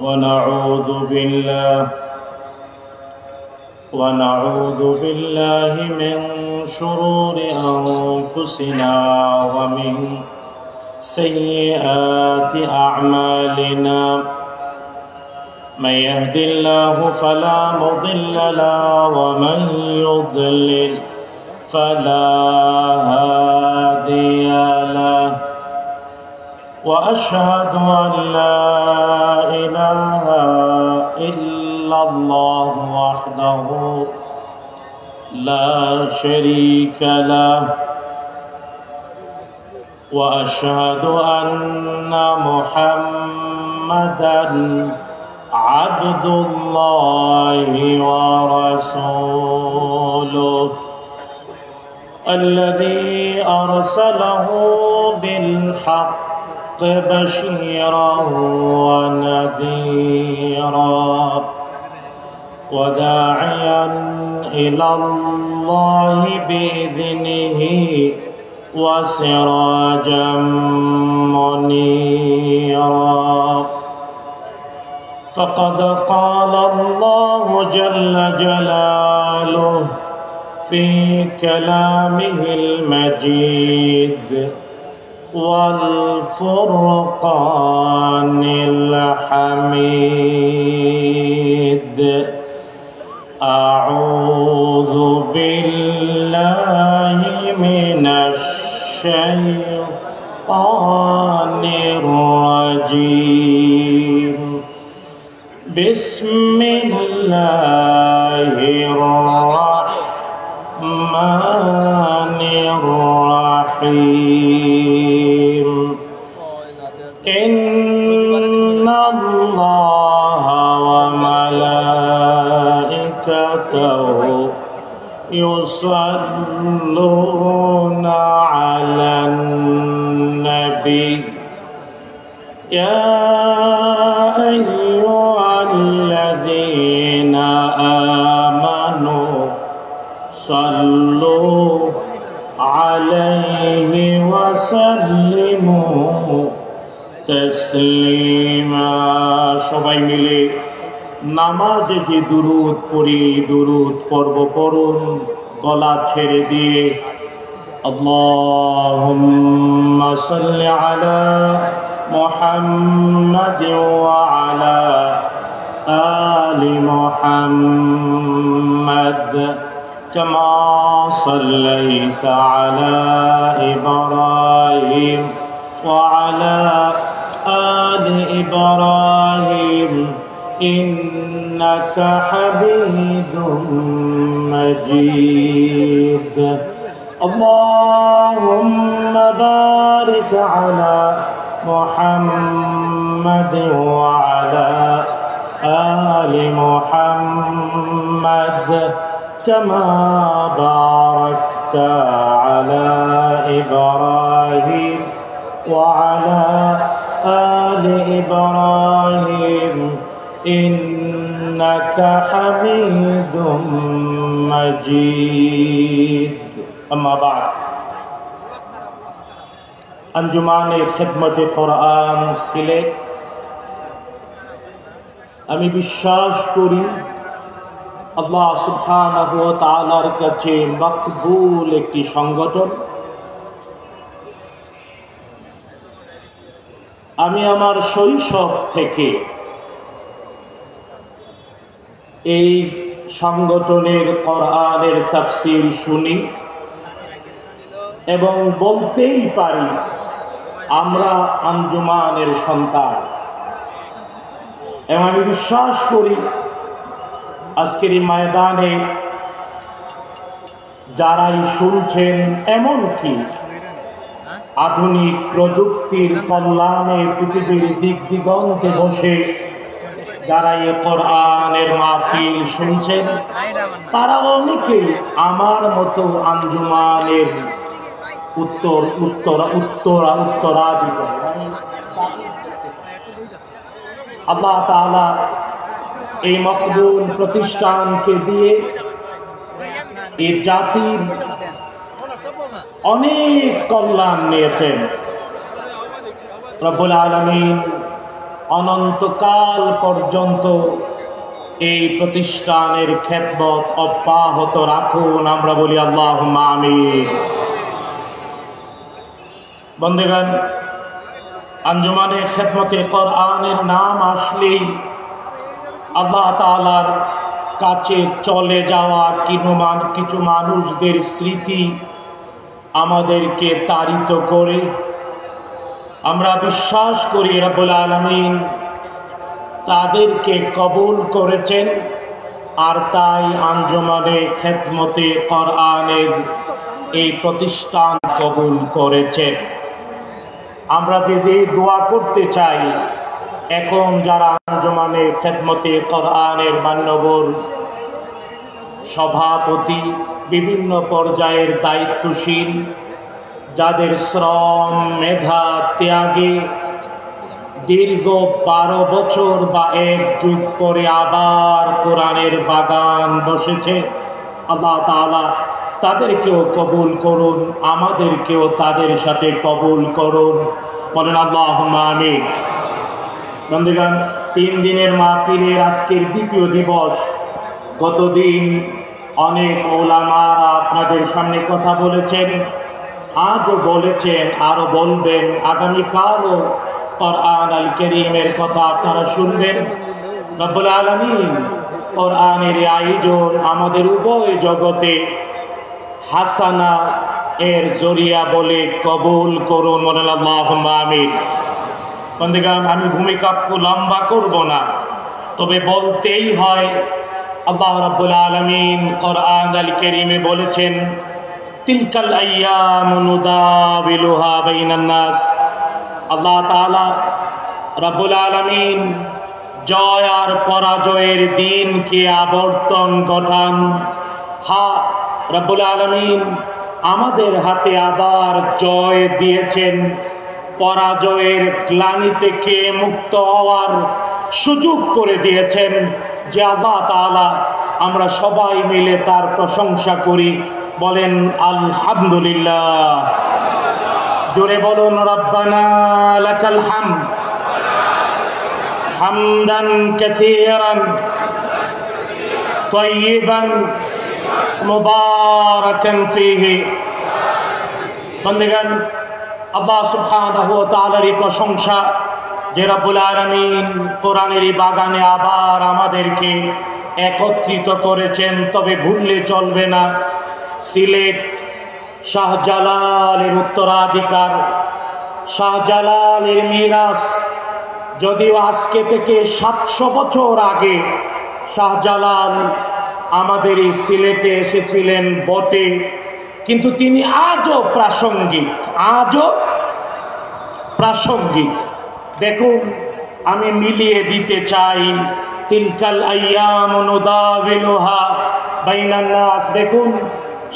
ونعوذ بالله من شرور أنفسنا ومن سيئات أعمالنا من يهد الله فلا مضل له ومن يضلل فلا هادي له وأشهد أن لا إله إلا الله وحده لا شريك له وأشهد أن محمدًا عبد الله ورسوله الذي أرسله بالحق بشيرا ونذيرا وداعيا إلى الله بإذنه وسراجا منيرا فقد قال الله جل جلاله في كلامه المجيد والفرقان الحميد أعوذ بالله من الشيطان الرجيم بسم الله الرحمن الرحيم إن الله وملائكته يصلون على النبي يا أيها الذين آمنوا صلوا عليه وسلموا تسليما সবাই মিলে নামাজে যে দুরূদ পড়ি দুরূদ পড়ব পড়ুন গলা ছেড়ে দিয়ে আল্লাহুম্মা সাল্লি আলা মুহাম্মাদিন ওয়া আলা আলি মুহাম্মাদ كما صليت على إبراهيم وعلى آل إبراهيم إنك حميد مجيد اللهم بارك على محمد وعلى آل محمد كما باركت على إبراهيم وعلى آل إبراهيم إنك حميد مجيد أما بعد أنجمان خدمة قرآن সিলেট আমি বিশ্বাস করি আল্লাহ সুবহানাহু ওয়া তাআলার কাছে মকবুল একটি সংগঠন। আমি আমার শৈশব থেকে এই সংগঠনের কোরআনের তাফসীর শুনি এবং বলতেই পারি আমরা আঞ্জুমানের সন্তান এবং আমি বিশ্বাস করি আজকের এই ময়দানে যারাই শুনছেন এমনকি আধুনিক প্রযুক্তির কল্যাণে পৃথিবীর দিক দিগন্তে বসে যারা এই কোরআনের মাহফিল শুনছেন তারা অনেকে আমার মতো আঞ্জুমানের উত্তরাধিকারী। আল্লাহ তাআলা এই মকবুল প্রতিষ্ঠানকে দিয়ে এই জাতির অনেক কল্যাণ নিয়েছেন। রব্বুল আলামিন অনন্তকাল পর্যন্ত এই প্রতিষ্ঠানের খেদমত অব্যাহত রাখুন। আমরা বলি আল্লাহুম্মা আমিন। বন্ধুগণ, আঞ্জুমানে খেদমতে কোরআনের নাম আসলেই আল্লাহ তাআলার কাছে চলে যাওয়া কিছু মানুষদের স্মৃতি আমাদেরকে তাড়িত করে। আমরা বিশ্বাস করি রব্বুল আলামিন তাদেরকে কবুল করেছেন, আর তাই আঞ্জুমানে খেদমতে কোরআনের এই প্রতিষ্ঠান কবুল করেছেন। আমরা দিদি দোয়া করতে চাই, এখন যারা আঞ্জুমানে খেদমতে কোরআনের মান্যবর সভাপতি, বিভিন্ন পর্যায়ের দায়িত্বশীল, যাদের শ্রম মেধা ত্যাগে দীর্ঘ 12 বছর বা 1 যুগ পরে আবার কোরআনের বাগান বসেছে, আল্লাহ তাআলা তাদেরকেও কবুল করুন, আমাদেরকেও তাদের সাথে কবুল করুন। বলেন আল্লাহুম্মা আমিন। বন্ধুগণ, 3 দিনের মাহফিলের আজকের দ্বিতীয় দিবস। গতদিন অনেক ওলামারা আপনাদের সামনে কথা বলেছেন, আজও বলেছেন, আরো বলবেন। আগামীকালও কোরআন আল কারীমের কথা আপনারা শুনবেন। রব্বুল আলামিন কোরআনের আয়োজন আমাদের উভয় জগতে হাসানা এর জরিয়া বলে কবুল করুন। বলেন আল্লাহুম্মা আমিন। বন্ধুগণ, আমি ভূমিকা লম্বা করব না, তবে বলতেই হয়, আল্লাহ রাব্বুল আলামিন কোরআন আল কারীমে বলেছেন, তিলকাল আইয়ামু নুদাবিলুহা বাইনান নাস। আল্লাহ তাআলা রাব্বুল আলামিন জয় আর পরাজয়ের দিনকে আবর্তন ঘটান। হ্যাঁ, রাব্বুল আলামিন আমাদের হাতে আবার জয় দিয়েছেন, পরাজয়ের গ্লানি থেকে মুক্ত হওয়ার সুযোগ করে দিয়েছেন। যে আল্লাহ তাআলা, আমরা সবাই মিলে তার প্রশংসা করি। বলেন আলহামদুলিল্লাহ। জোরে বলুন রব্বানা লাকাল হামদ হামদান কাসীরান তাইয়িবান মুবারাকান ফীহি। বন্ধুগণ, আল্লাহ সুবহানাহু ওয়া তাআলার প্রশংসা যে রব্বুল আলামিন কোরআনের বাগানে আবার আমাদেরকে একত্রিত করেছেন। তবে ভুললে চলবে না, সিলেট শাহজালালের উত্তরাধিকার, শাহজালালের মিরাস। যদিও আজকে থেকে 700 বছর আগে শাহজালাল আমাদের এই সিলেটে এসেছিলেন বটে, কিন্তু তিনি আজও প্রাসঙ্গিক, আজও প্রাসঙ্গিক। দেখুন, আমি মিলিয়ে দিতে চাই, তিলকাল আইয়ামু নুদাবিলুহা বাইনান নাস। দেখুন,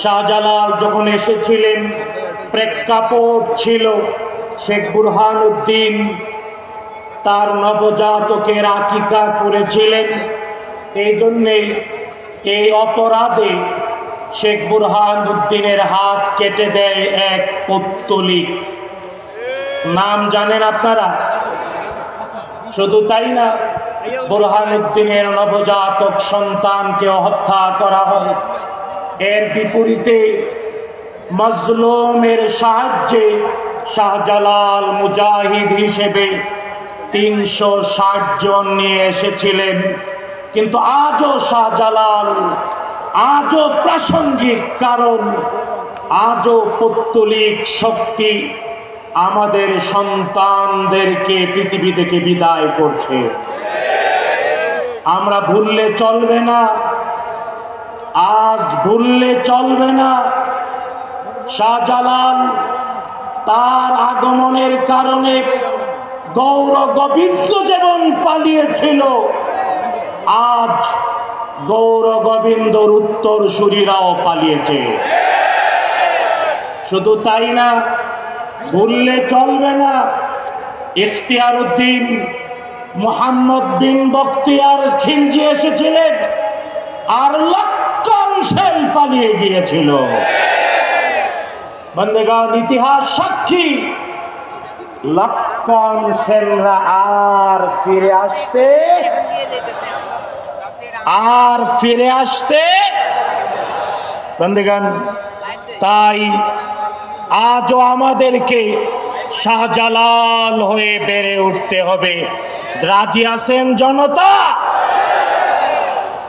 শাহজালাল যখন এসেছিলেন, প্রেক্ষাপট ছিল শেখ বুরহানুদ্দিন তার নবজাতকের আকিকা করেছিলেন। এই জন্যেই এই অপরাধে শেখ বুরহানুদ্দিনের হাত কেটে দেয় এক পৌত্তলিক। নাম জানেন আপনারা? শুধু তাই না, বুরহানুদ্দিনের নবজাতক সন্তানকে হত্যা করা হয়। এর বিপরীতে মাজলুমের সাহায্যে শাহজালাল মুজাহিদ হিসেবে 360 জন নিয়ে এসেছিলেন। কিন্তু আজও শাহজালাল, আজও প্রাসঙ্গিক, কারণ আজও পৌত্তলিক শক্তি আমাদের সন্তানদেরকে পৃথিবী থেকে বিদায় করছে। আমরা ভুললে চলবে না, আজ ভুললে চলবে না। শাহজালাল তার আগমনের কারণে গৌর গোবিন্দ যেমন পালিয়েছিল, আজ গৌর গোবিন্দর উত্তরসূরিরাও পালিয়েছে। শুধু তাই না, ভুললে চলবে না, ইখতিয়ার উদ্দিন মুহাম্মদ বিন বখতিয়ার খিলজি এসেছিলেন, আর লক্ষাংশের পালিয়ে গিয়েছিল। বন্ধুগণ, ইতিহাস সাক্ষী, লক্ষ আফগান সেনারা আর ফিরে আসতে বন্ধুগণ, তাই আজও আমাদেরকে শাহজালাল হয়ে বেড়ে উঠতে হবে। রাজি আছেন জনতা?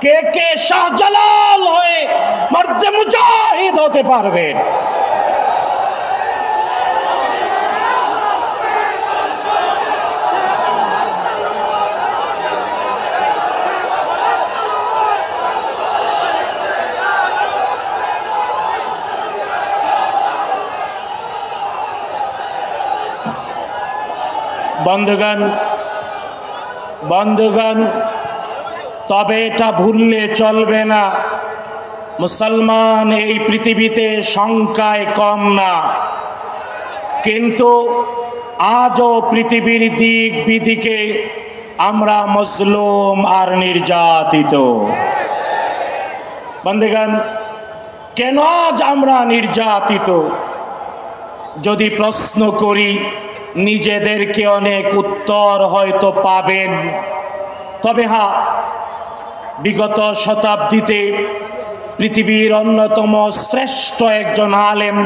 কে কে শাহজালাল হয়ে মর্দে মুজাহিদ হতে পারবেন? বন্ধুগণ, তবে এটা ভুললে চলবে না, মুসলমান এই পৃথিবীতে সংখ্যায় কম না, কিন্তু আজও পৃথিবীর দিক বিদিকে আমরা মজলুম আর নির্যাতিত। বন্ধুগণ, কেন আজ আমরা নির্যাতিত? যদি প্রশ্ন করি, নিজেদেরকে অনেক উত্তর হয়তো পাবেন। তবে হ্যাঁ, বিগত শতাব্দীতে পৃথিবীর অন্যতম শ্রেষ্ঠ একজন আলেম,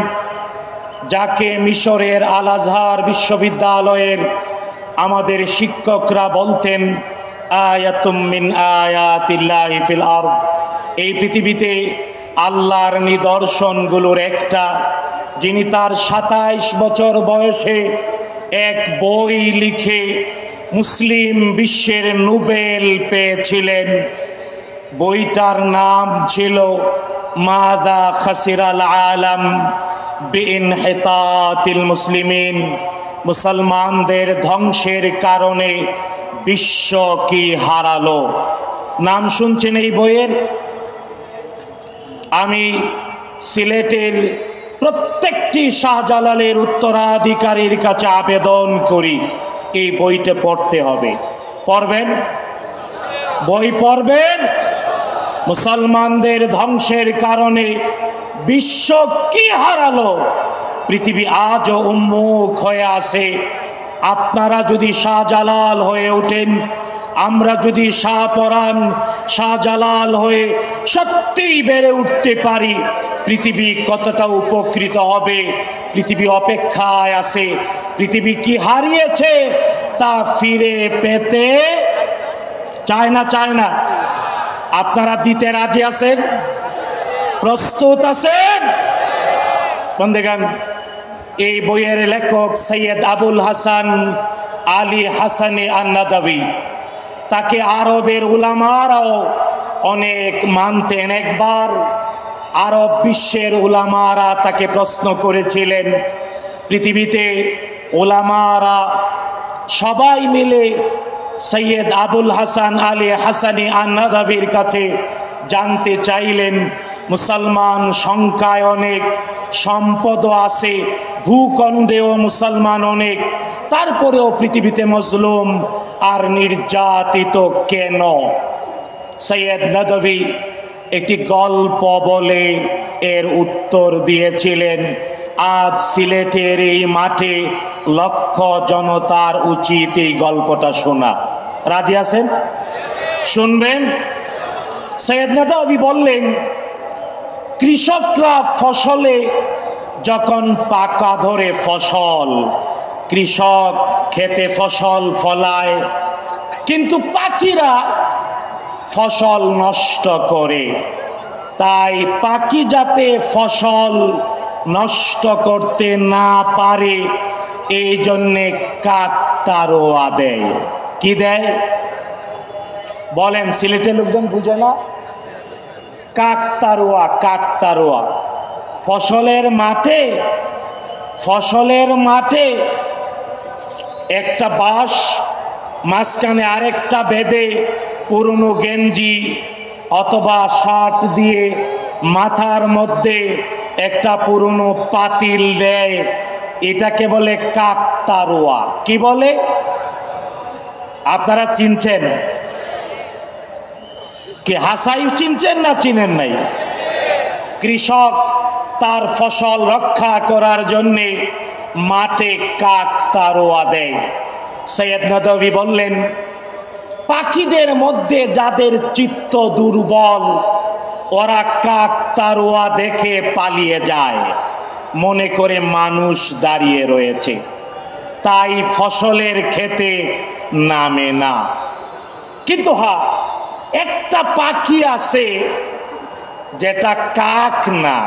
যাকে মিশরের আল আজহার বিশ্ববিদ্যালয়ের আমাদের শিক্ষকরা বলতেন আয়াতুম মিন আয়াতিল্লাহি ফিল আরদ, এই পৃথিবীতে আল্লাহর নিদর্শনগুলোর একটা, যিনি তার 27 বছর বয়সে এক বই লিখে মুসলিম বিশ্বের নোবেল পেয়েছিলেন। বইটার নাম ছিল মাযা খাসিরাল আলাম বিইনহিতাতিল মুসলিমিন, মুসলমানদের ধ্বংসের কারণে বিশ্ব কি হারালো। নাম শুনছেন এই বইয়ের? আমি সিলেটের প্রত্যেকটি শাহজালালের উত্তরাধিকারীর কাছে আবেদন করি, এই বইটা পড়তে হবে। পড়বেন? বই পড়বেন? মুসলমানদের ধ্বংসের কারণে বিশ্ব কি হারালো। পৃথিবী আজও উন্মুখ হয়ে আছে। আপনারা যদি শাহজালাল হয়ে ওঠেন, আমরা যদি শাহপরাণ শাহজালাল হয়ে সত্যিই বেড়ে উঠতে পারি, পৃথিবী কতটা উপকৃত হবে। পৃথিবী অপেক্ষায় আছে। পৃথিবী কি হারিয়েছে তা ফিরে পেতে চায় না? আপনারা দিতে রাজি আছেন? প্রস্তুত আছেন? বন্ধুগণ, এই বইয়ের লেখক সৈয়দ আবুল হাসান আলী হাসানি আন-নাদভী, তাকে আরবের উলামারাও অনেক মানতেন। একবার আরব বিশ্বের উলামারা তাকে প্রশ্ন করেছিলেন, পৃথিবীতে উলামারা সবাই মিলে সৈয়দ আবুল হাসান আলী হাসানি আন-নাদভীর কাছে জানতে চাইলেন, মুসলমান সংখ্যায় অনেক, সম্পদও আছে, ভূখণ্ডেও মুসলমান অনেক, তারপরেও পৃথিবীতে মজলুম আর নির্যাতিত কেন? সৈয়দ নাদভী একটি গল্প বলে এর উত্তর দিয়েছিলেন। আজ সিলেটের এই মাঠে লক্ষ জনতার উচিত এই গল্পটা শোনা। রাজি আছেন? শুনবেন? সৈয়দ নাদভী বললেন, কৃষকরা ফসলে যখন পাকা ধরে ফসল, কৃষক খেতে ফসল ফলায়, কিন্তু পাখিরা ফসল নষ্ট করে। তাই পাখি যাতে ফসল নষ্ট করতে না পারে, এই জন্যে কাকতারোয়া দেয়। কি দেয় বলেন? সিলেটের লোকজন বুঝে না? কাকতারোয়া। ফসলের মাঠে একটা বাঁশ, মাঝখানে আরেকটা বেঁধে পুরনো গেঞ্জি অথবা শার্ট দিয়ে মাথার মধ্যে একটা পুরনো পাতিল দেয়। এটাকে বলে কাকতারোয়া। কি বলে? আপনারা চিনছেন কি? হাসাই চিনছেন না চিনেন নাই? কৃষক তার ফসল রক্ষা করার জন্যে মাঠে কাকতারোয়া দেয়। সৈয়দ নদভী বললেন, পাখিদের মধ্যে যাদের চিত্ত দুর্বল ওরা কাকতাড়ুয়া দেখে পালিয়ে যায়, মনে করে মানুষ দাঁড়িয়ে রয়েছে, তাই ফসলের ক্ষেতে নামে না। কিন্তু হ্যাঁ, একটা পাখি আছে যেটা কাক না,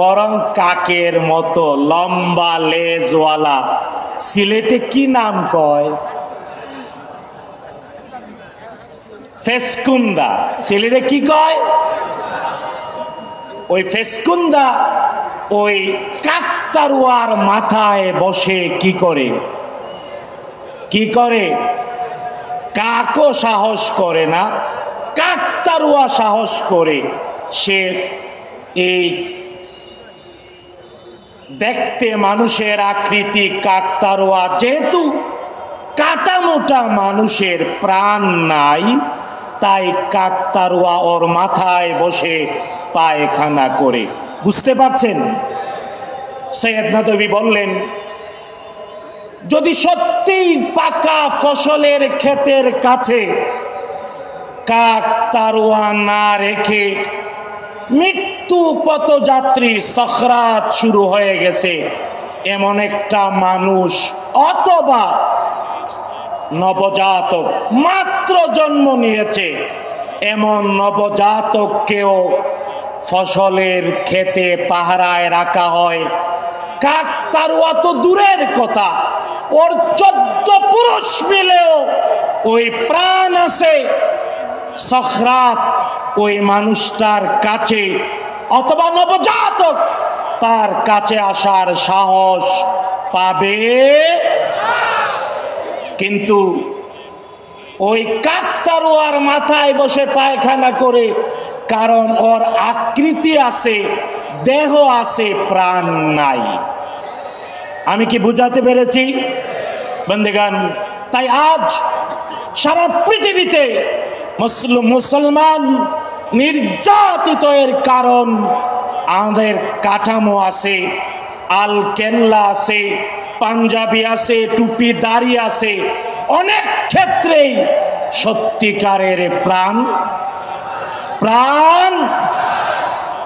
বরং কাকের মতো লম্বা লেজওয়ালা, সিলেটে কি নাম কয়? ফেসকুন্দা। সিলেটে কি কয়? ওই ফেসকুন্দা ওই কাকতাড়ুয়ার মাথায় বসে কি করে? কাকও সাহস করে না, কাকতাড়ুয়া সাহস করে। সে এই দেখতে মানুষের আকৃতি কাকতাড়ুয়া, যেহেতু কাটা মোটা মানুষের প্রাণ নাই, তাই কাকতাড়ুয়া ওর মাথায় বসে পায়খানা করে। বুঝতে পারছেন? সৈয়দ নদভী বললেন, যদি সত্যিই পাকা ফসলের ক্ষেতের কাছে কাকতাড়ুয়া না রেখে মৃত্যু পথযাত্রী সখরাত শুরু হয়ে গেছে এমন একটা মানুষ অথবা নবজাতক মাত্র জন্ম নিয়েছে এমন নবজাতককেও ফসলের ক্ষেতে পাহারায় রাখা হয়, কাকতাড়ুয়া তো দূরের কথা, ওর 14 পুরুষ মিলেও ওই প্রাণ আছে, সখরাত ওই মানুষটার কাছে অথবা নবজাতক তার কাছে আসার সাহস পাবে। কিন্তু ওই কাকতাড়ুয়ার মাথায় বসে পায়খানা করে, কারণ ওর আকৃতি আছে, দেহ আছে, প্রাণ নাই। আমি কি বুঝাতে পেরেছি বন্ধুগণ? তাই আজ সারা পৃথিবীতে মুসলমান নির্যাতিত এর কারণ আমাদের কাঠামো আছে, আল কেল্লা আছে, পাঞ্জাবি আছে, টুপি দাড়ি আছে, অনেক ক্ষেত্রেই সত্যিকারের প্রাণ।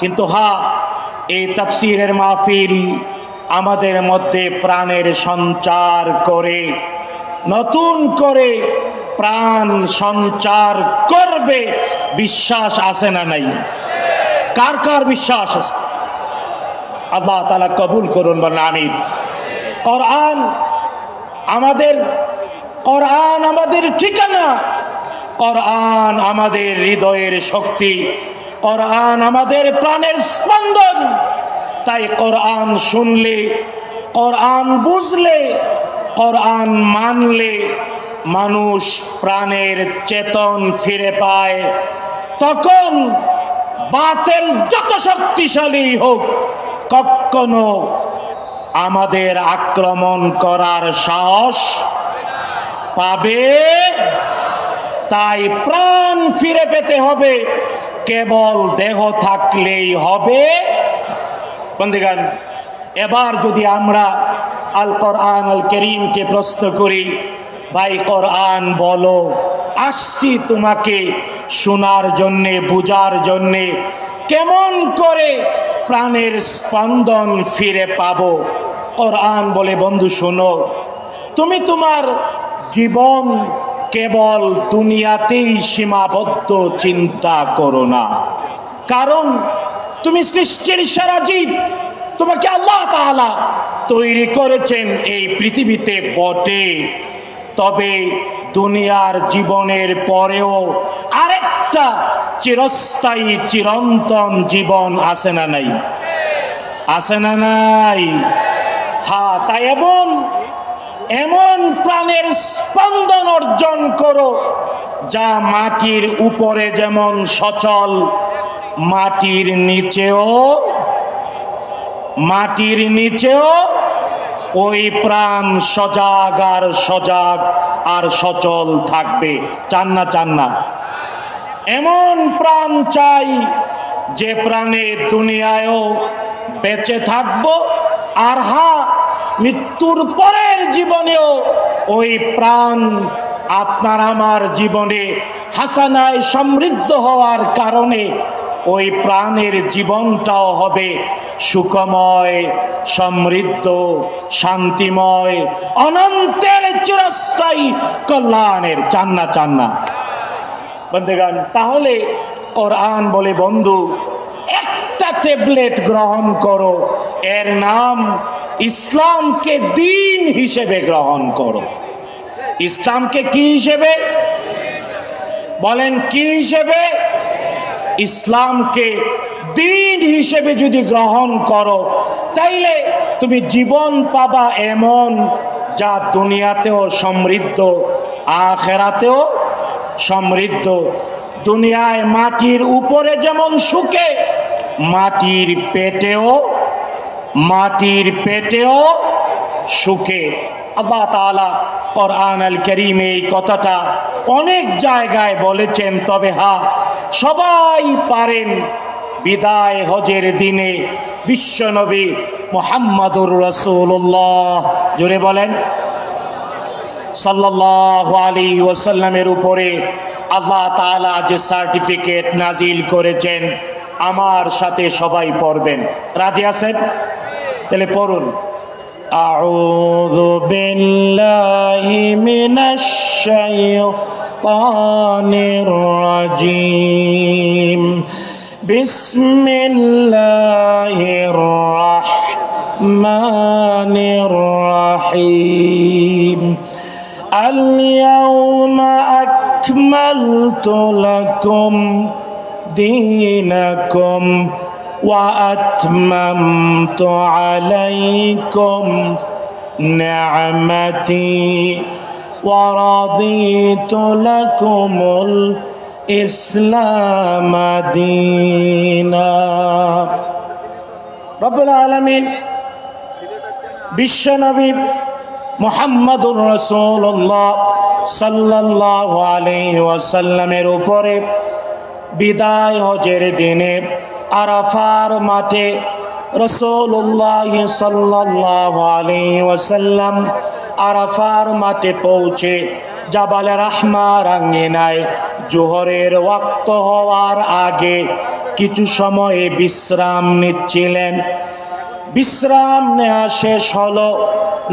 কিন্তু হ্যাঁ, এই তাফসীরের মাহফিল আমাদের মধ্যে প্রাণের সঞ্চার করে, নতুন করে প্রাণ সঞ্চার করবে, বিশ্বাস আছে না নাই? কার কার বিশ্বাস আছে? আল্লাহ তাআলা কবুল করুন, বলেন আমিন। কোরআন আমাদের ঠিকানা, কোরআন আমাদের হৃদয়ের শক্তি, কোরআন আমাদের প্রাণের স্পন্দন। তাই কোরআন শুনলে, কোরআন বুঝলে, কোরআন মানলে মানুষ প্রাণের চেতন ফিরে পায়। তখন বাতিল যত শক্তিশালী হোক কখনো আমাদের আক্রমণ করার সাহস পাবে। তাই প্রাণ ফিরে পেতে হবে, কেবল দেহ থাকলেই হবে। বন্ধুগণ, এবার যদি আমরা আল কোরআন আল কারীমকে প্রশ্ন করি, ভাই কোরআন বলো, আসছি তোমাকে শোনার জন্যে, বুঝার জন্যে, কেমন করে প্রাণের স্পন্দন ফিরে পাবো। কোরআন বলে, বন্ধু শোনো, তুমি তোমার জীবন কেবল দুনিয়াতেই সীমাবদ্ধ চিন্তা করো না, কারণ তুমি সৃষ্টির সারা জীব, তোমাকে আল্লাহ তাআলা তৈরি করেছেন এই পৃথিবীতে বটে, তবে দুনিয়ার জীবনের পরেও আরেকটা চিরস্থায়ী চিরন্তন জীবন আছে না নাই? আছে না নাই? হ্যাঁ, তাই এমন প্রাণের স্পন্দন অর্জন করো যা মাটির উপরে যেমন সচল, মাটির নিচেও ওই প্রাণ সজাগ আর সচল থাকবে। চান না? এমন প্রাণ চাই যে প্রাণে দুনিয়ায়ও বেঁচে থাকবো, আর হ্যাঁ, মৃত্যুর পরের জীবনেও ওই প্রাণ আপনার আমার জীবনে হাসানায় সমৃদ্ধ হওয়ার কারণে ওই প্রাণের জীবনটাও হবে সুখময়, সমৃদ্ধ, শান্তিময়, অনন্তের চিরস্থায়ী কল্যাণের। চান্না বন্ধুগণ, তাহলে কোরআন বলে বন্ধু একটা ট্যাবলেট গ্রহণ করো, এর নাম ইসলামকে দিন হিসেবে গ্রহণ করো। ইসলামকে কি হিসেবে বলেন? কি হিসেবে? ইসলামকে দিন হিসেবে যদি গ্রহণ করো তাইলে তুমি জীবন পাবা এমন, যা দুনিয়াতেও সমৃদ্ধ, আখিরাতেও সমৃদ্ধ। দুনিয়ায় মাটির উপরে যেমন সুখে, মাটির পেটেও সুখে। আল্লাহ তাআলা কোরআন আল কারীমে এই কথাটা অনেক জায়গায় বলেছেন। তবে হ্যাঁ, সবাই পারেন বিদায় হজের দিনে বিশ্বনবী মুহাম্মদুর রাসূলুল্লাহ, জোরে বলেন, সাল্লাল্লাহু আলাইহি ওয়াসাল্লামের উপরে আল্লাহ তাআলা যে সার্টিফিকেট নাজিল করেছেন, আমার সাথে সবাই পড়বেন। রাজি আছেন? তাহলে পড়ুন। আউযু বিল্লাহি মিনাশ শাইতানির রাজিম। বিসমিল্লাহির রাহমানির রাহিম। আল-ইয়াওমা আকমালতু লাকুম দীনাকুম ওয়া আতমামতু আলাইকুম নি'মাতি ওয়া রাদিতু লাকুমুল ইসলাম দীনা। রব্বুল আলামিন বিশ্বনবী মুহাম্মদুর রাসূলুল্লাহ সাল্লাল্লাহু আলাইহি ওয়াসাল্লামের উপরে বিদায় হজের দিনে আরাফার মাঠে রাসূলুল্লাহ সাল্লাল্লাহু আলাইহি ওয়াসাল্লাম আরাফার মাঠে পৌঁছে জাবালে রাহমার আঙ্গিনায় জোহরের ওয়াক্ত হওয়ার আগে কিছু সময় বিশ্রাম নিচ্ছিলেন। বিশ্রাম নেওয়া শেষ হলো,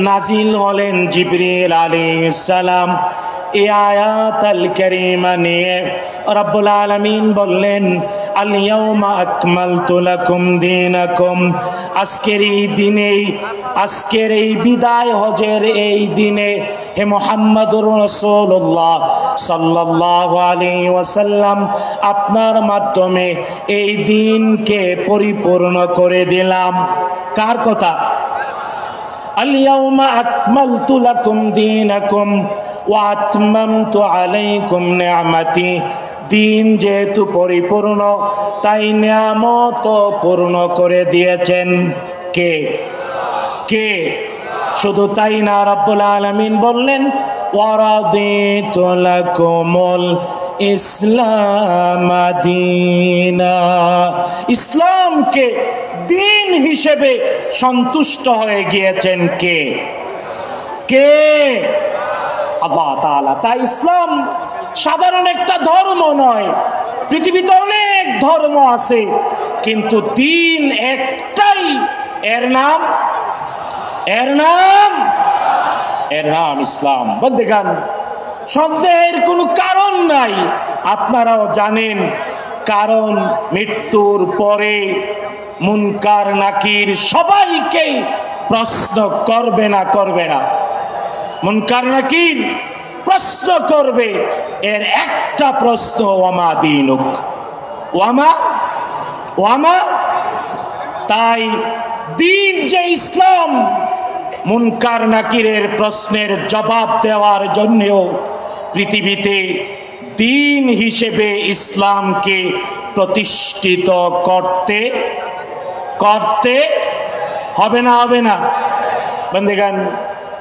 নাজিল হলেন জিবরিল আলাইহিস সালাম। এই আয়াত আল কারীমা নিয়ে রব্বুল আলামিন বললেন, আল ইয়াউমা আকমালতু লাকুম দীনাকুম। আজকের এই দিনে, আজকের এই বিদায় হজের এই দিনে হে মুহাম্মদুর রাসূলুল্লাহ সাল্লাল্লাহু আলাইহি ওয়াসাল্লাম, আপনার মাধ্যমে এই দিনকে পরিপূর্ণ করে দিলাম। কার কথা? আল ইয়াউমা আকমালতু লাকুম দীনাকুম ওয়া আতমামতু আলাইকুম নি'মাতি। দিন যেহেতু পরিপূর্ণ, তাই নিয়ামত পূর্ণ করে দিয়েছেন কে? কে? শুধু তাই না, রব্বুল আলামিন বললেন, ওয়া রাদিতু লাকুমুল ইসলাম দীনা। ইসলামকে দিন হিসেবে সন্তুষ্ট হয়ে গিয়েছেন কে? কে? আল্লাহ তাআলা। তাই ইসলাম সাধারণ একটা ধর্ম নয়, পৃথিবীতে অনেক ধর্ম আছে, কিন্তু দিন একটাই, এর নাম ইসলাম। বন্ধুগণ, সন্দেহের কোনো কারণ নাই। আপনারাও জানেন, কারণ মৃত্যুর পরে মুনকার নাকির সবাইকে প্রশ্ন করবে না? মুনকার নাকির প্রশ্ন করবে। এর একটা প্রশ্ন, ওয়ামা দীনুক, ওয়ামা। তাই দিন যে ইসলাম, মুনকার নাকিরের প্রশ্নের জবাব দেওয়ার জন্যও পৃথিবীতে দিন হিসেবে ইসলামকে প্রতিষ্ঠিত করতে হবে না? বন্ধুগণ,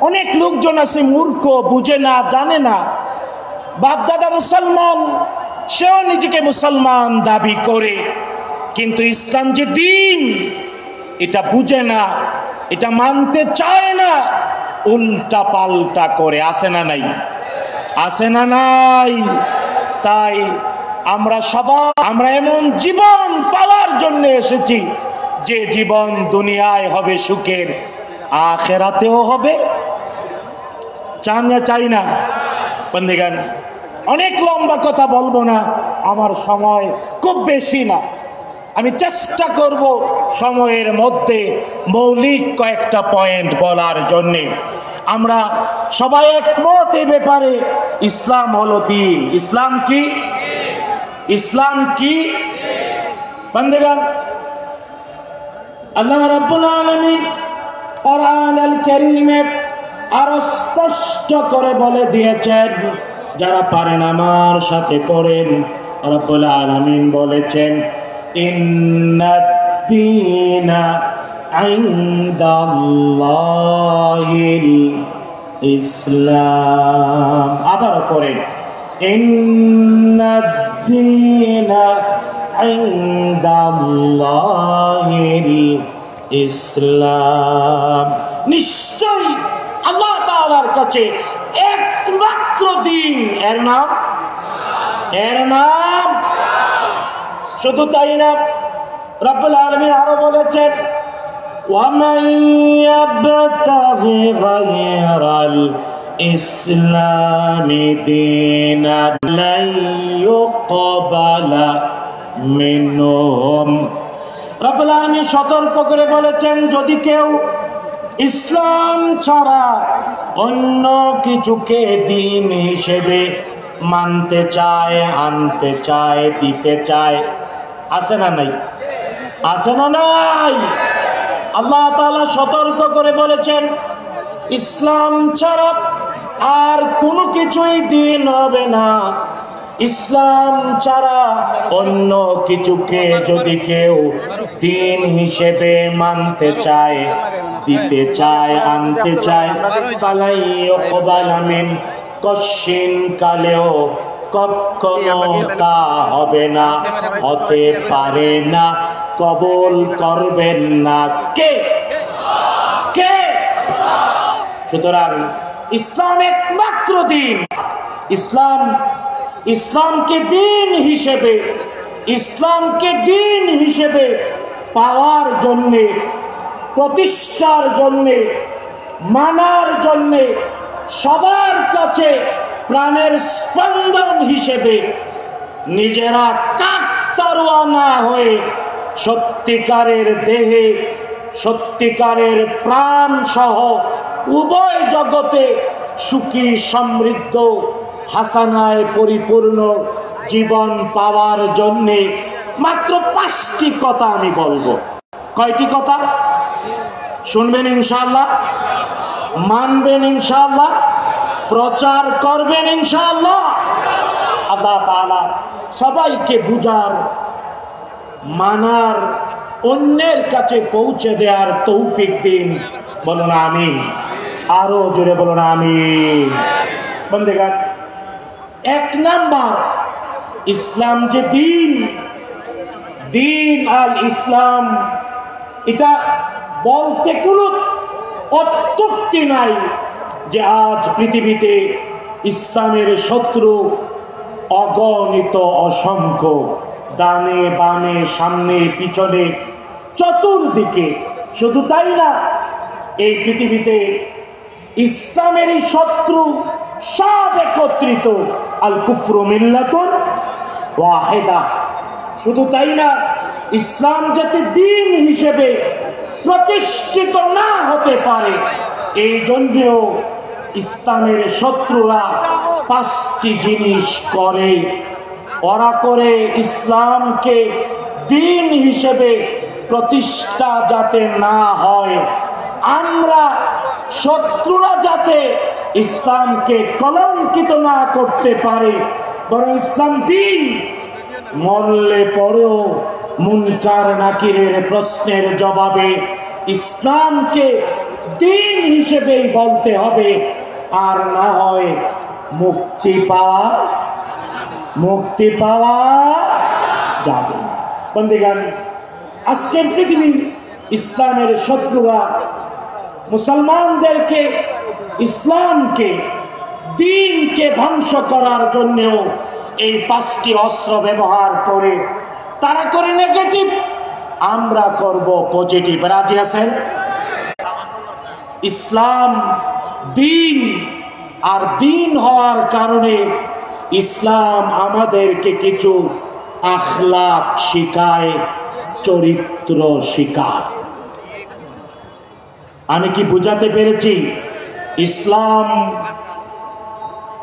অনেক লোকজন আছে মূর্খ, বুঝে না, জানে না। বাপদাদা মুসলমান, সেও নিজেকে মুসলমান দাবি করে, কিন্তু ইসলাম যে দিন এটা বুঝে না, এটা মানতে চায় না। উল্টা পাল্টা করে, আসে না নাই? আসে না নাই? তাই আমরা এমন জীবন পাওয়ার জন্য এসেছি যে জীবন দুনিয়ায় হবে সুখের, আখেরাতেও হবে। চান না? চাই না? বন্ধুগণ, অনেক লম্বা কথা বলবো না, আমার সময় খুব বেশি না। আমি চেষ্টা করব সময়ের মধ্যে মৌলিক কয়েকটা পয়েন্ট বলার জন্যে। আমরা সবাই একমত এ ব্যাপারে, ইসলাম হলো দ্বীন। ইসলাম কি? ইসলাম কি? বন্ধুগণ, আল্লাহ রাব্বুল আলামিন কোরআন আল কারীমে আরো স্পষ্ট করে বলে দিয়েছেন, যারা পারেন আমার সাথে পড়েন। রাব্বুল আলামিন বলেছেন, ইন্নাদ-দীনা ইনদাল্লাহিল ইসলাম। আবার পড়েন, ইন্নাদ-দীনা ইনদাল্লাহিল ইসলাম। নিশ্চয় আল্লাহ তাআলার কাছে একমাত্র দ্বীন, এর নাম। শুধু তাই না, রব্বুল আলামিন আরো বলেছেন, ওয়ামান ইয়াবতাগি গায়রাল ইসলামি দীনান লা ইউকবালা মিনহুম। রব্বুল আলামিন সতর্ক করে বলেছেন, যদি কেউ ইসলাম ছাড়া অন্য কিছুকে দ্বীন হিসেবে মানতে চায়, আনতে চায়, দিতে চায়, আছে না নাই? আছে না নাই? আল্লাহ তাআলা সতর্ক করে বলেছেন, ইসলাম ছাড়া আর কোনো কিছুই দ্বীন হবে না। ইসলাম ছাড়া অন্য কিছুকে যদি কেউ দ্বীন হিসেবে মানতে চায়, দিতে চায়, আনতে চায়, ফালাই ইউকবালা মিন, কশিন কালেও কখনো তা হবে না, হতে পারে না, কবুল করবেন না কে? কে? সুতরাং ইসলাম একমাত্র দ্বীন। ইসলামকে দ্বীন হিসেবে পাওয়ার জন্যে, প্রতিষ্ঠার জন্যে, মানার জন্যে সবার কাছে প্রাণের স্পন্দন হিসেবে নিজেরা কাকতারুয়া না হয়ে সত্যিকারের দেহে, সত্যিকারের প্রাণ সহ উভয় জগতে সুখী, সমৃদ্ধ, হাসানায় পরিপূর্ণ জীবন পাওয়ার জন্যে মাত্র 5টি কথা আমি বলবো। কয়টি কথা? শুনবেন ইনশাআল্লাহ, মানবেন ইনশাআল্লাহ, প্রচার করবেন ইনশাআল্লাহ। আল্লাহ তাআলা সবাইকে বুঝার, মানার, অন্যের কাছে পৌঁছে দেওয়ার তৌফিক দিন। বলুন আমিন। আরো জোরে বলুন আমিন। বন্ধুগণ, 1 নাম্বার, ইসলাম যে দ্বীন আল ইসলাম, এটা বলতে কোনো অত্যুক্তি নাই যে আজ পৃথিবীতে ইসলামের শত্রু অগণিত, অসংখ্য, ডানে বামে, সামনে পিছনে, চতুর্দিকে। শুধু তাই না, এই পৃথিবীতে ইসলামেরই শত্রু সব একত্রিত। আল কুফরু মিল্লাতুন ওয়াহিদা। শুধু তাই না, ইসলাম যাতে দ্বীন হিসেবে প্রতিষ্ঠিত না হতে পারে, এই জন্যেও ইসলামের শত্রুরা 5টি জিনিস করে। ওরা করে ইসলামকে দ্বীন হিসেবে প্রতিষ্ঠা যাতে না হয়, আমরা শত্রুরা যাতে ইসলামকে কলঙ্কিত না করতে পারে, বরং ইসলাম দ্বীন, মরলে পরেও মুনকার নাকিরের প্রশ্নের জবাবে ইসলামকে দ্বীন হিসেবেই বলতে হবে, আর না হয় মুক্তি পাওয়া যাবে। বন্ধুগণ, আজকের পৃথিবী ইসলামের শত্রুরা মুসলমানদেরকে ইসলামকে, দ্বীনকে ধ্বংস করার জন্যও এই 5টি অস্ত্র ব্যবহার করে। তারা করে নেগেটিভ, আমরা করব পজিটিভ। রাজি আছেন? ইসলাম দ্বীন, আর দ্বীন হওয়ার কারণে ইসলাম আমাদেরকে কিছু আখলাক শিখায়, চরিত্র শিখায়। আমি কি বুঝাতে পেরেছি? ইসলাম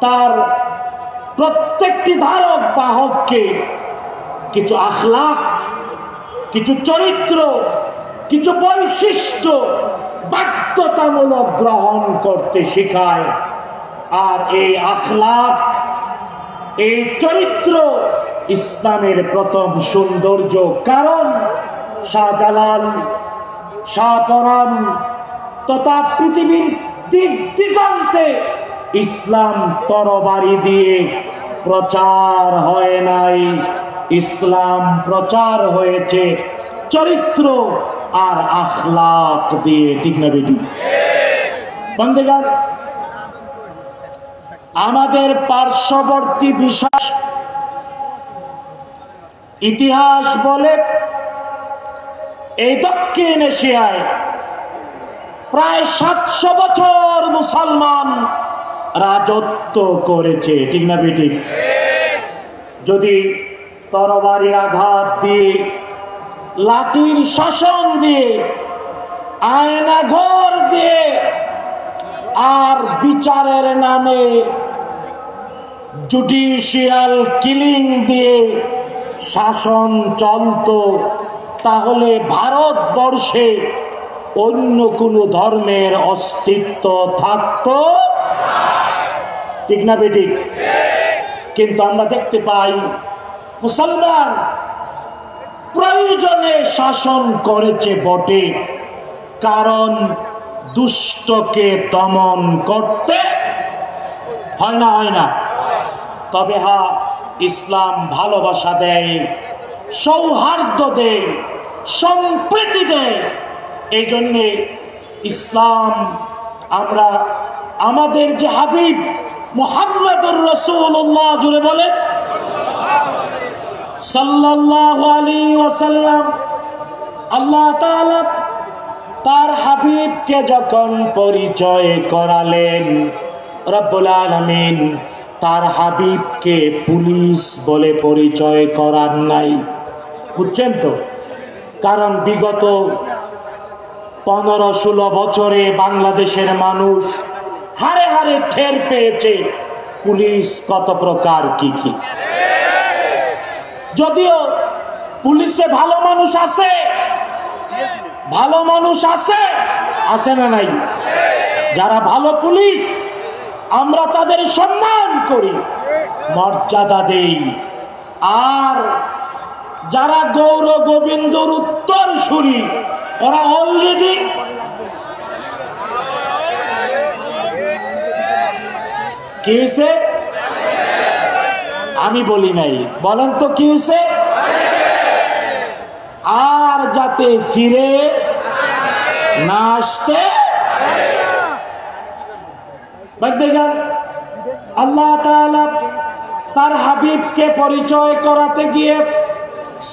তার প্রত্যেকটি ধারক বাহককে কিছু আখলাক, কিছু চরিত্র, কিছু বৈশিষ্ট্য বাধ্যতামূলক গ্রহণ করতে শেখায়। আর এই আখলাক, এই চরিত্র ইসলামের প্রথম সৌন্দর্য। কারণ শাহজালাল, শাহপরাণ তথা পৃথিবীর দিক দিগন্তে ইসলাম তরবারি দিয়ে প্রচার হয় নাই, ইসলাম প্রচার হয়েছে চরিত্র আর আখলাক দিয়ে। ঠিক না বেটি? বন্ধুগণ, আমাদের পার্শ্ববর্তী বিশ্বাস ইতিহাস বলে এই দক্ষিণ এশিয়ায় প্রায় 700 বছর মুসলমান রাজত্ব করেছে। ঠিক না বেটি? যদি তরবারির আঘাত দিয়ে, লাঠির শাসন দিয়ে, আয়না ঘর দিয়ে আর বিচারের নামে জুডিশিয়াল কিলিং দিয়ে শাসন চলতো, তাহলে ভারতবর্ষে অন্য কোনো ধর্মের অস্তিত্ব থাকতো? ঠিক না বেটি? কিন্তু আমরা দেখতে পাই মুসলমান প্রয়োজনে শাসন করেছে বটে, কারণ দুষ্টকে দমন করতে হয় না, হয় না? তবে হ্যাঁ, ইসলাম ভালোবাসা দেয়, সৌহার্দ্য দেয়, সম্প্রীতি দেয়। এই জন্যে ইসলাম, আমরা আমাদের যে হাবিব মুহাম্মদুর রাসূলুল্লাহ, জুড়ে বলেন সাল্লাল্লাহু আলাইহি ওয়াসাল্লাম, আল্লাহ তাআলা তার হাবিবকে যখন পরিচয় করালেন, রব্বুল আলামিন তার হাবিবকে পুলিশ বলে পরিচয় করার নাই। বুঝছেন তো? কারণ বিগত 15-16 বছরে বাংলাদেশের মানুষ হারে হারে ঠের পেয়েছে পুলিশ কত প্রকার, কি কি। যদিও পুলিশে ভালো মানুষ আছে, ভালো মানুষ আছে, আছে না নাই? যারা ভালো পুলিশ, আমরা তাদের সম্মান করি, মর্যাদা দেই। আর যারা গৌর গোবিন্দর উত্তরসূরি, ওরা অলরেডি কি হয়েছে? আমি বলি নাই, বলেন তো কি হয়েছে? আর যাতে ফিরে না আসতে। আল্লাহ তাআলা তার হাবিবকে পরিচয় করাতে গিয়ে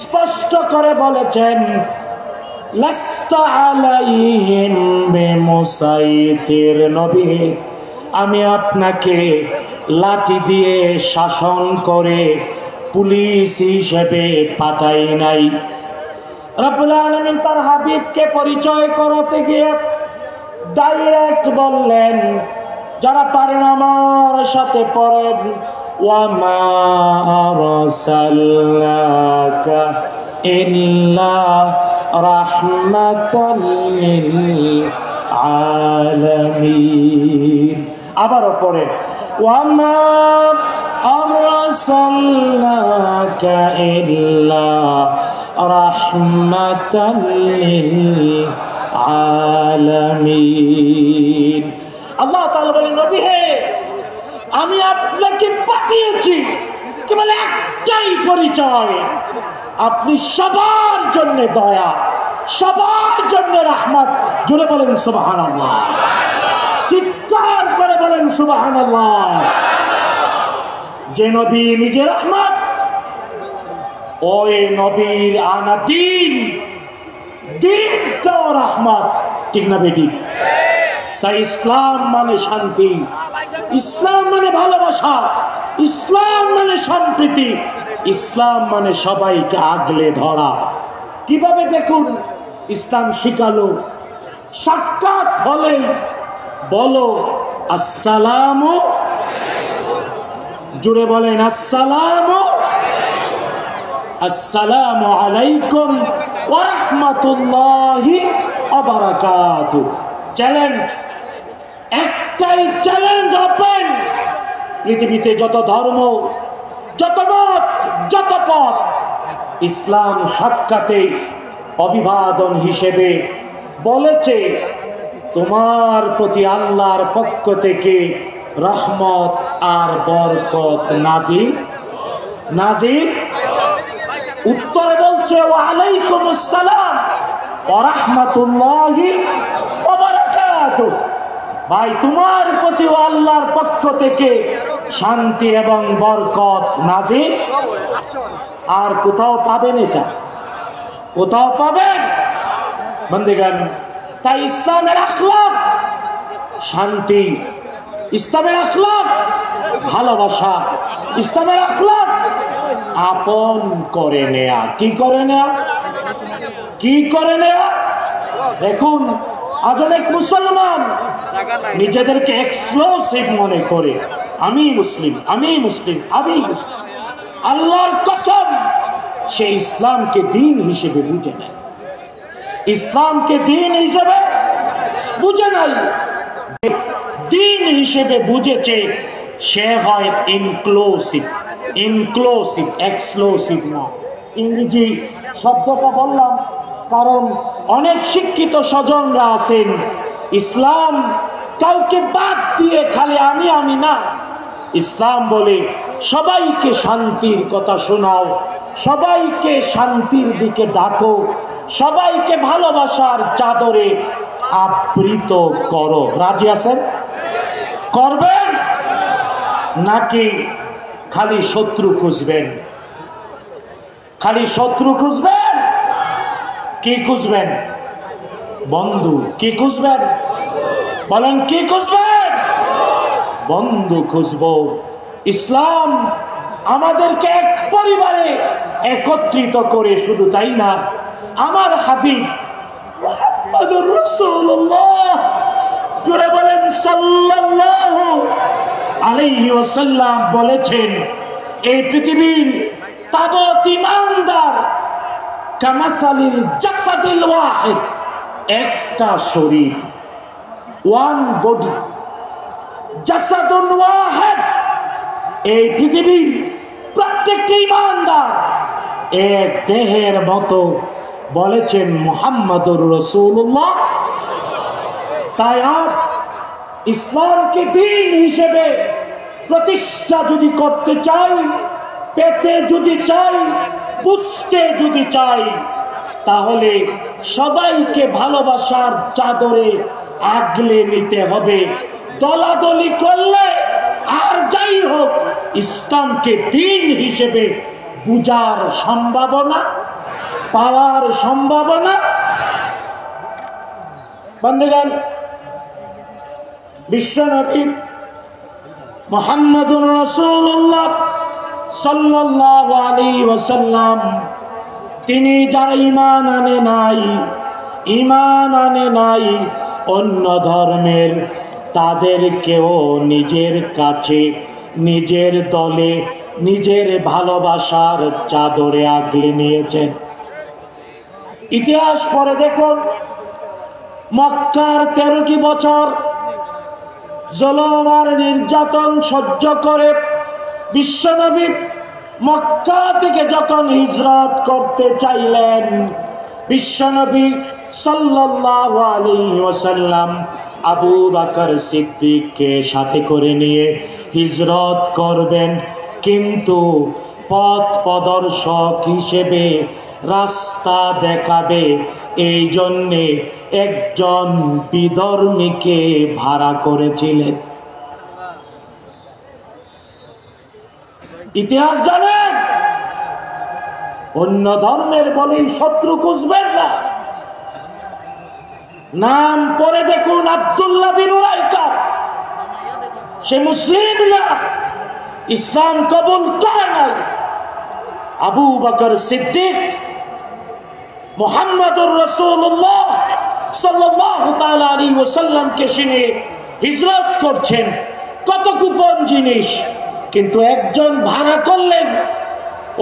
স্পষ্ট করে বলেছেন, লাস্তা আলাইহিম বিমুসাইতির, নবী আমি আপনাকে লাঠি দিয়ে শাসন করে পুলিশ হিসেবে পাঠাই নাই। রব্বুল আলামিন তার হাবিবকে পরিচয় করাতে গিয়ে ডাইরেক্ট বললেন, যারা পারেন আমার সাথে পড়েন, ওয়ামা আরসালনাকা ইল্লা রাহমাতাল লিল আলামিন। আবারও পড়ে, ওয়ামা আরসালনাকা ইল্লা রাহমাতাল লিল আলামিন। আল্লাহ তাআলা বলেন, নবী হে, আমি আপনাকে পাঠিয়েছি কেবল একটাই পরিচয়, আপনি সবার জন্য দয়া, সবার জন্য রহমত। জোরে বলেন সুবহানাল্লাহ, চিৎকার বলেন সুবহানাল্লাহ। যে নবী নিজে রহমত, ওই নবীর আনা দিনটাও রহমত, ঠিক না বেটি? তাই ইসলাম মানে শান্তি, ইসলাম মানে ভালোবাসা, ইসলাম মানে সম্প্রীতি, ইসলাম মানে সবাইকে আগলে ধরা। কিভাবে দেখুন ইসলাম শিখালো, সাক্ষাৎ হলে বলো আসসালামু, জুড়ে বলেন আসসালামু আসসালামু আলাইকুম ওয়া রাহমাতুল্লাহি ওয়া বারাকাতুহু। চ্যালেঞ্জ, একটাই চ্যালেঞ্জ ওপেন। পৃথিবীতে যত ধর্ম, যত মত, যত পথ, ইসলাম সাক্ষাতে অভিবাদন হিসেবে বলেছে তোমার প্রতি আল্লাহর পক্ষ থেকে রহমত আর বরকত নাজিল। উত্তরে বলছে ওয়া আলাইকুমুস সালাম ওয়া রাহমাতুল্লাহি ওয়া বারাকাতুহু। ভাই তোমার প্রতি আল্লাহর পক্ষ থেকে শান্তি এবং বরকত নাজিল। আর কোথাও পাবেন? এটা কোথাও পাবেন বন্দেগান? তাই ইসলামের আখলাক শান্তি, ইসলামের আখলাক ভালোবাসা, ইসলামের আখলাক আপন করে নেয়া। কি করে নেয়া? কি করে নেয়া? দেখুন আজ অনেক মুসলমান নিজেদেরকে এক্সক্লুসিভ মনে করে, আমি মুসলিম, আমি মুসলিম, আমি মুসলিম। আল্লাহর কসম, সে ইসলামকে দিন হিসেবে বুঝে নেয়, ইসলামকে দিন হিসেবে বুঝে নাই। দিন হিসেবে বুঝেছে সে হয় ইনক্লুসিভ, ইনক্লুসিভ, এক্সক্লুসিভ না। ইংরেজি শব্দটা বললাম কারণ অনেক শিক্ষিত স্বজনরা আছেন, ইসলাম কাউকে বাদ দিয়ে খালি আমি আমি না, ইসলাম বলে সবাইকে শান্তির কথা শোনাও, সবাইকে শান্তির দিকে ডাকো, সবাইকে ভালোবাসার চাদরে আবৃত করো। রাজি আছেন? করবেন নাকি খালি শত্রু খুঁজবেন? খালি শত্রু খুঁজবেন? কি খুঁজবেন? বন্ধু। কি খুঁজবেন? বলেন কি খুঁজবেন? বন্ধু খুঁজবো। ইসলাম আমাদেরকে এক পরিবারে একত্রিত করে, শুধু তাই না, আমার হাবিব মুহাম্মদুর রাসূলুল্লাহ জুড়ে বলেন সাল্লাল্লাহু আলাইহি ওয়াসাল্লাম বলেছেন, এই পৃথিবীর তাবৎ ঈমানদার কামাসালিল জাসাদিল ওয়াহিদ, একটা শরীর, ওয়ান বডি, জাসাদুন ওয়াহিদ। এই পৃথিবীর প্রত্যেকটি ঈমানদার এক দেহের মতো, বলেছেন মুহাম্মদুর রাসূলুল্লাহ। তাই আজ ইসলামকে দিন হিসেবে প্রতিষ্ঠা যদি করতে চাই, পেতে যদি চাই, বুঝতে যদি চাই, তাহলে সবাইকে ভালোবাসার চাদরে আগলে নিতে হবে। দলাদলি করলে আর যাই হোক, ইসলামকে দিন হিসেবে বুঝার সম্ভাবনা, পাওয়ার সম্ভাবনা। বন্ধুগণ, বিশ্বনবী মুহাম্মদুর রাসূলুল্লাহ সাল্লাল্লাহু আলাইহি ওয়াসাল্লাম, তিনি যারা ঈমান আনে নাই অন্য ধর্মের, তাদেরকেও নিজের কাছে, নিজের দলে, নিজের ভালোবাসার চাদরে আগলে নিয়েছেন। ইতিহাস পড়ে দেখুন, মক্কার 13টি বছর জুলুম আর নির্যাতন সহ্য করে বিশ্বনবী মক্কা থেকে যখন হিজরত করতে চাইলেন, বিশ্বনবী সাল্লাল্লাহু আলাইহি ওয়াসাল্লাম আবু বকর সিদ্দিককে সাথে করে নিয়ে হিজরত করবেন, কিন্তু পথ প্রদর্শক হিসেবে, রাস্তা দেখাবে, এই জন্যে একজন বিধর্মীকে ভাড়া করেছিলেন। ইতিহাস জানেন? অন্য ধর্মের বলেই শত্রু খুঁজবেন না। নাম পরে দেখুন, আব্দুল্লাহ বিন উরাইকা। সে মুসলিম না, ইসলাম কবুল করে নাই। আবু বকর সিদ্দিক মুহাম্মদুর রাসূলুল্লাহ সাল্লাল্লাহু তাআলা আলাইহি ওয়াসাল্লামকে শুনে হিজরত করছেন, কত গোপন জিনিস। কিন্তু একজন ভাড়া করলেন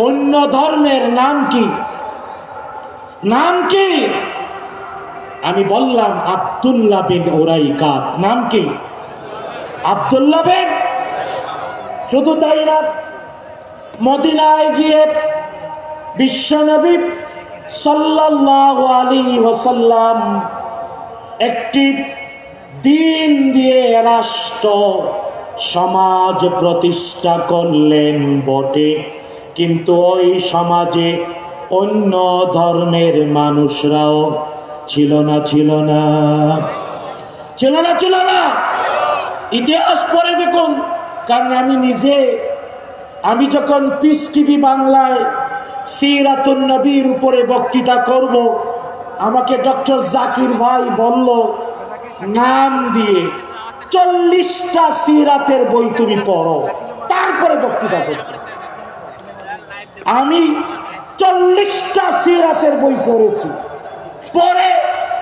অন্য ধর্মের। নাম কি? নাম কি? আমি বললাম আব্দুল্লাহ বিন উরাইকা। নাম কি? আব্দুল্লাহ বিন। শুধু তাই না, মদিনায় গিয়ে বিশ্বনবী সাল্লাল্লাহু আলাইহি ওয়াসাল্লাম একটি দিন দিয়ে রাষ্ট্র সমাজ প্রতিষ্ঠা করলেন বটে, কিন্তু ওই সমাজে অন্য ধর্মের মানুষরাও ছিল না। ইতিহাস পড়ে দেখুন। কারণ আমি যখন পিস টিভি বাংলায় সিরাতুন নবীর উপরে বক্তৃতা করব, আমাকে ডক্টর জাকির ভাই বলল, নাম দিয়ে 40টা সিরাতের বই তুমি পড়ো, তারপরে বক্তৃতা করবে। আমি 40টা সিরাতের বই পড়েছি, পরে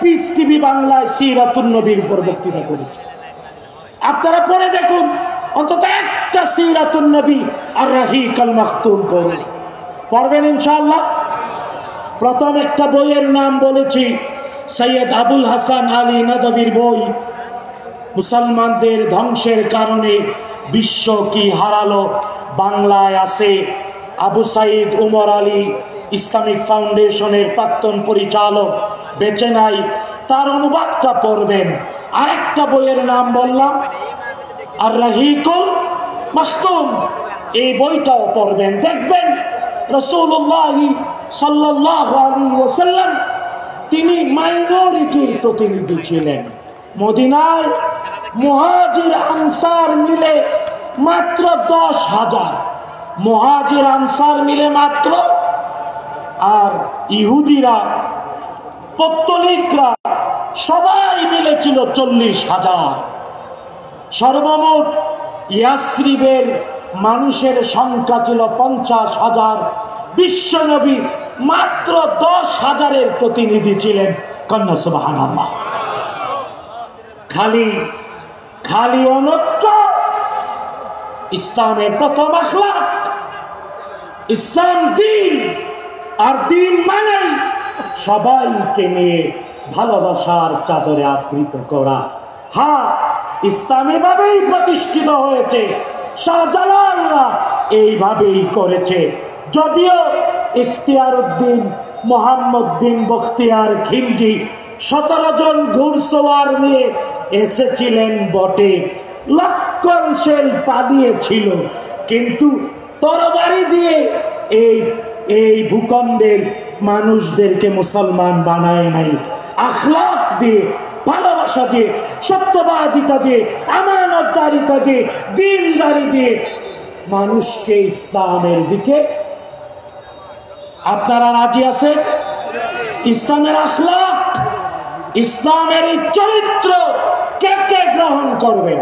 পিস টিভি বাংলায় সিরাতুন নবীর উপর বক্তৃতা করেছি। আপনারা পড়ে দেখুন, অন্তত একটা সিরাতুন নবী আর রাহিকুল মাখতুম পড়ুন। পড়বেন ইনশাআল্লাহ। প্রথম একটা বইয়ের নাম বলেছি, সৈয়দ আবুল হাসান আলী নদভীর বই, মুসলমানদের ধ্বংসের কারণে বিশ্ব কি হারালো। বাংলায় আছে, আবু সাইদ উমর আলী ইসলামিক ফাউন্ডেশনের প্রাক্তন পরিচালক বেঁচে নাই, তার অনুবাদটা পড়বেন। আরেকটা বইয়ের নাম বললাম আর রাহিকুল মাখতুম, এই বইটাও পড়বেন। দেখবেন রাসূলুল্লাহ সাল্লাল্লাহু আলাইহি ওয়াসাল্লাম তিনি মাইনরিটির প্রতিনিধি ছিলেন। মদিনায় মুহাজির আনসার মিলে মাত্র 10,000, মুহাজির আনসার মিলে মাত্র, আর ইহুদিরা পত্তলিকরা সবাই মিলে ছিল 40,000। সর্বমোট ইয়াসরিবের মানুষের সংখ্যা ছিল 50,000। বিশ্বনবী মাত্র 10,000-এর প্রতিনিধি ছিলেন। কন্যা সুবহানাল্লাহ। খালি অনৈক্য ইসলামের প্রথম আখলাক। ইসলাম দিন, আর দিন মানে সবাইকে নিয়ে ভালোবাসার চাদরে আবৃত করা। হ্যাঁ, ইসলামী ভাবেই প্রতিষ্ঠিত হয়েছে, শাহজালালরা এইভাবেই করেছে। যদিও ইখতিয়ার উদ্দিন মোহাম্মদ বিন বখতিয়ার খিলজি 17 জন ঘুড়সওয়ার নিয়ে এসেছিলেন বটে, লক্ষণশীল পালিয়েছিল, কিন্তু তরবারি দিয়ে এই ভূখণ্ডের মানুষদেরকে মুসলমান বানায় নাই। আখলাক দিয়ে, ভালোবাসা দিয়ে, সত্যবাদিতা দিয়ে, আমানতদারিতা দিয়ে, দ্বীনদারি দিয়ে মানুষকে ইসলামের দিকে। আপনারা রাজি আছেন? ইসলামের আখলাক, ইসলামের এই চরিত্র কে কে গ্রহণ করবেন?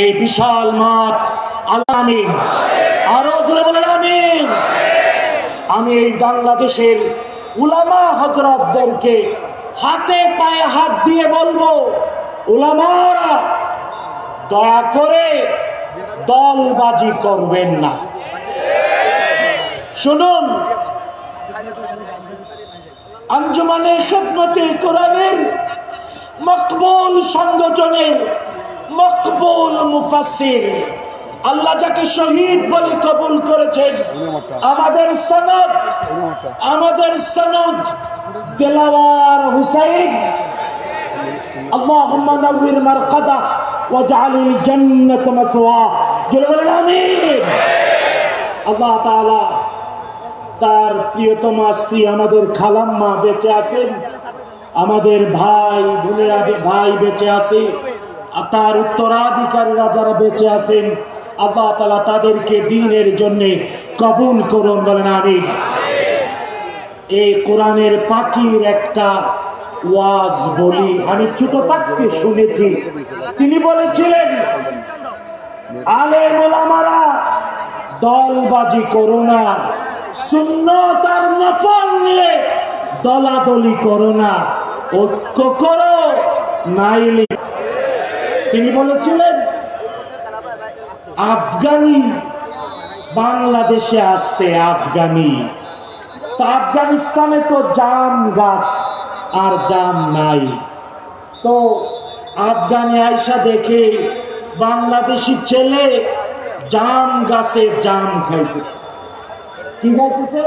এই বিশাল মাঠ, আমিন, আরো জোরে বলেন আমিন। আমি এই বাংলাদেশের উলামা হযরতদেরকে হাতে পায়ে হাত দিয়ে বলবো, উলামারা দয়া করে দলবাজি করবেন না। শুনুন, আঞ্জুমানে খিদমতে কোরআনের মকবুল সংগঠনের মকবুল মুফাসসির, আল্লাহ যাকে শহীদ বলে কবুল করেছেন, আমাদের সনদ দিলাওয়ার হুসাইন, আল্লাহুম্মা নাওয়ির মারকাদা ওয়াজআলিল জান্নাত মাসওয়া। জোরে বলেন আমিন। আল্লাহ তাআলা তার প্রিয়তমা স্ত্রী আমাদের খালাম্মা বেঁচে আছেন, আমাদের ভাই বোনেরা ভাই বেঁচে আছে, তার উত্তরাধিকারীরা যারা বেঁচে আছেন, আল্লাহ তাআলা তাদেরকে দ্বীনের জন্য কবুল করুন, বলেন আমিন। এই কোরআনের পাখির একটা ওয়াজ বলি, আমি ছোট পাখিকে শুনেছি। তিনি বলেছিলেন, আলেম ওলামারা দলবাজি করো না, সুন্নাত আর নফল নিয়ে দলাদলি করো না, ঐক্য করো নাইলে। তিনি বলেছিলেন আফগানি বাংলাদেশে আসছে, আফগানি তো আফগানিস্তানে তো জাম গাছ আর জাম নাই, তো আফগানি আয়সা দেখে বাংলাদেশি ছেলে জাম গাছে জাম খাইতেছে। কি খাইতেছে?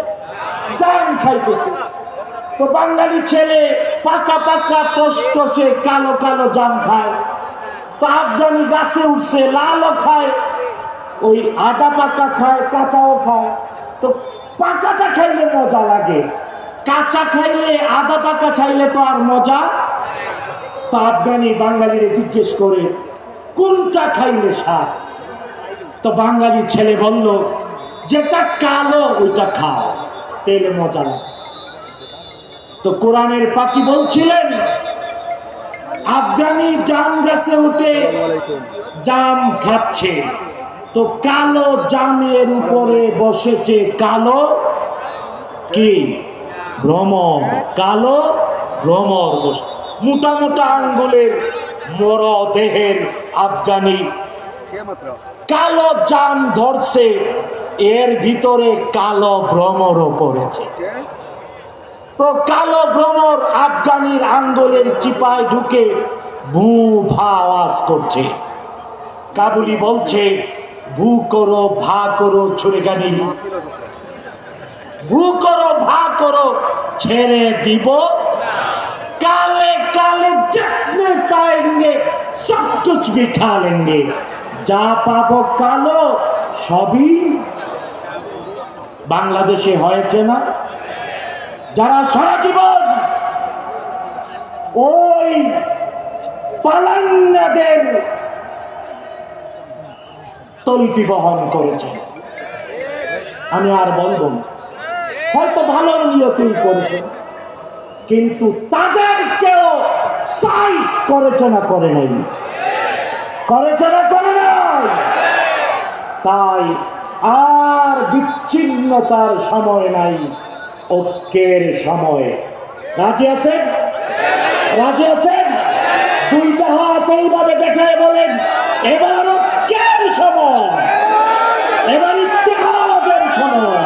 জাম খাইতেছে। তো বাঙালি ছেলে পাকা পাকা টসটসে কালো কালো জাম খায়, তো আফগানি গাছে উঠছে লালও খায়, ওই আদা পাকা খায়, কাঁচাও খায়। তো পাকাটা খাইলে মজা লাগে, কাঁচা খাইলে আদা পাকা খাইলে তো আর মজা। তো আফগানি বাঙালিরে জিজ্ঞেস করে কোনটা খাইলে স্বাদ? তো বাঙালি ছেলে বলল যেটা কালো ওইটা খাও, তেলে মজা লাগে। তো কোরআনের পাখি বলছিলেন আফগানি জাম গাছে উঠে জাম খাচ্ছে, তো কালো জামের উপরে বসেছে কালো কি ভ্রমর, কালো ভ্রমর বসে, মোটা মোটা আঙ্গুলের মর দেহের আফগানি কালো জাম ধরছে, এর ভিতরে কালো ভ্রমরও পড়েছে। তো কালো ভ্রমর আফগানির আঙ্গুলের চিপায় ঢুকে ভূ ভা আওয়াজ করছে। কাবুলি বলছে ভূ করো ভা করো ছুড়ে গানি, ভূ করো ভা করো ছেড়ে দিব, কালে কালে जितने पाएंगे सब कुछ भी खा लेंगे, যা পাবো কালো সবই। বাংলাদেশে হয়েছে না, যারা সারা জীবন ওই পালান্নাদের তল্পি বহন করেছে, আমি আর বলবো না, হয়তো ভালো নিয়তেই করেছে, কিন্তু তাদেরকেও সাইজ করেছে না করে নাই, করেছে না করে নাই। তাই আর বিচ্ছিন্নতার সময় নাই, ঐক্যের সময়। রাজি আছেন? রাজি আছেন? দুইটা হাত এইভাবে দেখায় বলেন এবার ঐক্যের সময়, এবার ইত্তেহাদের সময়।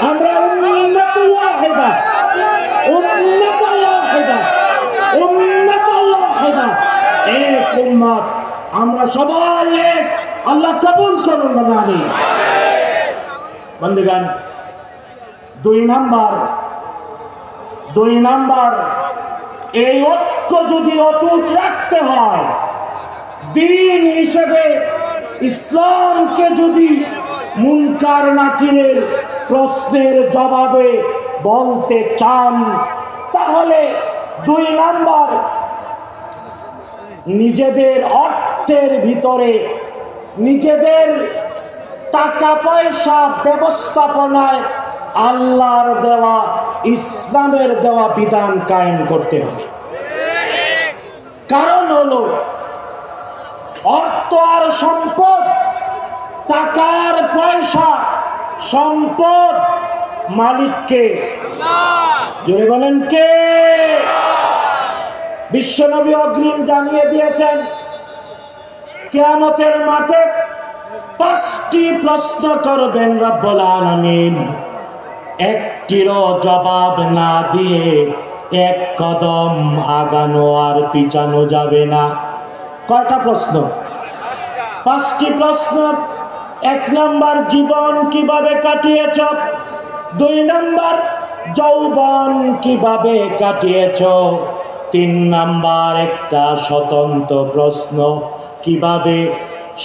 আমরা উম্মত ওয়াহিদা, উম্মত ওয়াহিদা, উম্মত ওয়াহিদা, এক উম্মত, আমরা সবাই এক। আল্লাহ কবুল করুন আমিন। বন্ধুগণ, দুই নাম্বার এই ঐক্য যদি অটুট রাখতে হয়, দ্বীন হিসেবে ইসলামকে যদি মুনকার নাকিরের প্রশ্নের জবাবে বলতে চান, তাহলে দুই নাম্বার নিজেদের অর্থের ভিতরে, নিজেদের টাকা পয়সা ব্যবস্থাপনায় আল্লাহর দেওয়া ইসলামের দেওয়া বিধান কায়েম করতে হবে। কারণ হলো অর্থ আর সম্পদ, টাকার পয়সা সম্পদ মালিককে, জোরে বলেন কে? বিশ্বনবী অগ্রিম জানিয়ে দিয়েছেন কিয়ামতের মাঠে 5টি প্রশ্ন করবেন রব্বুল আলামিন, একটিরও জবাব না দিয়ে এক কদম আগানো আর পিছানো যাবে না। কয়টা প্রশ্ন? 5টি প্রশ্ন। 1 নাম্বার জীবন কিভাবে কাটিয়েছ, 2 নাম্বার যৌবন কিভাবে কাটিয়েছ, 3 নাম্বার একটা স্বতন্ত্র প্রশ্ন কিভাবে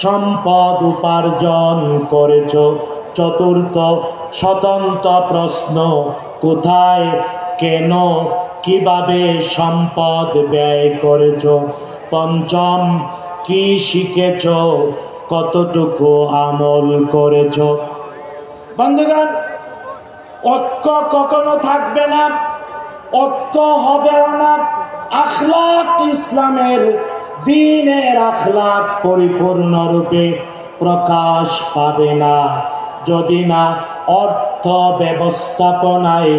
সম্পদ উপার্জন করেছ, 4র্থ স্বতন্ত্র প্রশ্ন কোথায় কেন কিভাবে সম্পদ ব্যয় করেছ, 5ম কি শিখেছ, কতটুকু আমল করেছ? বন্ধুগণ, ঐক্য কখনো থাকবে না, ঐক্য হবেও না। আখলাক, ইসলামের দ্বীনের আখলাক পরিপূর্ণরূপে প্রকাশ পাবে না যদি না অর্থ ব্যবস্থাপনায়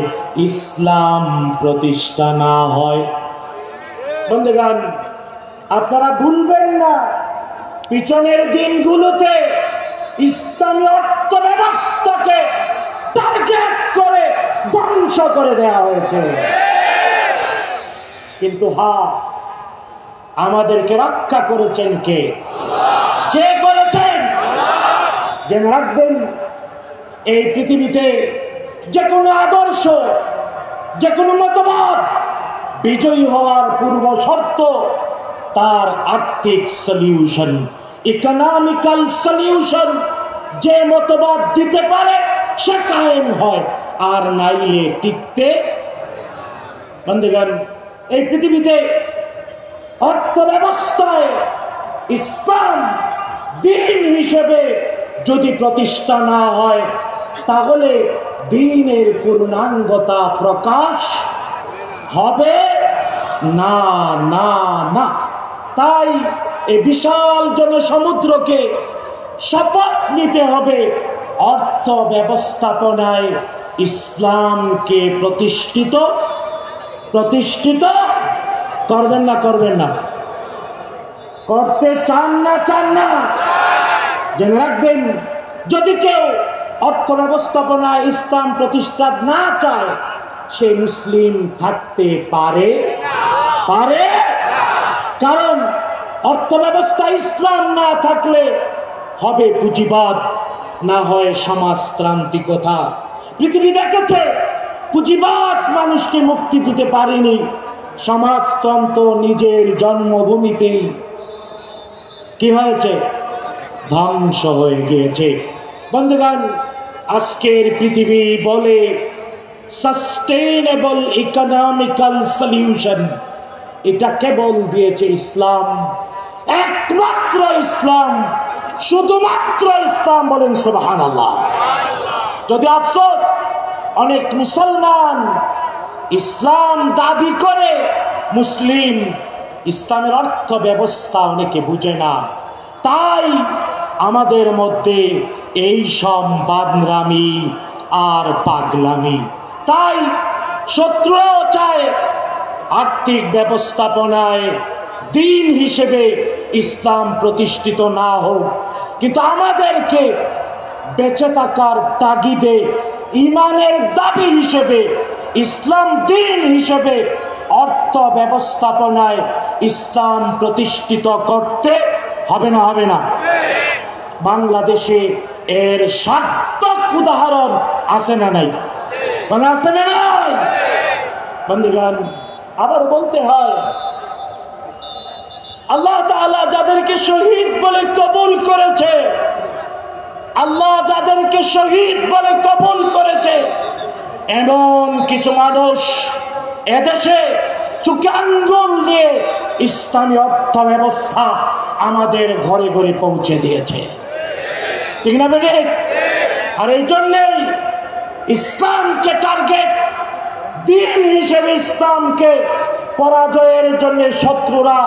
ইসলাম প্রতিষ্ঠা না হয়। বন্ধুগণ, আপনারা ভুলবেন না, পিছনের দিনগুলোতে ইসলামী অর্থ ব্যবস্থাকে টার্গেট করে ধ্বংস করে দেওয়া হয়েছে। কিন্তু আমাদেরকে রক্ষা করেছেন কে? কে করেছেন? জেনে রাখবেন, এই পৃথিবীতে যে কোনো আদর্শ, যে কোনো মতবাদ বিজয়ী হওয়ার পূর্ব শর্ত তার আর্থিক সলিউশন, ইকোনমিক্যাল সলিউশন। যে মতবাদ দিতে পারে সে কায়েম হয়, আর নাইলে টিকতে। বন্ধুগণ, এই পৃথিবীতে অর্থ ব্যবস্থায় ইসলাম দ্বীন হিসেবে যদি প্রতিষ্ঠা না হয়, তাহলে দ্বীনের পূর্ণাঙ্গতা প্রকাশ হবে না, না, না। তাই এই বিশাল জনসমুদ্রকে শপথ নিতে হবে, অর্থ ব্যবস্থাপনায় ইসলামকে প্রতিষ্ঠিত করবেন না? করবেন না? করতে চান না? জেনে রাখবেন, যদি কেউ অর্থ ব্যবস্থাপনায় ইসলাম প্রতিষ্ঠা না চায়, সে মুসলিম থাকতে পারে? কারণ অর্থ ব্যবস্থা ইসলাম না থাকলে হবে পুঁজিবাদ, না হয় সমাজতান্ত্রিকতা। পৃথিবী দেখেছে পুঁজিবাদ মানুষকে মুক্তি দিতে পারেনি, সমাজতন্ত্র নিজের জন্মভূমিতেই কি হয়েছে? ধ্বংস হয়ে গিয়েছে। বন্ধুগণ, আজকের পৃথিবী বলে সাস্টেইনেবল ইকোনমিক্যাল সলিউশন, এটা কেবল দিয়েছে ইসলাম, একমাত্র ইসলাম, শুধুমাত্র ইসলাম। বলেন সুবহানাল্লাহ। যদি আফসোস, অনেক মুসলমান ইসলাম দাবি করে মুসলিম, ইসলামের অর্থ ব্যবস্থা অনেকে বুঝে না। তাই আমাদের মধ্যে এই সব বাদরামি আর পাগলামি। তাই শত্রুও চায় আর্থিক ব্যবস্থাপনায় দ্বীন হিসেবে ইসলাম প্রতিষ্ঠিত না হোক, কিন্তু আমাদেরকে বেঁচে থাকার তাগিদে ইমানের দাবি হিসেবে ইসলাম দ্বীন হিসেবে অর্থ ব্যবস্থাপনায় ইসলাম প্রতিষ্ঠিত করতে হবে না? হবে না? বাংলাদেশে এর সার্থক উদাহরণ আছে না নাই? আছে না নাই? বন্ধুগণ, আবার বলতে হয়, আল্লাহ তাআলা যাদেরকে শহীদ বলে কবুল করেছে, আল্লাহ যাদেরকে শহীদ বলে কবুল করেছে, এমন কিছু মানুষ এদেশে চোখে আঙ্গুল দিয়ে ইসলামী অর্থ ব্যবস্থা আমাদের ঘরে ঘরে পৌঁছে দিয়েছে। ঠিক না বেটে? আর এই জন্যেই ইসলামকে টার্গেট, দ্বীন হিসেবে ইসলামকে পরাজয়ের জন্য শত্রুরা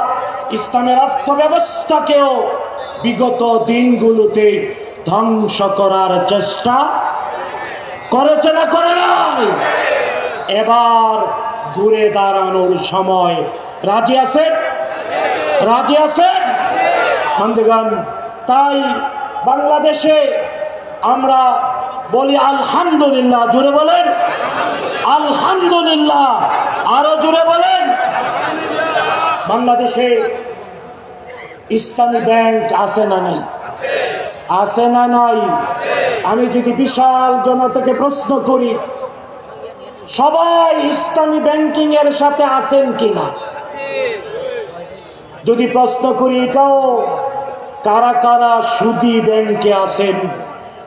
ইসলামের অর্থ ব্যবস্থাকেও বিগত দিনগুলোতে ধ্বংস করার চেষ্টা করেছে না করে নাই? এবার ঘুরে দাঁড়ানোর সময়। রাজি আছেন? রাজি আছেন? বন্ধুগণ, তাই বাংলাদেশে আমরা বলি আলহামদুলিল্লাহ। জোরে বলেন আলহামদুলিল্লাহ। আরো জোরে বলেন। বাংলাদেশে ইসলামী ব্যাংক আছে না নাই? আছে না নাই? আমি যদি বিশাল জনতাকে প্রশ্ন করি, সবাই ইসলামী ব্যাংকিং এর সাথে আছেন কিনা? যদি প্রশ্ন করি এটাও, কারা কারা সুদী ব্যাংকে আছেন,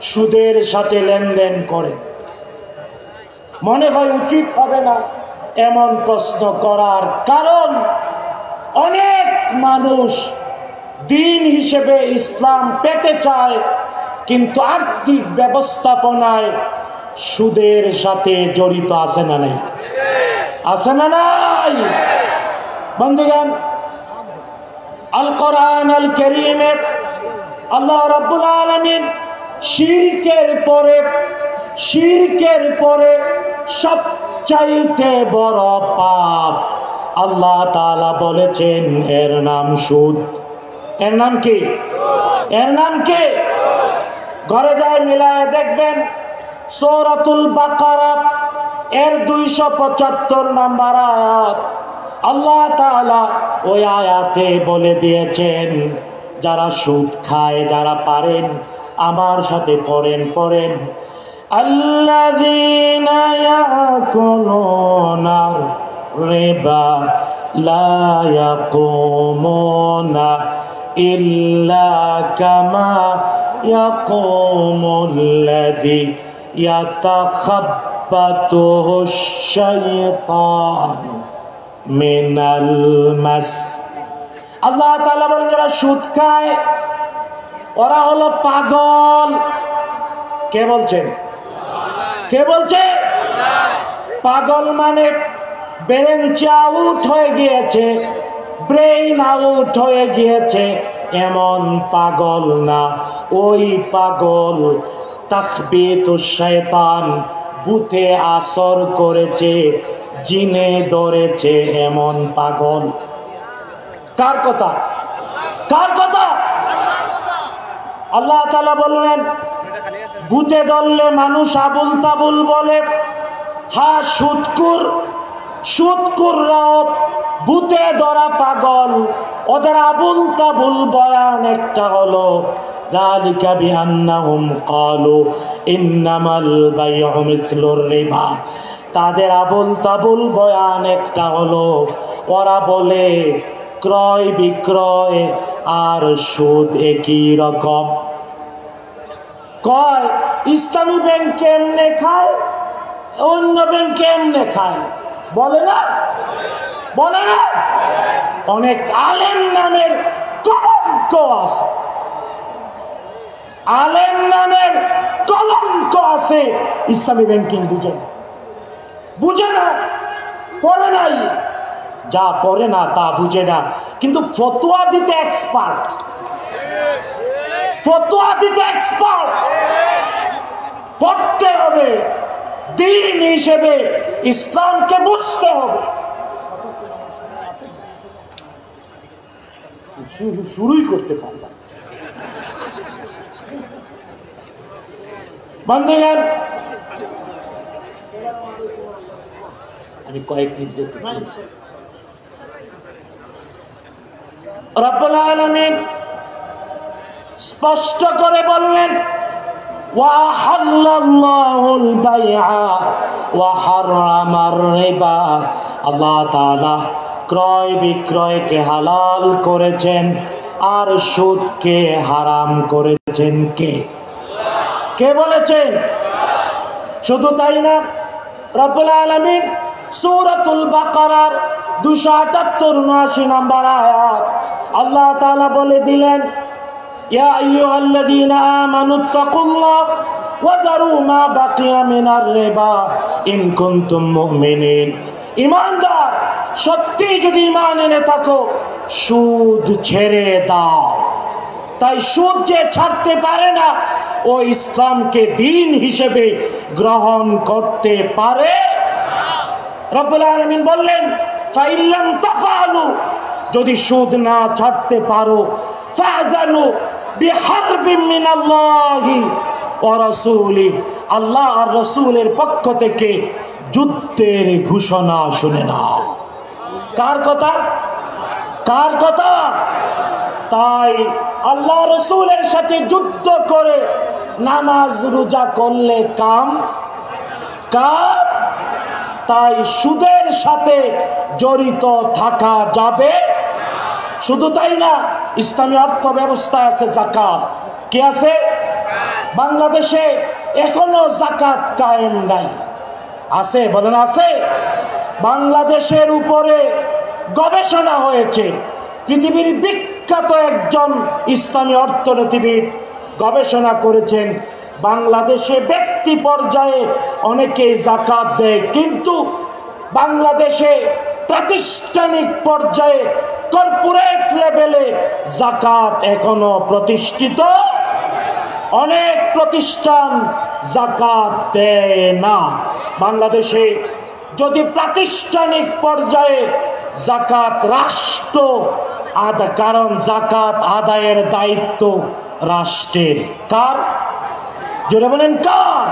সুদের সাথে লেনদেন করেন? মনে হয় উচিত হবে না এমন প্রশ্ন করার, কারণ অনেক মানুষ দিন হিসেবে ইসলাম পেতে চায়, কিন্তু আর্থিক ব্যবস্থাপনায় সুদের সাথে জড়িত আছে না নাই? আছে না নাই? বন্ধুগণ, আল কোরআন আল কারীমে আল্লাহ রাব্বুল আলামিন শিরকের পরে সবচাইতে বড় পাপ আল্লাহ তাআলা বলেছেন, এর নাম সুদ। এর নাম কি? এর নাম কি? ঘরে যায় মিলায় দেখবেন, সূরাতুল বাকারা এর 275 নম্বর আয়াত। আল্লাহ তাআলা ওই আয়াতে বলে দিয়েছেন, যারা সুদ খায়, যারা পারেন আমার সাথে পড়েন, আল্লাযীনা ইয়াকুলুনা রিবা লা ইয়াকুমুনা ইল্লা কামা ইয়াকুমুল্লাযী ইয়াতাখাব্বাতুহুশ শাইতানু মিনাল মাস। আল্লাহ তাআলা বলেন, যারা সুদ খায় ওরা হলো পাগল। কে বলছেন? কে বলছে? পাগল মানে ব্রেন আউট হয়ে গিয়েছে, ব্রেইন আউট হয়ে গিয়েছে এমন পাগল না, ওই পাগল তাখবিতুশ শয়তান, ভূতে আসর করেছে, জিনে ধরেছে এমন পাগল। কার কথা? কার কথা? আল্লাহ তাআলা বললেন, ভূতে ধরলে মানুষ আবুল তাবুল বলে। হ্যাঁ, সুদকুররাও ভূতে ধরা পাগল, ওদের আবুল তাবুল বয়ান একটা হলো, যালিকা বিআন্নাহুম ক্বালু ইন্নামাল বাইউ মিসলুর রিবা। তাদের আবুল তাবুল বয়ান একটা হলো, ওরা বলে ক্রয় বিক্রয় আর সুদ একই রকম। কয় ইসলামী ব্যাংক কেমনে খায়, অন্য ব্যাংক কেমনে খায়, বলে না? বলে না? অনেক আলেম নামের কলঙ্ক আছে, আলেম নামের কলঙ্ক আছে। ইসলামী ব্যাংকিং বুঝে না, পড়ে নাই, যা পড়ে না তা বুঝে না, কিন্তু ফতোয়া দিতে এক্সপার্ট, ফতোয়া দিতে এক্সপার্ট। পড়তে হবে, দিন হিসেবে ইসলামকে বুঝতে হবে। শুরুই করতে পারলাম। বন্ধুগণ, আমি কয়েক মিনিট রব্বুল আলামিন স্পষ্ট করে বললেন, ওয়া হাল্লাল্লাহুল বাইআ ওয়া হারামার রিবা। আল্লাহ তাআলা ক্রয় বিক্রয়কে হালাল করেছেন আর সুদকে হারাম করেছেন। কে বলেছেন? শুধু তাই না, রব্বুল আলামিন সূরাতুল বাকারার 278 নম্বর আয়াত আল্লাহ তাআলা বলে দিলেন, ইয়া আইয়ুহাল্লাযীনা আমানুত্তাকুল্লাহ ওয়া যারু মা বাকিয়া মিনার রিবা ইন কুনতুম মুমিনিন। ঈমানদার, সত্যি যদি ঈমান এনে থাকো, সুদ ছেড়ে দাও। তাই সুদ যে ছাড়তে পারে না, ও ইসলামকে দিন হিসেবে গ্রহণ করতে পারে। রব্বুল আলামিন বললেন, ফাইল্লাম তাফআলু, যদি সুদ না ছাড়তে পারো, ফাযানু বিহারবিন মিনাল্লাহি ওয়া রাসূলি, আল্লাহ আর রাসূলের পক্ষ থেকে যুদ্ধের ঘোষণা শুনে নাও। কার কথা? কার কথা? তাই আল্লাহ রাসূলের সাথে যুদ্ধ করে নামাজ রোজা করলে কাম। তাই সুদের সাথে জড়িত থাকা যাবে। শুধু তাই না, ইসলামী অর্থ ব্যবস্থায় আছে যাকাত। কি আছে? বাংলাদেশে এখনো যাকাত কায়েম নাই। আছে? বলেন আছে? বাংলাদেশের উপরে গবেষণা হয়েছে, পৃথিবীর বিখ্যাত একজন ইসলামী অর্থনীতিবিদ গবেষণা করেছেন, বাংলাদেশে ব্যক্তি পর্যায়ে অনেকেই যাকাত দেয়, কিন্তু বাংলাদেশে প্রাতিষ্ঠানিক পর্যায়ে কর্পোরেট লেভেলে যাকাত এখনো প্রতিষ্ঠিত। অনেক প্রতিষ্ঠান যাকাত দেয় না। বাংলাদেশে যদি প্রাতিষ্ঠানিক পর্যায়ে যাকাত রাষ্ট্র আদা, কারণ যাকাত আদায়ের দায়িত্ব রাষ্ট্রের। কার? জোরে বলেন কার?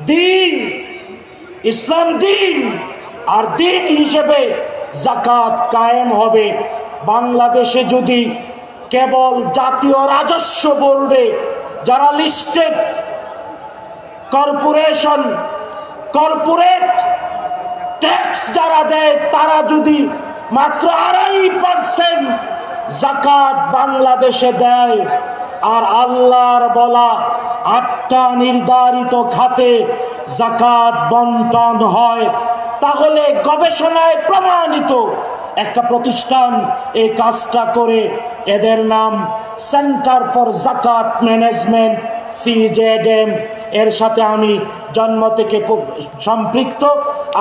দিন, ইসলাম দিন, আর দিন হিসেবে যাকাত কায়েম হবে। বাংলাদেশে যদি কেবল জাতীয় রাজস্ব বোর্ডে যারা লিস্টেড কর্পোরেশন, কর্পোরেট ট্যাক্স যারা দেয়, তারা যদি মাত্র 2.5% যাকাত বাংলাদেশে দেয়, আর আল্লাহর বলা 8টা নির্ধারিত খাতে যাকাত বন্টন হয়, তাহলে গবেষণায় প্রমাণিত একটা প্রতিষ্ঠান এই কাজটা করে। এদের নাম সেন্টার ফর যাকাত ম্যানেজমেন্ট, CZM। এর সাথে আমি জন্ম থেকে সম্পৃক্ত।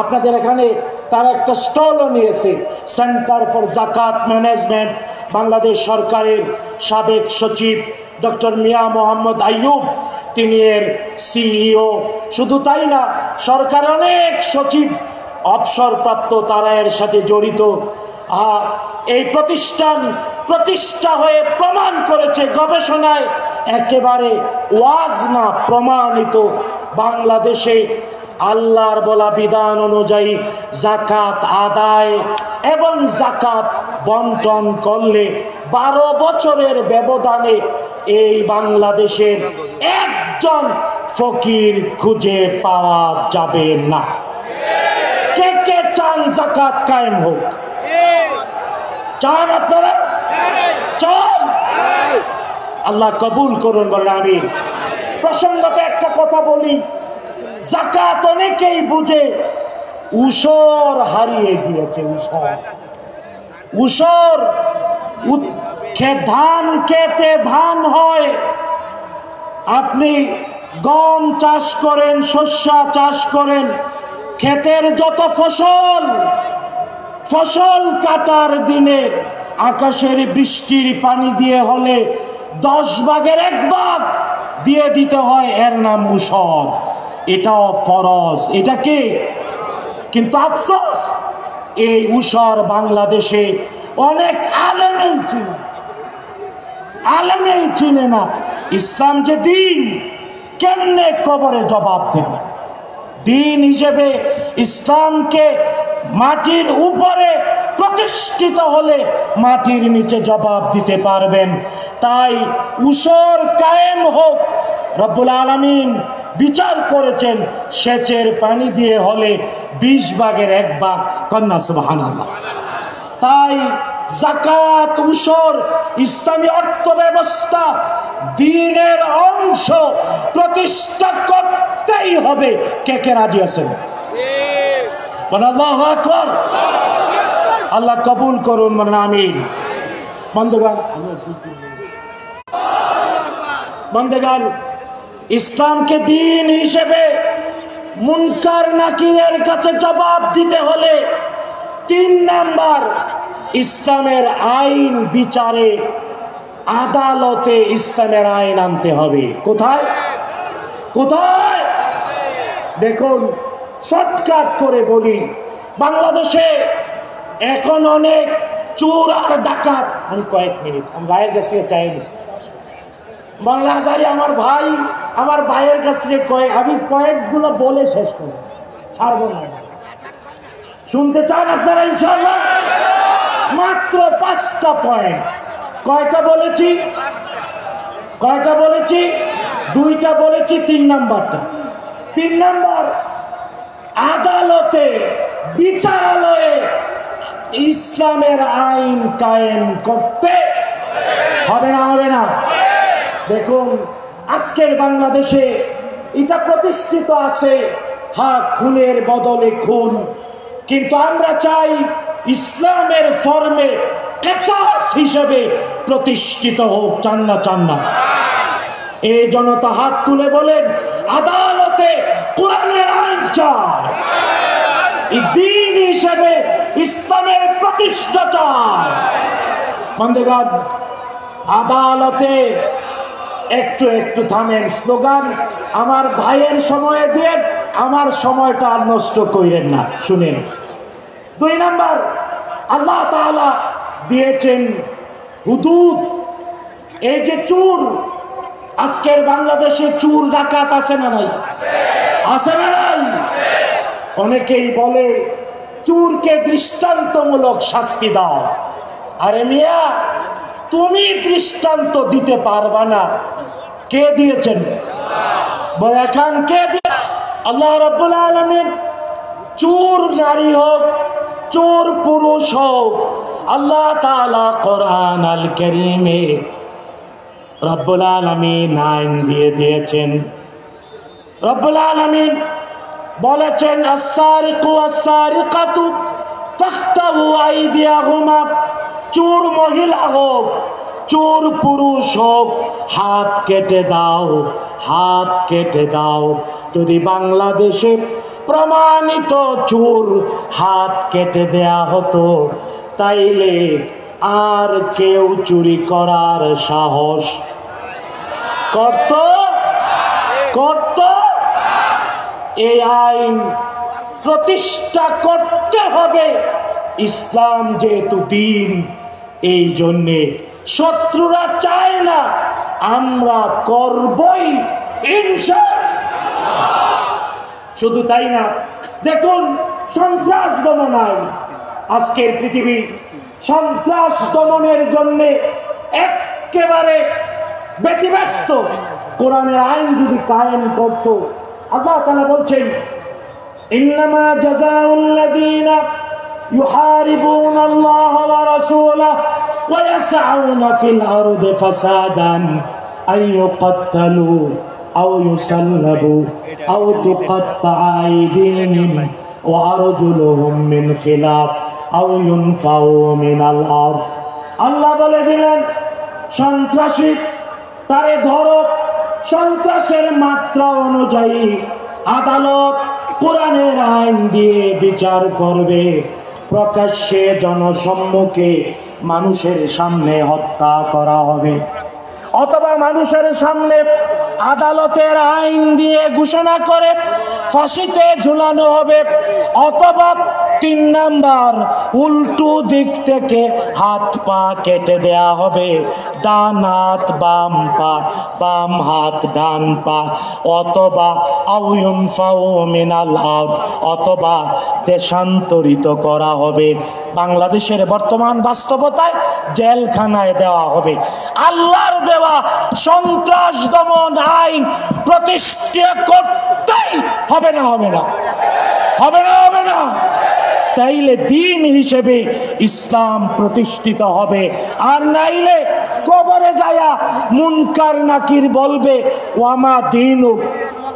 আপনাদের এখানে তারা একটা স্টলও নিয়েছে, সেন্টার ফর যাকাত ম্যানেজমেন্ট। বাংলাদেশ সরকারের সাবেক সচিব ডক্টর মিয়া মোহাম্মদ আইয়ুব, তিনি এর CEO। শুধু তাই না, সরকার অনেক সচিব অবসরপ্রাপ্ত, তারা এর সাথে জড়িত। এই প্রতিষ্ঠান প্রতিষ্ঠা হয়ে প্রমাণ করেছে গবেষণায়, একেবারে ওয়াজ না, প্রমাণিত, বাংলাদেশে আল্লাহর বলা বিধান অনুযায়ী যাকাত আদায় এবং যাকাত বন্টন করলে 12 বছরের ব্যবধানে এই বাংলাদেশের একজন ফকির খুঁজে পাওয়া যাবে না। কে কে চান যাকাত কায়েম হোক? চান আপনারা? চান? আল্লাহ কবুল করুন, বলেন আমিন। প্রসঙ্গত একটা কথা বলি, যাকাত অনেকেই বুঝে, উসর হারিয়ে গিয়েছে। উসর ধান খেতে ধান হয়, আপনি গম চাষ করেন, শস্য চাষ করেন, ক্ষেতের যত ফসল কাটার দিনে আকাশের বৃষ্টির পানি দিয়ে হলে 10 ভাগের 1 ভাগ দিয়ে দিতে হয়, এর নাম উসর। এটাও ফরজ, এটা কি? কিন্তু আফসোস, এই উসর বাংলাদেশে অনেক আলেমেই চিনে না। ইসলাম যে দিন, কেমনে কবরে জবাব দেবে? দিন হিসেবে ইসলামকে মাটির উপরে প্রতিষ্ঠিত হলে মাটির নিচে জবাব দিতে পারবেন। তাই উসর কায়েম হোক। রব্বুল আলামিন বিচার করেছেন, সেচের পানি দিয়ে হলে 20 ভাগের 1 ভাগ। কন্যা সুবহানাল্লাহ। তাই যাকাত, উসর ইসলামী অর্থব্যবস্থা, দ্বীনের অংশ, প্রতিষ্ঠা করতেই হবে। কে কে রাজি আছেন? আল্লাহু আকবার। আল্লাহ কবুল করুন, বলেন আমিন। বন্ধুগণ, ইসলামকে দিন হিসেবে মুনকার নাকিরের কাছে জবাব দিতে হলে 3 নাম্বার, ইসলামের আইন বিচারে আদালতে ইসলামের আইন আনতে হবে। কোথায়? কোথায়? দেখুন, শর্টকাট করে বলি, বাংলাদেশে এখন অনেক চোর আর ডাকাত। আমি কয়েক মিনিট আমি ভাইয়ের কাছ থেকে চাই নি, বাংলা হাজারি আমার ভাইয়ের কাছ থেকে আমি পয়েন্টগুলো বলে শেষ করব, ছাড়বো না। শুনতে চান আপনারা? ইনশাআল্লাহ মাত্র 5টা পয়েন্ট। কয়টা বলেছি? 2টা বলেছি, 3 নাম্বারটা। 3 নাম্বার, আদালতে, বিচারালয়ে ইসলামের আইন কায়েম করতে হবে না? হবে না? দেখুন, আজকের বাংলাদেশে এটা প্রতিষ্ঠিত আছে, খুনের বদলে খুন, কিন্তু আমরা চাই ইসলামের ফর্মে কিসাস হিসেবে প্রতিষ্ঠিত হোক। চান না? চান না? এই জনতা হাত তুলে বলেন, আদালতে কোরআনের আইন চায়, দিন হিসেবে ইসলামের প্রতিষ্ঠা চায়। বন্ধুগণ, আদালতে একটু একটু থামেন। স্লোগান আমার ভাইয়ের সময়ে দিয়ে আমার সময়টা আর নষ্ট করেন না। শুনেন, 2 নাম্বার, আল্লাহ তাআলা দিয়েছেন হুদুদ। এই যে চোর, আজকের বাংলাদেশে চোর ডাকাত আছে না নাই? আছে না নাই? অনেকেই বলে চোরকে দৃষ্টান্তমূলক শাস্তি দাও। আরে মিয়া, তুমি দৃষ্টান্ত দিতে পারবা না, কে দিয়েছেন? বলে এখন কে দিয়ে? আল্লাহ রাব্বুল আলামিন। চোর নারী হোক, চোর পুরুষ হোক, আল্লাহ তাআলা কোরআন আল কারীমে রব্বুল আলামিন আইন দিয়ে দিয়েছেন। রব্বুল আলামিন বলেছেন, আস-সারিকু ওয়াস-সারিকাতু ফাখতাউ আইদিয়াহুমা। চোর মহিলা হোক, চোর পুরুষ হোক, হাত কেটে দাও, হাত কেটে দাও। যদি বাংলাদেশে প্রমাণিত চোর হাত কেটে দেয়া হতো, তাইলে আর কেউ চুরি করার সাহস করত? এই আইন প্রতিষ্ঠা করতে হবে। ইসলাম যেহেতু দিন, এই জন্যে শত্রুরা চায় না, আমরা করবই ইনশাআল্লাহ। শুধু তাই না, দেখুন সন্ত্রাস দমন আইন। আজকের পৃথিবী সন্ত্রাস দমনের জন্য একেবারে ব্যতিব্যস্ত। কোরআনের আইন যদি কায়েম করত, আল্লাহ তাআলা বলছেন, ইন্নামা জাযাউল লাযীনা ইউহারিবুনা আল্লাহ ওয়া রাসূলাহু ওয়া ইয়াসআউনা ফিল আরদি ফাসাদান আন ইউকাত্তালু আও ইউসাল্লাবু আও তুকাত্তা আইদিহিম ওয়া আরজুলুহুম মিন খিলাফ আও ইউনফাউ মিনাল আরদ। আল্লাহ বলে দিলেন, সন্ত্রাসী তারে ধরো, সন্ত্রাসের মাত্রা অনুযায়ী আদালত কোরআনের আইন দিয়ে বিচার করবে। প্রকাশ্যে জনসম্মুখে মানুষের সামনে হত্যা করা হবে, অথবা মানুষের সামনে আদালতের আইন দিয়ে ঘোষণা করে ফাঁসিতে ঝুলানো হবে, অথবা 3 নাম্বার উল্টো দিক থেকে হাত পা কেটে দেয়া হবে। ডান হাত বাম পা, বাম হাত ডান পা, অথবা আউয়ুন ফাউ মিনাল আরদ, অথবা দেশান্তরিত করা হবে। বাংলাদেশের বর্তমান বাস্তবতায় জেলখানায় দেওয়া হবে। আল্লাহর দেওয়া সন্ত্রাস দমন আইন প্রতিষ্ঠা করতেই হবে না? হবে না? হবে না? হবে না? তাইলে দিন হিসেবে ইসলাম প্রতিষ্ঠিত হবে। আর নাইলে কবরে যায়া মুনকার নাকির বলবে, ওয়ামা দিনুক,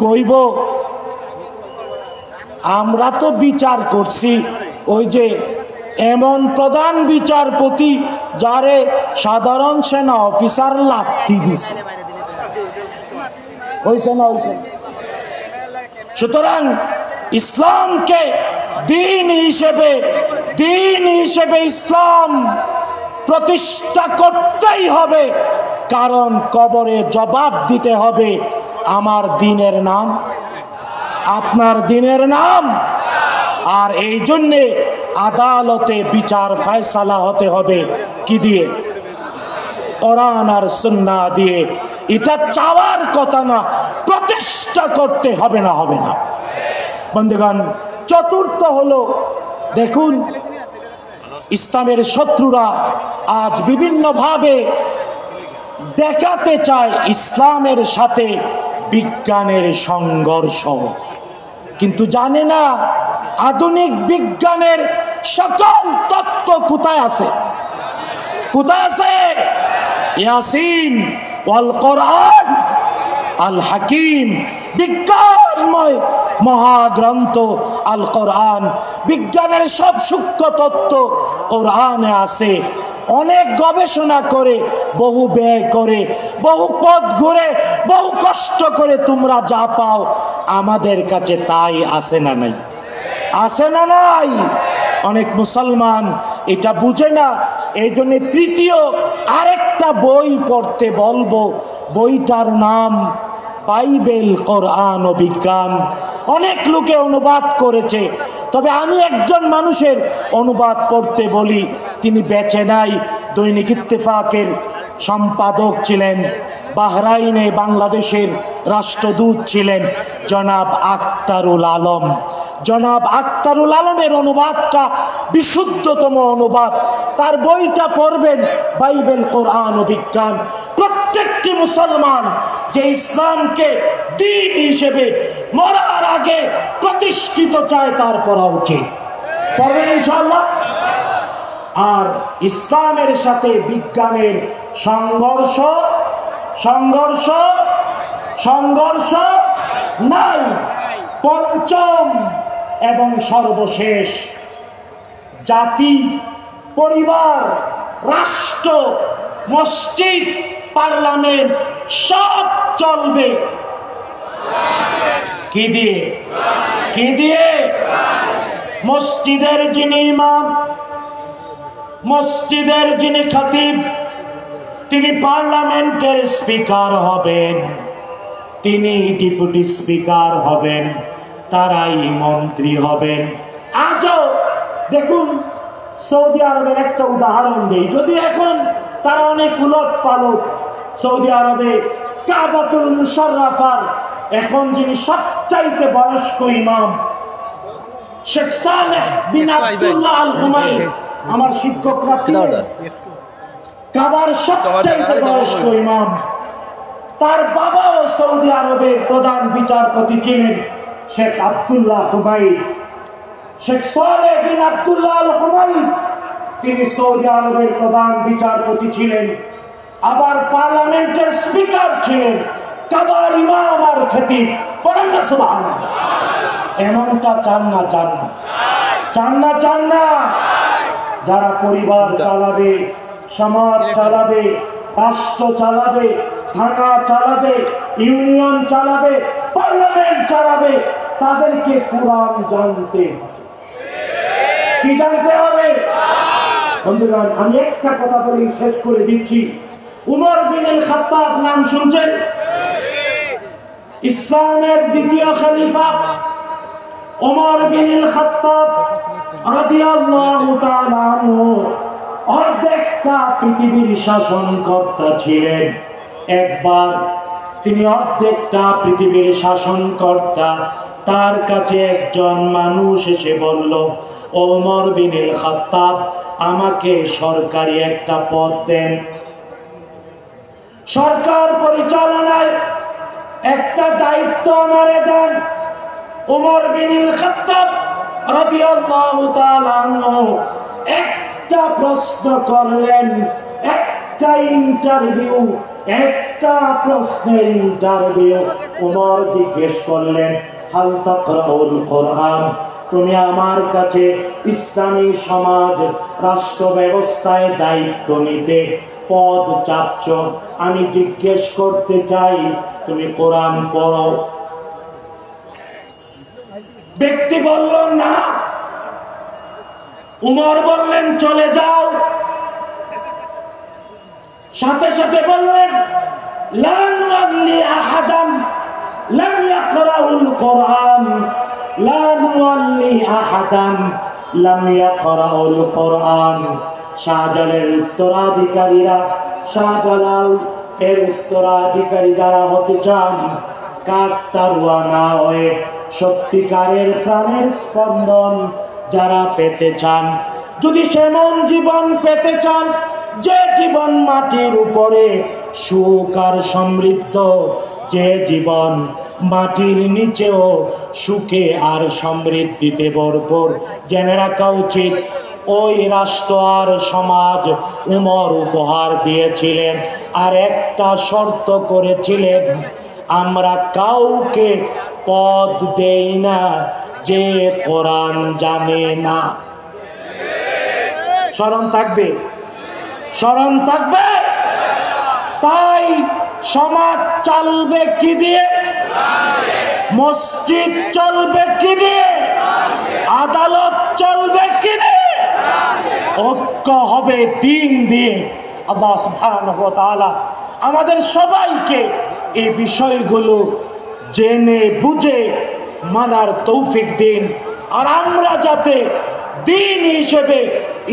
কইব আমরা তো বিচার করছি, ওই যে এমন প্রধান বিচারপতি যারে সাধারণ সেনা অফিসার লাত্তি দিছে, হইছে না? হইছে। সুতরাং ইসলামকে দিন হিসেবে ইসলাম প্রতিষ্ঠা করতেই হবে, কারণ কবরে জবাব দিতে হবে আমার দ্বীনের নাম, আপনার দ্বীনের নাম। আর এই জন্যে আদালতে বিচার ফয়সালা হতে হবে কি দিয়ে? কোরআন আর সুন্নাহ দিয়ে। এটা চাওয়ার কথা না, প্রতিষ্ঠা করতে হবে না? হবে না? বন্ধুগণ, চতুর্থ হলো, দেখুন ইসলামের শত্রুরা আজ বিভিন্নভাবে দেখাতে চায় ইসলামের সাথে বিজ্ঞানের সংঘর্ষ, কিন্তু জানে না আধুনিক বিজ্ঞানের সকল তত্ত্ব কোথায় আছে? কোথায় আছে? ইয়াসিন ওয়াল কোরআন আল হাকিম, বিজ্ঞানময় মহাগ্রন্থ আল কোরআন। বিজ্ঞানের সব সূক্ষ্ম তত্ত্ব কোরআনে আছে। অনেক গবেষণা করে, বহু ব্যয় করে, বহু পথ ঘুরে, বহু কষ্ট করে তোমরা যা পাও আমাদের কাছে তাই আছে না নাই? আছে না নাই? অনেক মুসলমান এটা বুঝে না। এই জন্য তৃতীয় আরেকটা বই পড়তে বলবো, বইটার নাম বাইবেল, কোরআন ও বিজ্ঞান। অনেক লোকে অনুবাদ করেছে, তবে আমি একজন মানুষের অনুবাদ পড়তে বলি, তিনি বেঁচে নাই, দৈনিক ইত্তেফাকের সম্পাদক ছিলেন, বাহরাইনে বাংলাদেশের রাষ্ট্রদূত ছিলেন জনাব আখতারুল আলম। জনাব আখতারুল আলমের অনুবাদটা বিশুদ্ধতম অনুবাদ। তার বইটা পড়বেন, বাইবেল, কোরআন ও বিজ্ঞান। প্রত্যেকটি মুসলমান যে ইসলামকে দ্বীন হিসেবে মরার আগে প্রতিষ্ঠিত চায়, তার পড়া উচিত। পড়বেন ইনশাআল্লাহ। আর ইসলামের সাথে বিজ্ঞানের সংঘর্ষ সংঘর্ষ সংঘর্ষ নাই। পঞ্চম এবং সর্বশেষ, জাতি, পরিবার, রাষ্ট্র, মসজিদ, পার্লামেন্ট সব চলবে কি দিয়ে? কি দিয়ে? মসজিদের যিনি ইমাম, মসজিদের যিনি খতিব, তিনি পার্লামেন্টের স্পিকার হবেন, তিনি ডেপুটি স্পিকার হবেন, তারাই মন্ত্রী হবেন। আজও দেখুন, সৌদি আরবের একটা উদাহরণ দেই, যদি এখন তারা অনেক উলট পালট। সৌদি আরবে কাবাতুল মুশাররাফার এখন যিনি সবচাইতে বয়স্ক ইমাম, শেখ সালেহ বিন আব্দুল্লাহ আল হুমায়ুন, আমার শিক্ষকরা ছিলেন কাবার সবচাইতে বয়স্ক ইমাম। তার বাবাও সৌদি আরবের প্রধান বিচারপতি ছিলেন, শেখ আব্দুল্লাহ হুমায়ুন। শেখ সালেহ বিন আব্দুল্লাহ আল হুমায়ুন তিনি সৌদি আরবের প্রধান বিচারপতি ছিলেন, আবার পার্লামেন্টের স্পিকার ছিলেন, কাবার ইমাম আর খতিব। পড়েন না সুবহানাল্লাহ। এমনটা চান না? চান না? চান না? চান না? যারা পরিবার চালাবে, সমাজ চালাবে, রাষ্ট্র চালাবে, থানা চালাবে, ইউনিয়ন চালাবে, পার্লামেন্ট চালাবে, তাদেরকে কোরআন জানতে হবে। কি জানতে হবে? বন্ধুগণ, আমি একটা কথা বলে শেষ করে দিচ্ছি। উমর বিন খাত্তাব নাম শুনছেন? ইসলামের দ্বিতীয় খলিফা উমর বিন খাত্তাব রাদিয়াল্লাহু তাআলা আনহু অর্ধেকটা পৃথিবীর শাসনকর্তা ছিলেন। একবার তিনি অর্ধেকটা পৃথিবীর শাসনকর্তা, তার কাছে একজন মানুষ এসে বলল, ওমর বিন খাত্তাব, আমাকে সরকারি একটা পদ দেন, সরকার পরিচালনায় একটা দায়িত্ব আমারে দেন। ওমর বিন খাত্তাব রাদিয়াল্লাহু তাআলা আনহু একটা প্রশ্ন করলেন, একটা ইন্টারভিউ, একটা প্রশ্নের ইন্টারভিউ। ওমর জিজ্ঞেস করলেন, হাল তাকরাউল কোরআন? তুমি আমার কাছে ইসলামী সমাজ, রাষ্ট্র ব্যবস্থায় দায়িত্ব নিতে পদ চাচ্ছ, আমি জিজ্ঞেস করতে চাই, তুমি কোরআন পড়ো? ব্যক্তি বলল না। উমর বললেন, চলে যাও। সাথে সাথে বললেন, লা নুওয়াল্লি আহাদান লাম ইয়াকরাউল কোরআন, লা নুওয়াল্লি আহাদান লাম ইয়াকরাউল কোরআন। শাহজালালের উত্তরাধিকারীরা, শাহজালাল এর উত্তরাধিকারী যারা হতে চান, কাকতারুয়া না হয়ে সত্যিকারের প্রাণের স্পন্দন যারা পেতে চান, যদি সেমন জীবন পেতে চান যে জীবন মাটির উপরে সুখ আর সমৃদ্ধ, যে জীবন মাটির নিচেও সুখে আর সমৃদ্ধিতে ভরপুর, জেনে রাখা উচিত ওই রাষ্ট্র আর সমাজ উমর উপহার দিয়েছিলেন। আর একটা শর্ত করেছিলেন, আমরা কাউকে পদ দেই না যে কোরআন জানে না। স্মরণ থাকবে? স্মরণ থাকবে? তাই সমাজ চলবে কি দিয়ে? মসজিদ চলবে কি দিয়ে? আদালত চলবে কি দিয়ে? ঐক্য হবে দিন দিয়ে। আল্লাহ সুবহানাহু ওয়া তাআলা আমাদের সবাইকে এই বিষয়গুলো জেনে বুঝে মানার তৌফিক দিন। আর আমরা যাতে দিন হিসেবে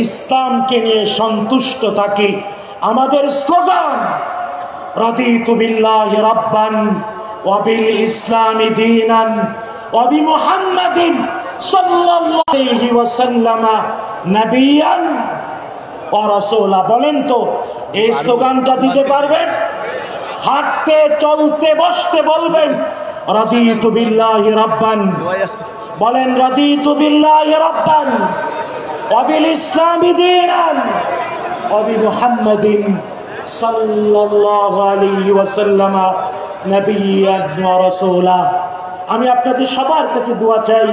ইসলামকে নিয়ে সন্তুষ্ট থাকি। আমাদের স্লোগান রাদিতু বিল্লাহি রাব্বান ওয়া বিল ইসলামি দীনান ওয়া বি মুহাম্মাদিন সাল্লাল্লাহু আলাইহি ওয়াসাল্লাম নবিয়ান ওয়া রাসূলা। বলেন তো এই স্লোগানটা দিতে পারবেন? হাঁটতে চলতে বসতে বলবেন রাদিতু বিল্লাহি রাব্বান। বলেন রাদিতু বিল্লাহি রাব্বান ওয়া বিল ইসলামি দীনান ওয়া বি মুহাম্মাদিন সাল্লাল্লাহু আলাইহি ওয়াসাল্লাম নবিয়ান ওয়া রাসূলা। আমি আপনাদের সবার কাছে দোয়া চাই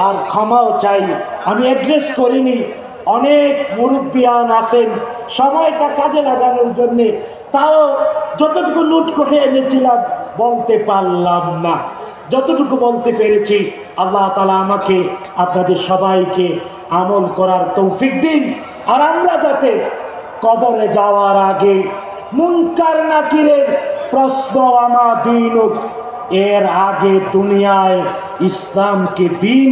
আর ক্ষমাও চাই। আমি অ্যাড্রেস করিনি, অনেক মুরব্বিয়ান আছেন সময়টা কাজে লাগানোর জন্যে, তাও যতটুকু নোট করে এনেছিলাম বলতে পারলাম না। যতটুকু বলতে পেরেছি আল্লাহ তাআলা আমাকে আপনাদের সবাইকে আমল করার তৌফিক দিন। আর আমরা যাতে কবরে যাওয়ার আগে মুনকার নাকিরের প্রশ্ন আমা দিনুক এর আগে দুনিয়ায় ইসলামকে দিন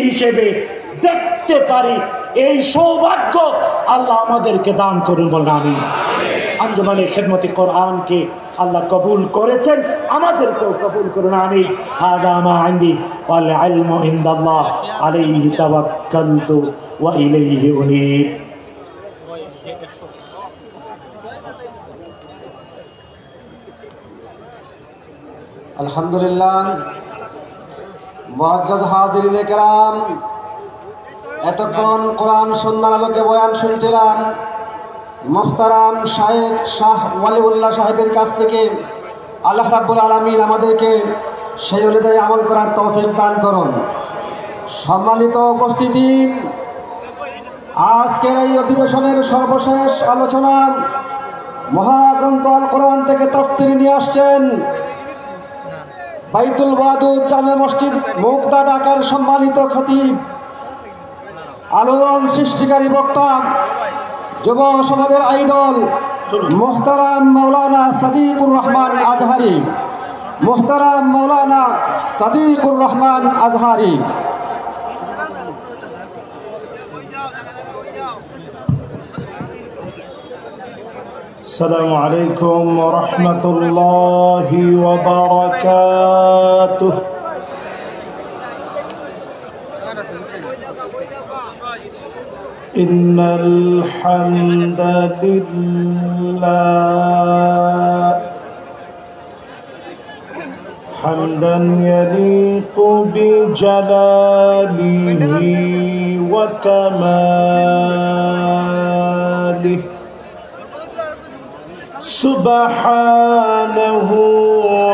হিসেবে দেখতে পারি, এই সৌভাগ্য আল্লাহ আমাদেরকে দান করুন। বলেন আমিন। আঞ্জুমানে খিদমতে কোরআনকে আল্লাহ কবুল করেছেন, আমাদেরকেও কবুল করুন। আমিন। হাযা মা ইনদি ওয়াল ইলমু ইনদাল্লাহ আলাইহি তাওয়াক্কালতু ওয়া ইলাইহি উনীব। আলহামদুলিল্লাহ। মুআজ্জাজ হাজিরিনে কেরাম, এতক্ষণ কোরআন সুন্নাহর আলোকে বয়ান শুনছিলাম। মুহতারাম শায়েখ শাহ ওয়ালিউল্লাহ সাহেবের কাছ থেকে আল্লাহ রাব্বুল আলামিন আমাদেরকে সেই অনুযায়ী আমল করার তৌফিক দান করুন। সম্মানিত উপস্থিতি, আজকের এই অধিবেশনের সর্বশেষ আলোচনা মহাগ্রন্থ আল কোরআন থেকে তাফসীর নিয়ে আসছেন বাইতুল ওয়াদুদ জামে মসজিদ মুগদা ঢাকার সম্মানিত খতিব, আলোড়ন সৃষ্টিকারী বক্তা, যুব সমাজের আইডল মুহতারাম মাওলানা সাদিকুর রহমান আজহারি। মুহতারাম মাওলানা সাদিকুর রহমান আজহারি। السلام عليكم ورحمة الله وبركاته. إن الحمد لله حمدا يليق بجلاله وكماله سبحانه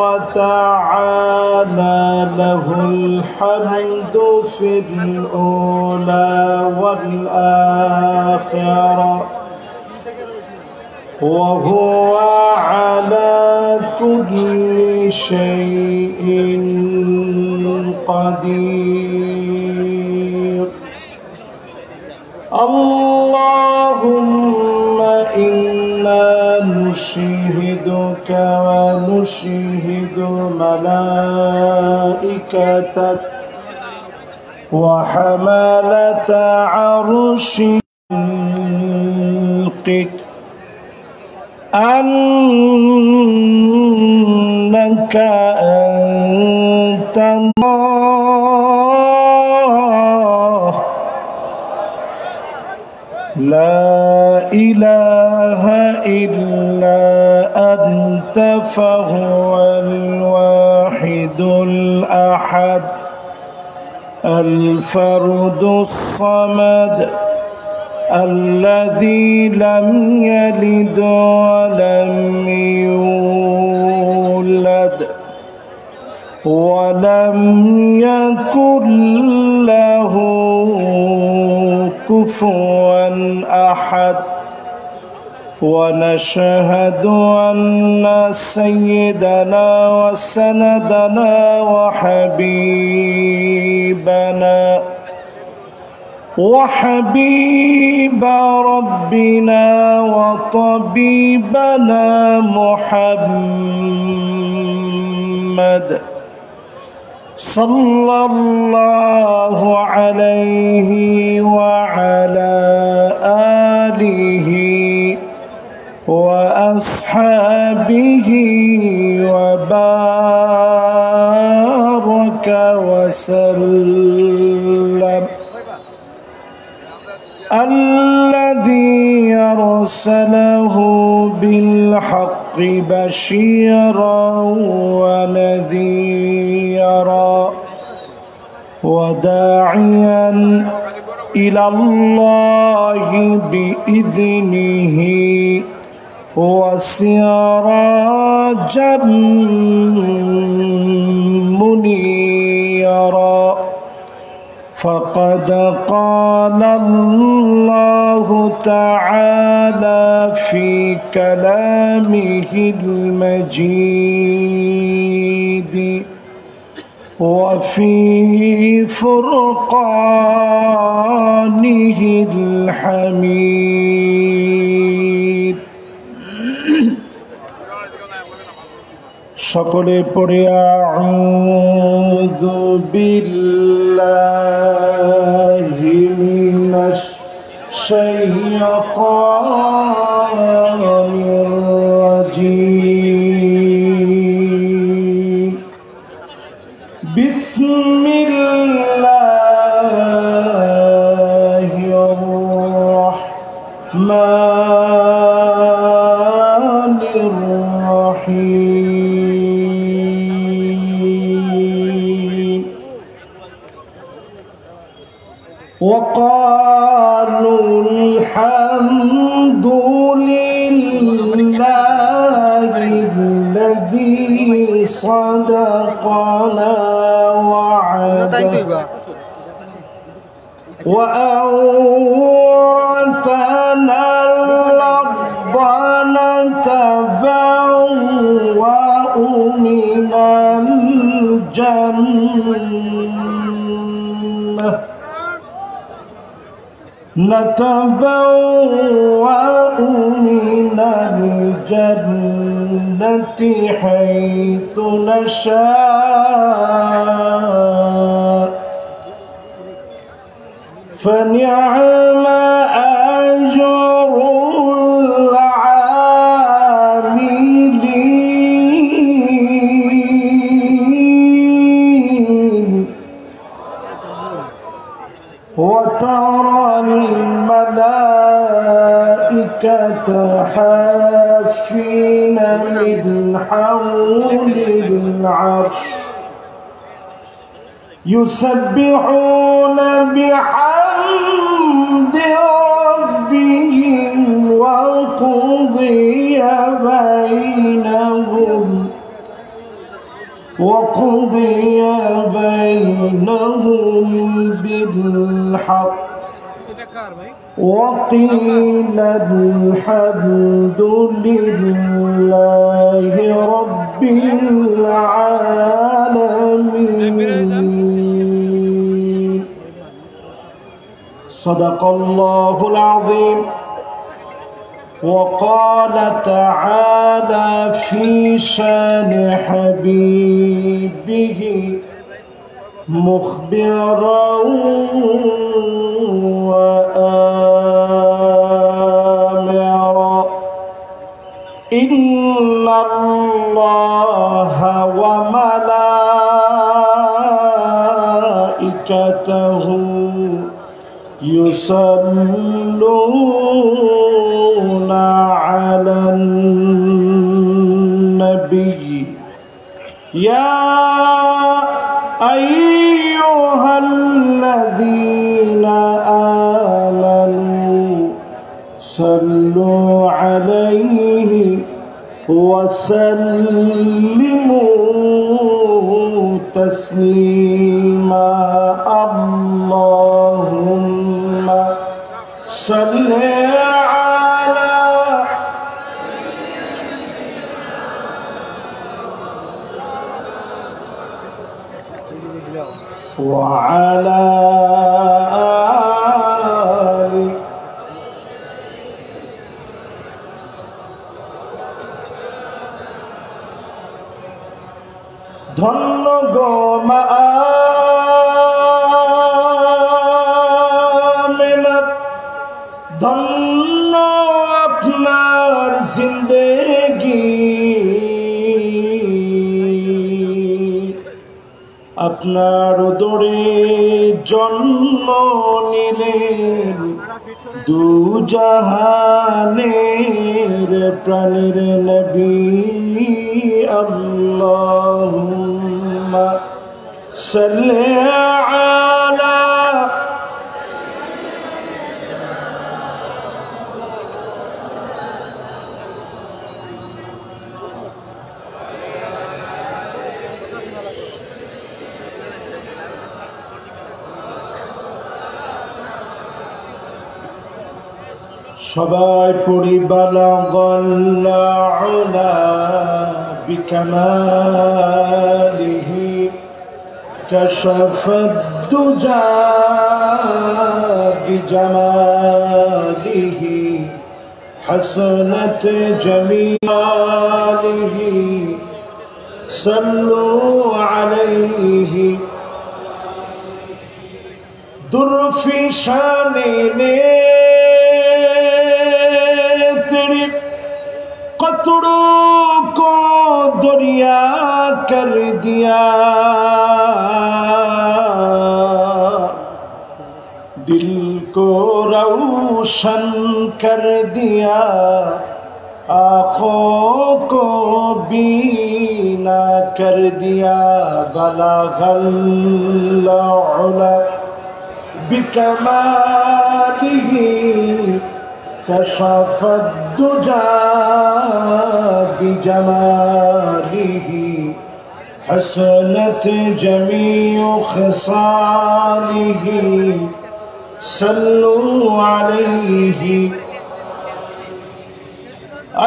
وتعالى، له الحمد في الأولى والآخرة، وهو على كل شيء قدير. اللهم إنا نشهدك ونشهد ملائكتك وحملة عرشك أنك أنت الله لا إله إلا أنت، فهو الواحد الأحد الفرد الصمد الذي لم يلد ولم يولد ولم يكن له كفوا أحد ونشهد أن سيدنا وسندنا وحبيب ربنا وطبيبنا محمد صلى الله عليه وعلى آله وأصحابه وبارك وسلم الذي أرسله بالحق بشيرا ونذيرا وداعيا إلى الله بإذنه وسراجا منيرا فقد قال الله تعالى في كلامه المجيد وفي فرقانه الحميد সকলে পড়ে আউযু বিল্লাহি মিনাশ শাইতানির রাজীম বিসমিল্লাহির রাহমানির রাহিম وقالوا الحمد لله الذي صدقنا وعده وأورثنا الأرض نتبوأ من الجنة من الجنة حيث نشاء فنعم أجر العاملين وترى الملائكة حافين من حول العرش يسبحون بحمد ربهم وقضي بينهم بالحق وقيل الحمد لله رب العالمين صدق الله العظيم وقال تعالى في شان حبيبه مخبرا وآمرا إن الله وملائكته يصلون على النبي يا أيها الذين آمنوا صلوا عليه وسلموا تسليما اللهم وعلى آله ধন্য গো মা আমিনা, ধন্য আপনার জিন্দেগি, আপনার উদরে জন্ম নিলেন দু জাহানের প্রাণের নবী। আল্লাহুম্মা সাল্লি আলা সবাই পড়ি বালাগাল উলা বিকামালিহি কাশাফাদ দুজা বিজামালিহি হাসানাত জামিলিহি সাল্লু আলাইহি দুরফি শানে कतरों को दरिया कर दिया, दिल को रोशन कर दिया, आँखों को बीना कर दिया। बलगल उला बिकमालिही कशफ الدجى بجماله حسنت جميع خصاله صلوا عليه।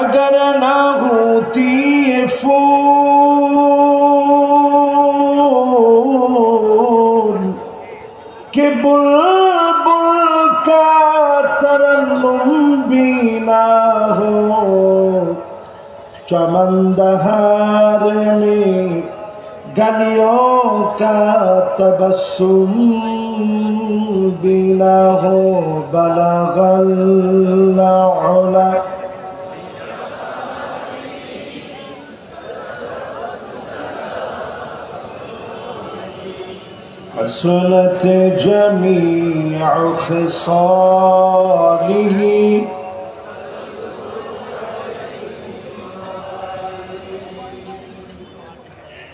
अगर ना होती ये फूल के बुलबुल का तरन्नुम भी ना हो, चमन दहार में गलियों का तबस्सुम भी ना हो। बलगल उला हसनत जमीअ खिसालिही।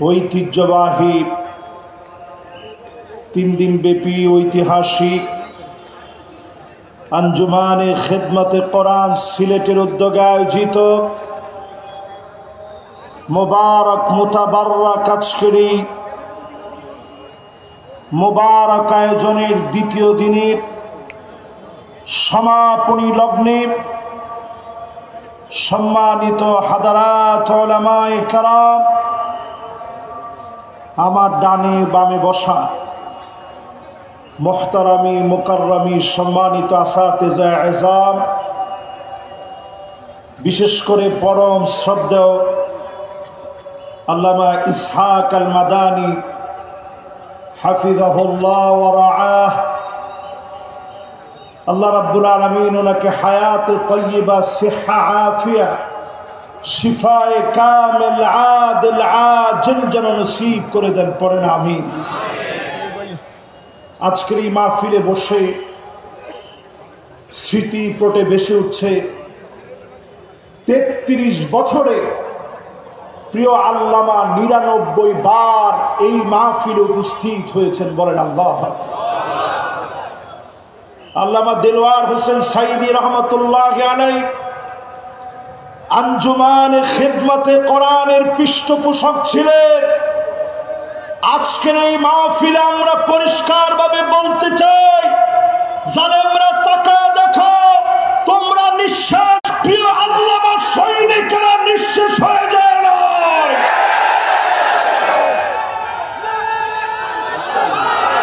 ঐতিহ্যবাহী 3 দিন ব্যাপী ঐতিহাসিক আঞ্জুমানে খিদমতে কোরআন সিলেটের উদ্যোগে আয়োজিত মোবারক মুতাবাররাক আজকেরি মোবারক আয়োজনের দ্বিতীয় দিনের সমাপনী লগ্নে সম্মানিত হাদারাত উলামায়ে কেরাম, আমার ডানে বামে বসা মুহতারামি মুকাররামি সম্মানিত আসাতিজা ইজাম, বিশেষ করে পরম শ্রদ্ধেয় আল্লামা ইসহাক আল মাদানী হাফিজাহুল্লাহ ওয়া রাআহ, আল্লাহ রাব্বুল আলামিন ওনাকে হায়াত তাইয়্যিবা সিহা আফিয়া শিফায়ে কামিল আদিল আজিল যেন নসিব করে দেন, পড়েন আমিন। আজকের এই মাহফিলে বসে স্মৃতি পটে ভেসে উঠছে 33 বছরে প্রিয় আল্লামা 99 বার এই মাহফিলে উপস্থিত হয়েছেন, বলেন আল্লাহ। আল্লামা দেলওয়ার হোসেন সাইদি রহমতুল্লাহি আলাইহি আঞ্জুমানে খিদমতে কোরআনের পৃষ্ঠপোষক ছিলেন। আজকের এই মাহফিলে আমরা পরিষ্কারভাবে বলতে চাই, জালেমরা তাকায় দেখো, তোমরা নিঃশ্বাস, প্রিয় আল্লামা সৈনিকেরা নিঃশেষ হয়ে যায় না। 33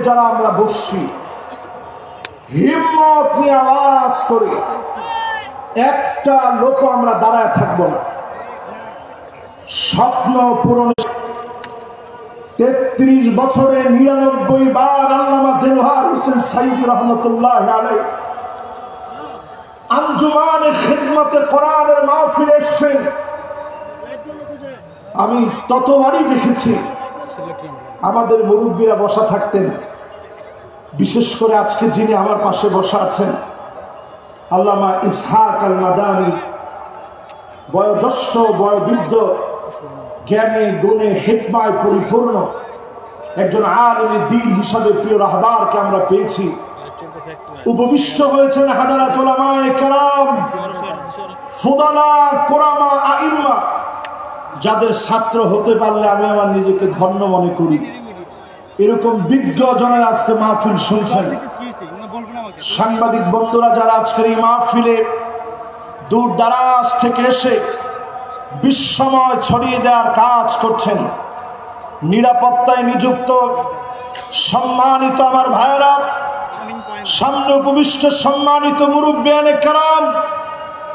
যারা আমরা বসছি, হিম্মত নিয়ে আওয়াজ করে একটা লোক আমরা দাঁড়ায় থাকবো না। স্বপ্ন পূরণ 33 বছরে 99 বার আল্লামা দেলোয়ার হোসেন সাইদি রহমতুল্লাহ আলাইহি আঞ্জুমানে খিদমতে কোরআনের মাহফিলে এসেছেন। আমি ততবারই দেখেছি আমাদের মুরব্বীরা বসা থাকতেন, বিশেষ করে আজকে যিনি আমার পাশে বসা আছেন আল্লামা ইসহাক আল মাদানী, বয়োজ্যেষ্ঠ বয়োবৃদ্ধ, জ্ঞানে গুণে হিকমায় পরিপূর্ণ একজন আলিমে দ্বীন হিসাবে প্রিয় রাহবারকে আমরা পেয়েছি। উপবিষ্ট হয়েছেন হাজারাত উলামায়ে কেরাম, ফুদালা, কুরামা, আইম্মা, যাদের ছাত্র হতে পারলে আমি আমার নিজেকে ধন্য মনে করি। এরকম বিজ্ঞ জনের আজকে মাহফিল শুনছেন। সাংবাদিক বন্ধুরা যারা আজকের এই মাহফিলে দূর দারাজ থেকে এসে বিস্ময় ছড়িয়ে দেওয়ার কাজ করছেন, নিরাপত্তায় নিযুক্ত সম্মানিত আমার ভাইয়েরা, সামনে উপবিষ্ট সম্মানিত মুরব্বিয়ানে কেরাম,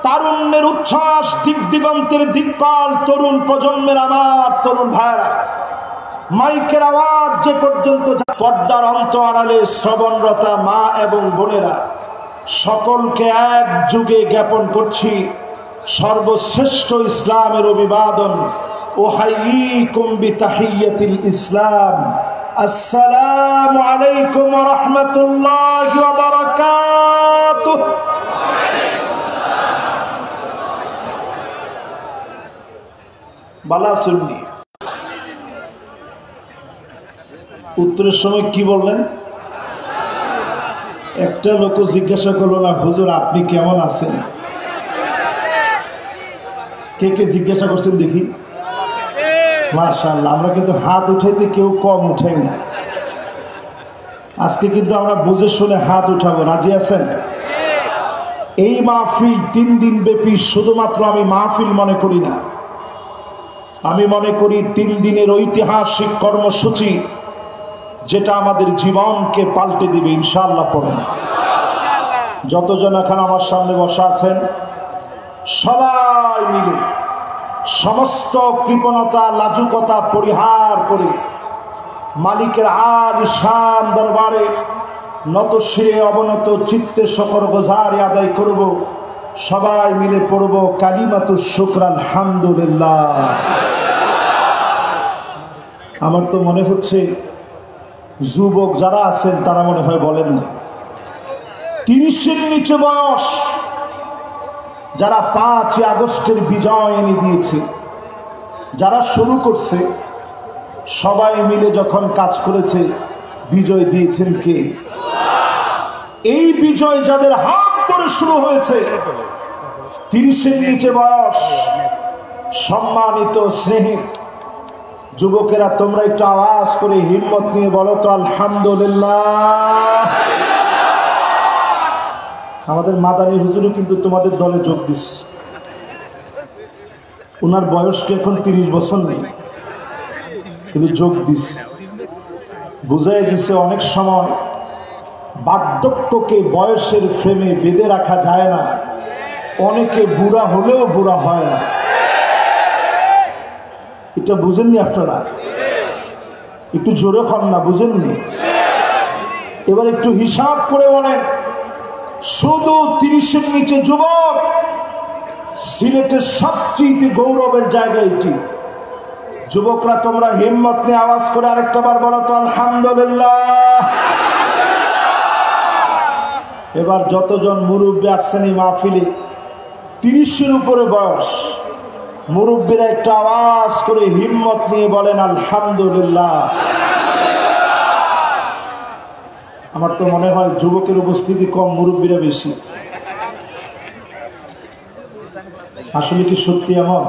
তারুণ্যের উচ্ছ্বাস, দিক দিগন্তের দিকপাল তরুণ প্রজন্মের আমার তরুণ ভাইয়েরা, মাইকের আওয়াজ যে পর্যন্ত, পর্দার অন্তরালে শ্রবণরতা মা এবং বোনেরা, সকলকে এক যুগে জ্ঞাপন করছি সর্বশ্রেষ্ঠ ইসলামের অভিবাদন। উহাইয়িকুম বিতাহিয়্যাতিল ইসলাম, আসসালামু আলাইকুম ওয়া রাহমাতুল্লাহি ওয়া বারাকাতুহু। বালা সুন্নি উত্তরের সময় কি বললেন? একটা লোক জিজ্ঞাসা করলো না, হুজুর আপনি কেমন আছেন? কে কে জিজ্ঞাসা করছেন দেখি? মাশাআল্লাহ, আমরা কিন্তু হাত উঠাইতে কেউ কম উঠাই না। আজকে কিন্তু আমরা বুঝে শুনে হাত উঠাবো, রাজি আছেন? এই মাহফিল 3 দিন ব্যাপী শুধুমাত্র আমি মাহফিল মনে করি না, আমি মনে করি 3 দিনের ঐতিহাসিক কর্মসূচি যেটা আমাদের জীবনকে পাল্টে দিবে ইনশাআল্লাহ। পড়েন, যতজন এখন আমার সামনে বসা আছেন সবাই মিলে সমস্ত কৃপণতা লাজুকতা পরিহার করে মালিকের আলিশান দরবারে নত শিরে অবনত চিত্তে শকর গুজারি আদায় করব। সবাই মিলে পড়ব কালিমাতুশ শুকর আলহামদুলিল্লাহ। আমার তো মনে হচ্ছে যুবক যারা আছেন তারা মনে হয় বলেন না, 30-এর নিচে বয়স যারা 5 আগস্টের বিজয় এনে দিয়েছে, যারা শুরু করছে, সবাই মিলে যখন কাজ করেছে, বিজয় দিয়েছেন কে? এই বিজয় যাদের হাত ধরে শুরু হয়েছে, 30-এর নিচে বয়স, সম্মানিত স্নেহিত যুবকেরা, তোমরা একটু আওয়াজ করে হিম্মত নিয়ে বলো তো আলহামদুলিল্লাহ। আমাদের মাদানী হুজুরও কিন্তু তোমাদের দলে যোগ দিচ্ছে। ওনার বয়স কি এখন 30 বছর নেই, কিন্তু যোগ দিচ্ছে, বুঝাই দিছে অনেক সময় বার্ধক্যকে বয়সের ফ্রেমে বেঁধে রাখা যায় না, অনেকে বুড়া হলেও বুড়া হয় না। এটা বুঝেননি আপনারা? একটু জোরে হন না, বুঝেননি? এবার একটু হিসাব করে বলেন, শুধু 30-এর নিচে যুবক সিলেটের সবচেয়ে গৌরবের জায়গা এটি। যুবকরা তোমরা হিম্মত নিয়ে আওয়াজ করে আরেকটা বার বলো তো আলহামদুলিল্লাহ। এবার যতজন মুরব্বী আসছেন এই মাহফিলে, 30-এর উপরে বয়স মুরব্বীরা একটা আওয়াজ করে হিম্মত নিয়ে বলেন আলহামদুলিল্লাহ। আমার তো মনে হয় যুবকের উপস্থিতি কম, মুরব্বীরা বেশি। আসলে কি সত্যি এমন?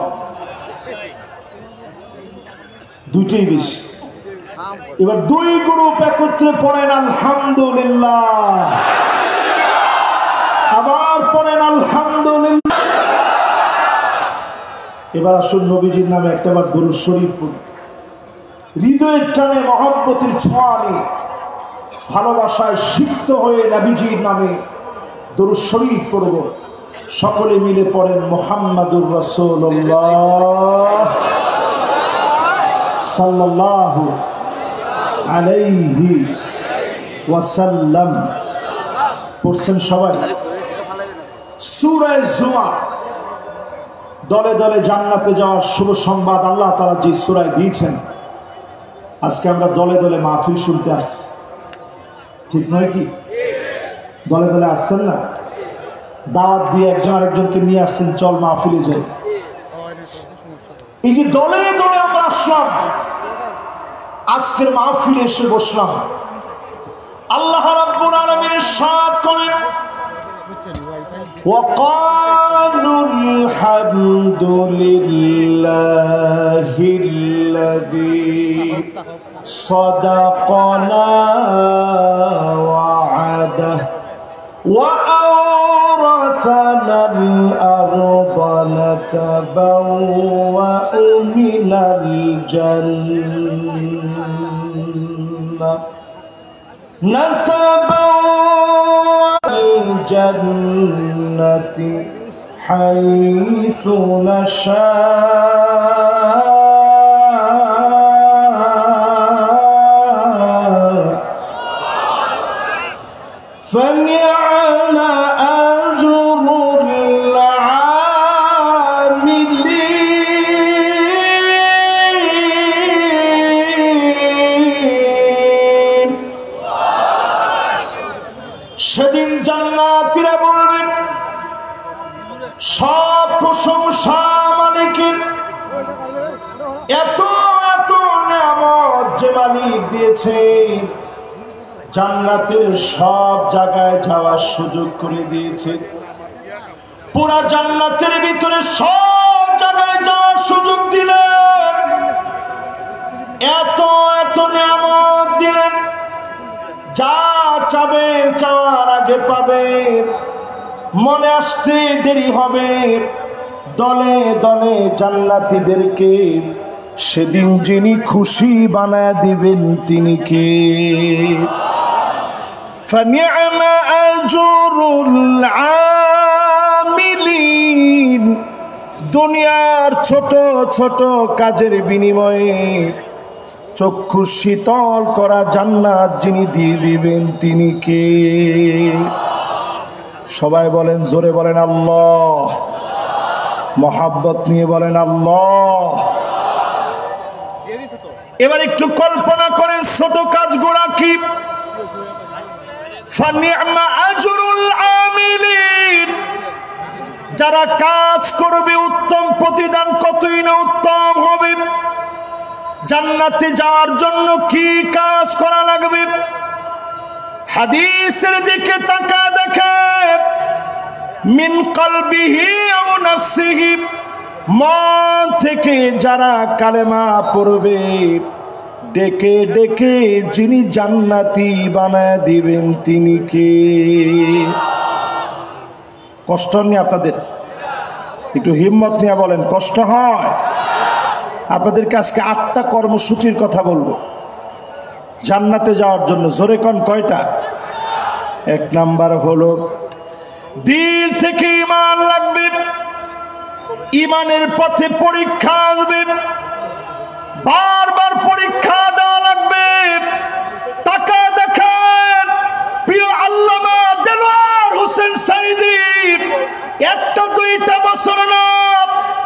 দুইটাই বেশি। এবার 2 গ্রুপ একত্রে পড়েন আলহামদুলিল্লাহ, আবার পড়েন আলহামদুলিল্লাহ। এবার আসুন নবীজির নামে একটাবার দরুদ শরীফ পড়ি, হৃদয়ের টানে মহব্বতের ছোঁয়া নিয়ে ভালোবাসায় সিক্ত হয়ে নবীজির নামে দরুদ শরীফ পড়ব। সকলে মিলে পড়েন মুহাম্মাদুর রাসূলুল্লাহ সাল্লাল্লাহু আলাইহি ওয়াসাল্লাম। পড়ছেন সবাই? সূরা জুমার দলে দলে জান্নাতে যাওয়ার শুভ সংবাদ আল্লাহ তাআলা যে সূরায় দিয়েছেন, আজকে আমরা দলে দলে মাহফিল শুনতে আসছি, ঠিক নয় কি? দলে দলে আসছেন না? দাওয়াত দিয়ে একজন আরেকজনকে নিয়ে আসছেন, চল মাহফিলে যাই। এই যে দলে দলে আমরা আসলাম, আজকের মাহফিলে এসে বসলাম, আল্লাহ রাব্বুল আলামিন ইরশাদ করেন وقالوا الحمد لله الذي صدقنا وعده وأورثنا الأرض نتبوأ من الجنة الجنة حيث نشاء فنعم أجر العاملين। সেদিন জান্নাতীরা বলবেন, সব প্রশংসা মালিকের, এত এত নিয়ামত যে মালিক দিয়েছে, জান্নাতের সব জায়গায় যাওয়ার সুযোগ করে দিয়েছে, পুরা জান্নাতের ভিতরে সব জায়গায় যাওয়ার সুযোগ দিলেন, এত এত নিয়ামত দিলেন, যা চাবেন চাওয়ার আগে পাবেন, মনে আসতে দেরি হবে। দলে দলে জান্নাতীদেরকে সেদিন যিনি খুশি বানায় দিবেন তিনি কে? فنعم أجر العاملين। দুনিয়ার ছোট ছোট কাজের বিনিময়ে চক্ষু শীতল করা জান্নাত যিনি দিয়ে দিবেন তিনি কে? সবাই বলেন, জোরে বলেন আল্লাহ, মহাব্বত নিয়ে বলেন আল্লাহ। এবার একটু কল্পনা করেন ছোট কাজগুলা কি। ফানি'মা আজরুল আমিলিন, যারা কাজ করবে উত্তম প্রতিদান কতই না উত্তম হবে। জান্নাতে যাওয়ার জন্য কি কাজ করা লাগবে? হাদিসের দিকে তাকা দেখে, মিন কলবিহি আও নাফসিহি, মন থেকে যারা কালেমা পড়বে, ডেকে ডেকে যিনি জান্নাতি বানায় দিবেন তিনি কে? কষ্ট নিয়ে আপনাদের একটু হিম্মত নিয়ে বলেন, কষ্ট হয়? আপনাদেরকে আজকে 8টা কর্মসূচির কথা বলবো জান্নাতে যাওয়ার জন্য। জোরে কোন কয়টা? 1 নাম্বার হলো দিল থেকে ঈমান লাগবে, ঈমানের পথে পরীক্ষা আসবে, বারবার পরীক্ষা দেওয়া লাগবে। তাকা দেখেন প্রিয় আল্লামা দেলোয়ার হোসেন সাঈদী 1-2টা বছর না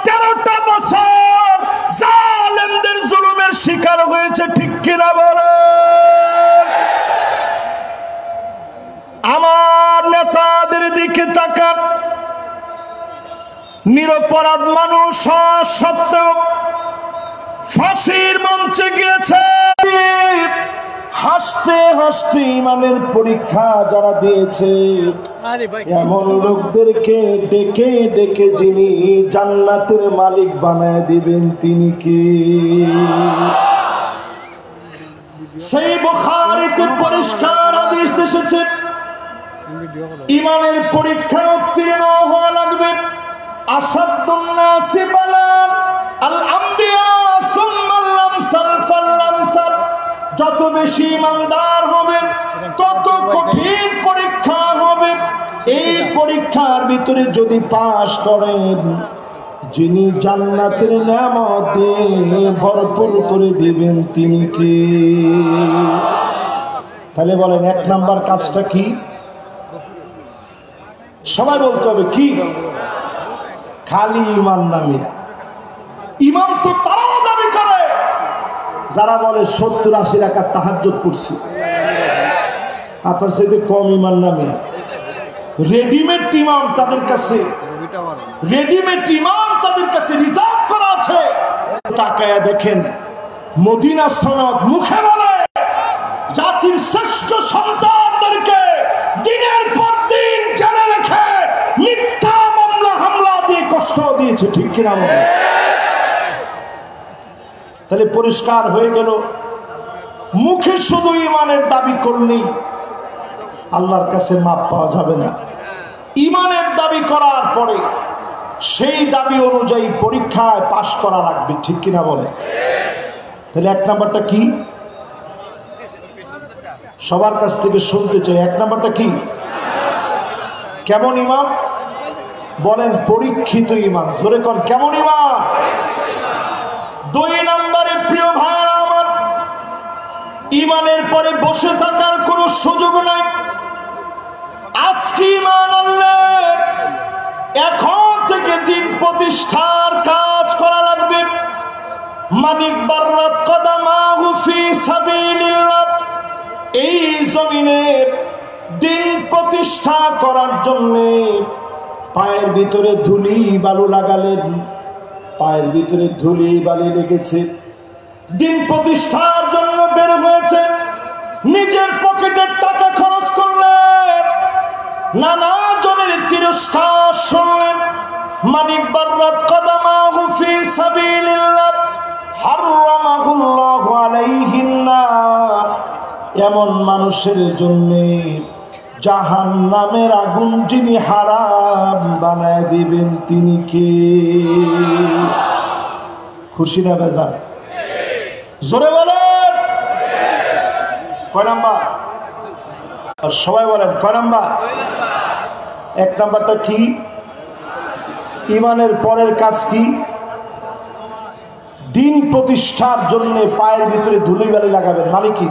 13টা বছর জালেমদের জুলুমের শিকার হয়েছে, ঠিক কিনা বলেন? আমার নেতাদের দিকে তাকান, নিরপরাধ মানুষ সত্ত্বেও ফাঁসির মঞ্চে গিয়েছে। হাসতে হাসতে ইমানের পরীক্ষা যারা দিয়েছে, এমন লোকদেরকে ডেকে ডেকে যিনি জান্নাতের মালিক বানায় দিবেন তিনি কি? সেই বুখারীতে পরিষ্কার হাদিস এসেছে, ইমানের পরীক্ষা উত্তীর্ণ হওয়া লাগবে। আসাদুন নাসি বালান আল আম্বিয়া সুম্মা আল আমসাল ফাল আমসাল। যত বেশি ইমানদার হবেন তত কঠিন পরীক্ষা হবে। এই পরীক্ষার ভিতরে যদি পাশ করেন, যিনি জান্নাতের নিয়ামত দিয়ে ভরপুর করে দিবেন তিনি কে? তাহলে বলেন 1 নাম্বার কাজটা কি? সবাই বলতে হবে কি? খালি ঈমান নামিয়া। ঈমান তো তারাও দাবি করে যারা বলে 70-80 রাকাত তাহাজ্জুদ পড়ছি। আপনার সাথে কম ঈমান নামিয়া। রেডিমেড ঈমান তাদের কাছে, রেডিমেড ঈমান তাদের কাছে রিজার্ভ করা আছে। তাকায়া দেখেন, মদিনা সনদ মুখে বলে জাতির শ্রেষ্ঠ সন্তানদেরকে দিনের পর দিন জেলে রেখে মিথ্যা মামলা হামলা দিয়ে কষ্ট দিয়েছে, ঠিক কিনা বলে? তাহলে পরিষ্কার হয়ে গেল, মুখে শুধু ঈমানের দাবি করলেই আল্লাহর কাছে মাপ পাওয়া যাবে না। ঈমানের দাবি করার পরে সেই দাবি অনুযায়ী পরীক্ষায় পাশ করা লাগবে, ঠিক কিনা বলে? তাহলে 1 নাম্বারটা কি? সবার কাছ থেকে শুনতে চাই, 1 নাম্বারটা কি? কেমন ঈমান? বলেন পরীক্ষিত ঈমান। জোরে কোন কেমন ঈমান? 2 নম্বরে প্রিয় ভাইরা আমার, ঈমানের পরে বসে থাকার কোনো সুযোগ নাই। আজকে ঈমান আনলেন, এখন থেকে দিন প্রতিষ্ঠার কাজ করা লাগবে। মানিক বাররাত কদামাহু ফি সাবিলিল্লাহ, এই জমিনে দিন প্রতিষ্ঠা করার জন্য পায়ের ভিতরে ধুলি বালু লাগালেন, পায়ের ভিতরে ধুলি বালি লেগেছে, দিন প্রতিষ্ঠার জন্য বের হয়েছে, নিজের পকেটের টাকা খরচ করলেন, নানা জনের তিরস্কার শুনলেন। মানিক বাররাত কদামাহু ফি সাবিলিল্লাহ হারামাহুল্লাহু আলাইহিন নার, এমন মানুষের জন্য জাহান্নামের আগুন যিনি হারাম বানায় দিবেন তিনি কে? খুশি না বেজার? জোরে বলেন কয় নাম্বার? সবাই বলেন কয় নাম্বার? 1 নাম্বারটা কি? ঈমানের পরের কাজ কি? দিন প্রতিষ্ঠার জন্য পায়ের ভিতরে ধুলিবালি লাগাবেন। মানে কি?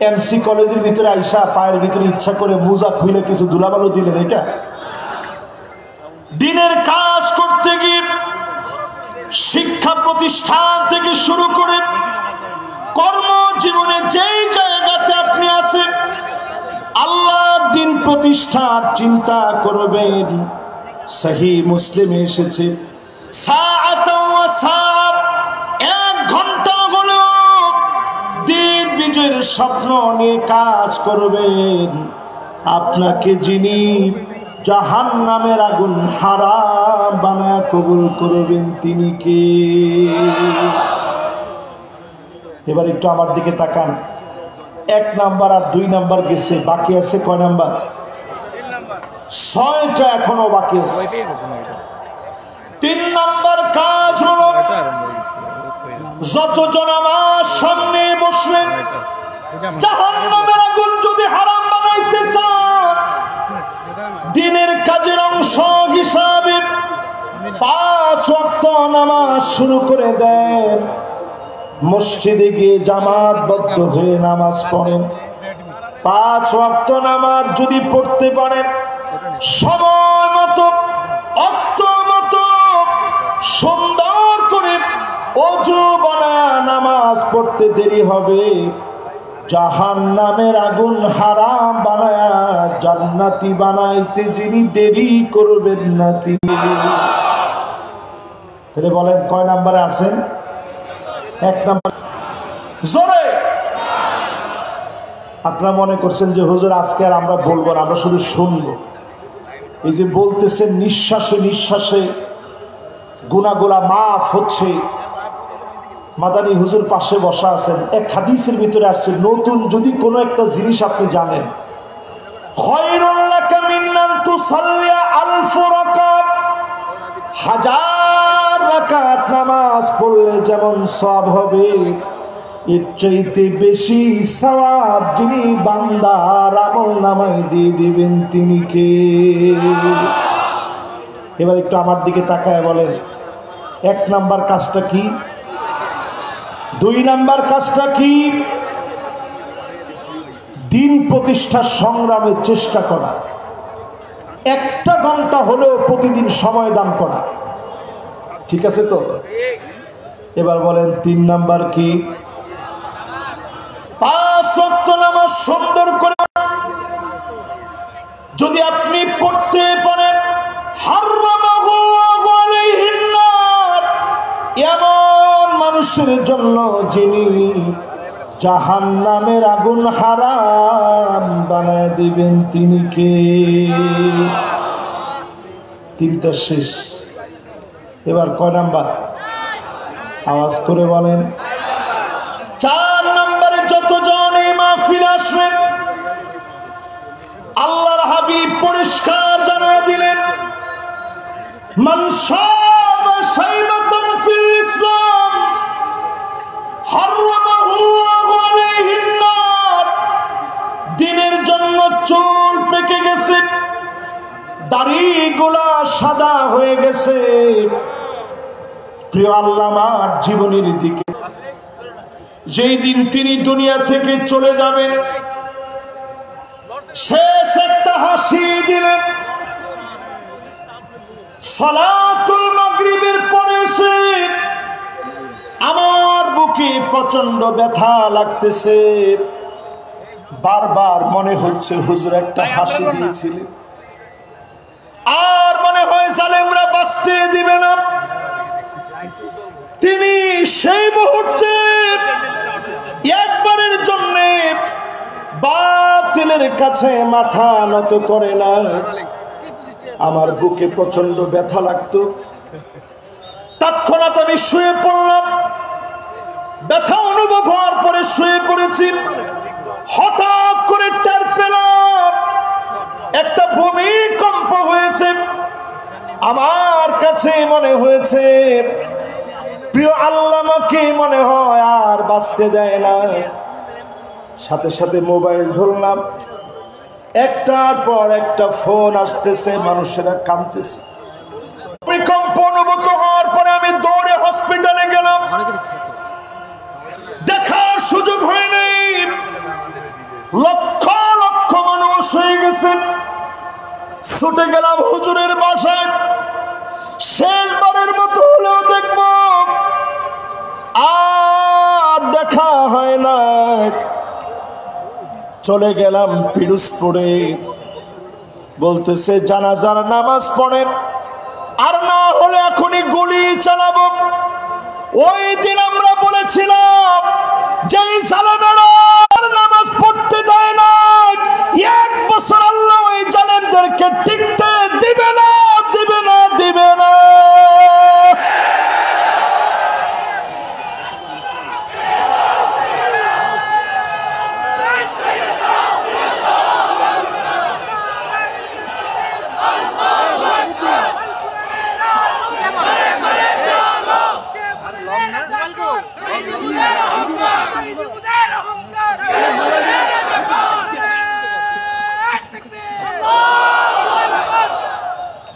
এমসি কলেজের ভিতরে আইসা পায়ের ভিতরে ইচ্ছা করে মোজা খুলে কিছু ধুলাবালু দিলেন, এটা? দিনের কাজ করতে গিয়ে শিক্ষা প্রতিষ্ঠান থেকে শুরু করে কর্মজীবনে যেই জায়গাতে আপনি আছেন, আল্লাহর দিন প্রতিষ্ঠার চিন্তা করবেন। সহিহ মুসলিমে এসেছে, সাআতাও ওয়া সাআব, 1 ঘন্টা হলো দিন বিজয়ের স্বপ্ন নিয়ে কাজ করবেন। আপনাকে যিনি জাহান্নামের আগুন হারাম বানায় কবুল করবেন তিনি কে? এবার একটু আমার দিকে তাকান। 1 নাম্বার আর 2 নাম্বার গেছে, বাকি আছে কয় নাম্বার? 6টা এখনো বাকি আছে। 3 নাম্বার কাজ হলো, যতজন আমার সামনে বসলেন, জাহান্নামের আগুন যদি হারাম বানাইতে চান, দিনের কাজের অংশ হিসাবে 5 ওয়াক্ত নামাজ শুরু করে দেন। মসজিদে গিয়ে জামাতবদ্ধ হয়ে নামাজ পড়েন। 5 ওয়াক্ত নামাজ যদি পড়তে পারেন, সময় মতো অক্ত মতো সুন্দর করে ওযু বানায় নামাজ পড়তে দেরি হবে, জাহান্নামের আগুন হারাম বানায়া জান্নাতি বানাইতে যিনি দেরি করবেন না তিনি। তাহলে বলেন কয় নাম্বারে আছেন? 1 নাম্বার। জোরে। আপনারা মনে করছেন যে হুজুর আজকে আর আমরা বলবো না, আমরা শুধু শুনবো। এই যে বলতেছেন নিঃশ্বাসে নিঃশ্বাসে গুনাহগুলা মাফ হচ্ছে, মাদানী হুজুর পাশে বসা আছেন। 1 হাদিসের ভিতরে আসছে, নতুন যদি কোনো একটা জিনিস আপনি জানেন, খায়রুল লাকা মিন আন তুসাল্লি আলফ রাকাত, 1000 রাকাত নামাজ পড়লে যেমন সওয়াব হবে, এর চাইতে বেশি সওয়াব যিনি বান্দার আমল নামায় দিয়ে দিবেন তিনি কে? এবার একটু আমার দিকে তাকায় বলেন, 1 নাম্বার কাজটা কি? 2 নাম্বার কাজটা কি? দিন প্রতিষ্ঠার সংগ্রামে চেষ্টা করা, 1টা ঘন্টা হলেও প্রতিদিন সময় দান করা। ঠিক আছে তো? এবার বলেন 3 নাম্বার কি? 5 ওয়াক্ত নামাজ সুন্দর করে যদি আপনি পড়তে পারেন, হারামাহুল্লাহু আলাইহিন নার, এমন মানুষের জন্য যিনি জাহান্নামের আগুন হারাম বানায় দিবেন তিনি কে? 3টা শেষ। এবার কয় নাম্বার? আওয়াজ করে বলেন। 4 নম্বরে যতজন এই মাহফিলে আসবেন, আল্লাহর হাবিব পরিষ্কার জানিয়ে দিলেন, মান শাবা শাইবাতান ফিল ইসলাম হারামাহুল্লাহু আলাইহিন নার। দিনের জন্য চুল পেকে গেছে, দাড়িগুলা সাদা হয়ে গেছে, প্রিয় আল্লামার জীবনের দিকে যেই দিন তিনি দুনিয়া থেকে চলে যাবেন, শেষ একটা হাসি দিলেন। সালাতুল মাগরিবের পরে এসে আমার বুকে প্রচন্ড ব্যথা লাগতেছে, বারবার মনে হচ্ছে হুজুর একটা হাসি দিয়েছিলেন, আর মনে হয় জালেমরা বাঁচতে দিবে না। তিনি সেই মুহূর্তে একবারের জন্য বাতিলের কাছে মাথা নত করে না। আমার বুকে প্রচন্ড ব্যথা লাগতো, তৎক্ষণাৎ আমি শুয়ে পড়লাম। ব্যথা অনুভব হওয়ার পরে শুয়ে পড়েছি, হঠাৎ করে টের পেলাম একটা ভূমিকম্প হয়েছে। আমার কাছে মনে হয়েছে প্রিয় আল্লামাকে মনে হয় আর বাঁচতে দেয় না। সাথে সাথে মোবাইল ধরলাম, একটার পর একটা ফোন আসতেছে, মানুষেরা কাঁদতেছে। ভূমিকম্প অনুভূত হওয়ার পরে আমি দৌড়ে হসপিটালে গেলাম, দেখার সুযোগ হয়নি। লক্ষ লক্ষ মানুষ হয়ে গেছে। ছুটে গেলাম হুজুরের বাসায়, শেষবারের মতো হলেও দেখব, আর দেখা হয় না। চলে গেলাম পিরোজপুরে, বলতেছে জানাজার নামাজ পড়েন, আর না হলে এখনই গুলি চালাবো। ওই দিন আমরা বলেছিলাম যে জালেমেরা নামাজ পড়তে দেয় না, 1 বছর আল্লাহ ওই জালেমদেরকে টিকতে দিবে না, দিবে না, দিবে না।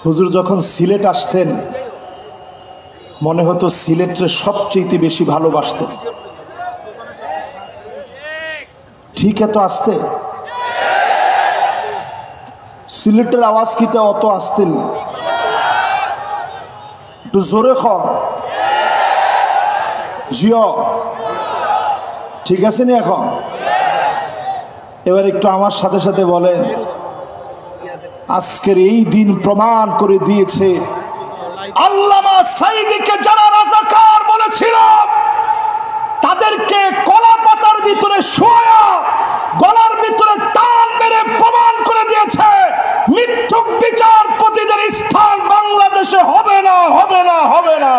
হুজুর যখন সিলেট আসতেন মনে হতো সিলেটের সবচেয়ে বেশি ভালোবাসতেন। ঠিক এত আসতে সিলেটের আওয়াজ কিতে অত আসতে নেই, একটু জোরে খ জিও, ঠিক আছে নি? এখন এবার একটু আমার সাথে সাথে বলেন, আজকের এই দিন প্রমাণ করে দিয়েছে আল্লামা সাঈদীকে যারা রাজাকার বলেছিল তাদেরকে কলা পাতার ভিতরে শোয়া গলার ভিতরে টান মেরে প্রমাণ করে দিয়েছে মিথ্যুক বিচারপতিদের স্থান বাংলাদেশে হবে না, হবে না, হবে না।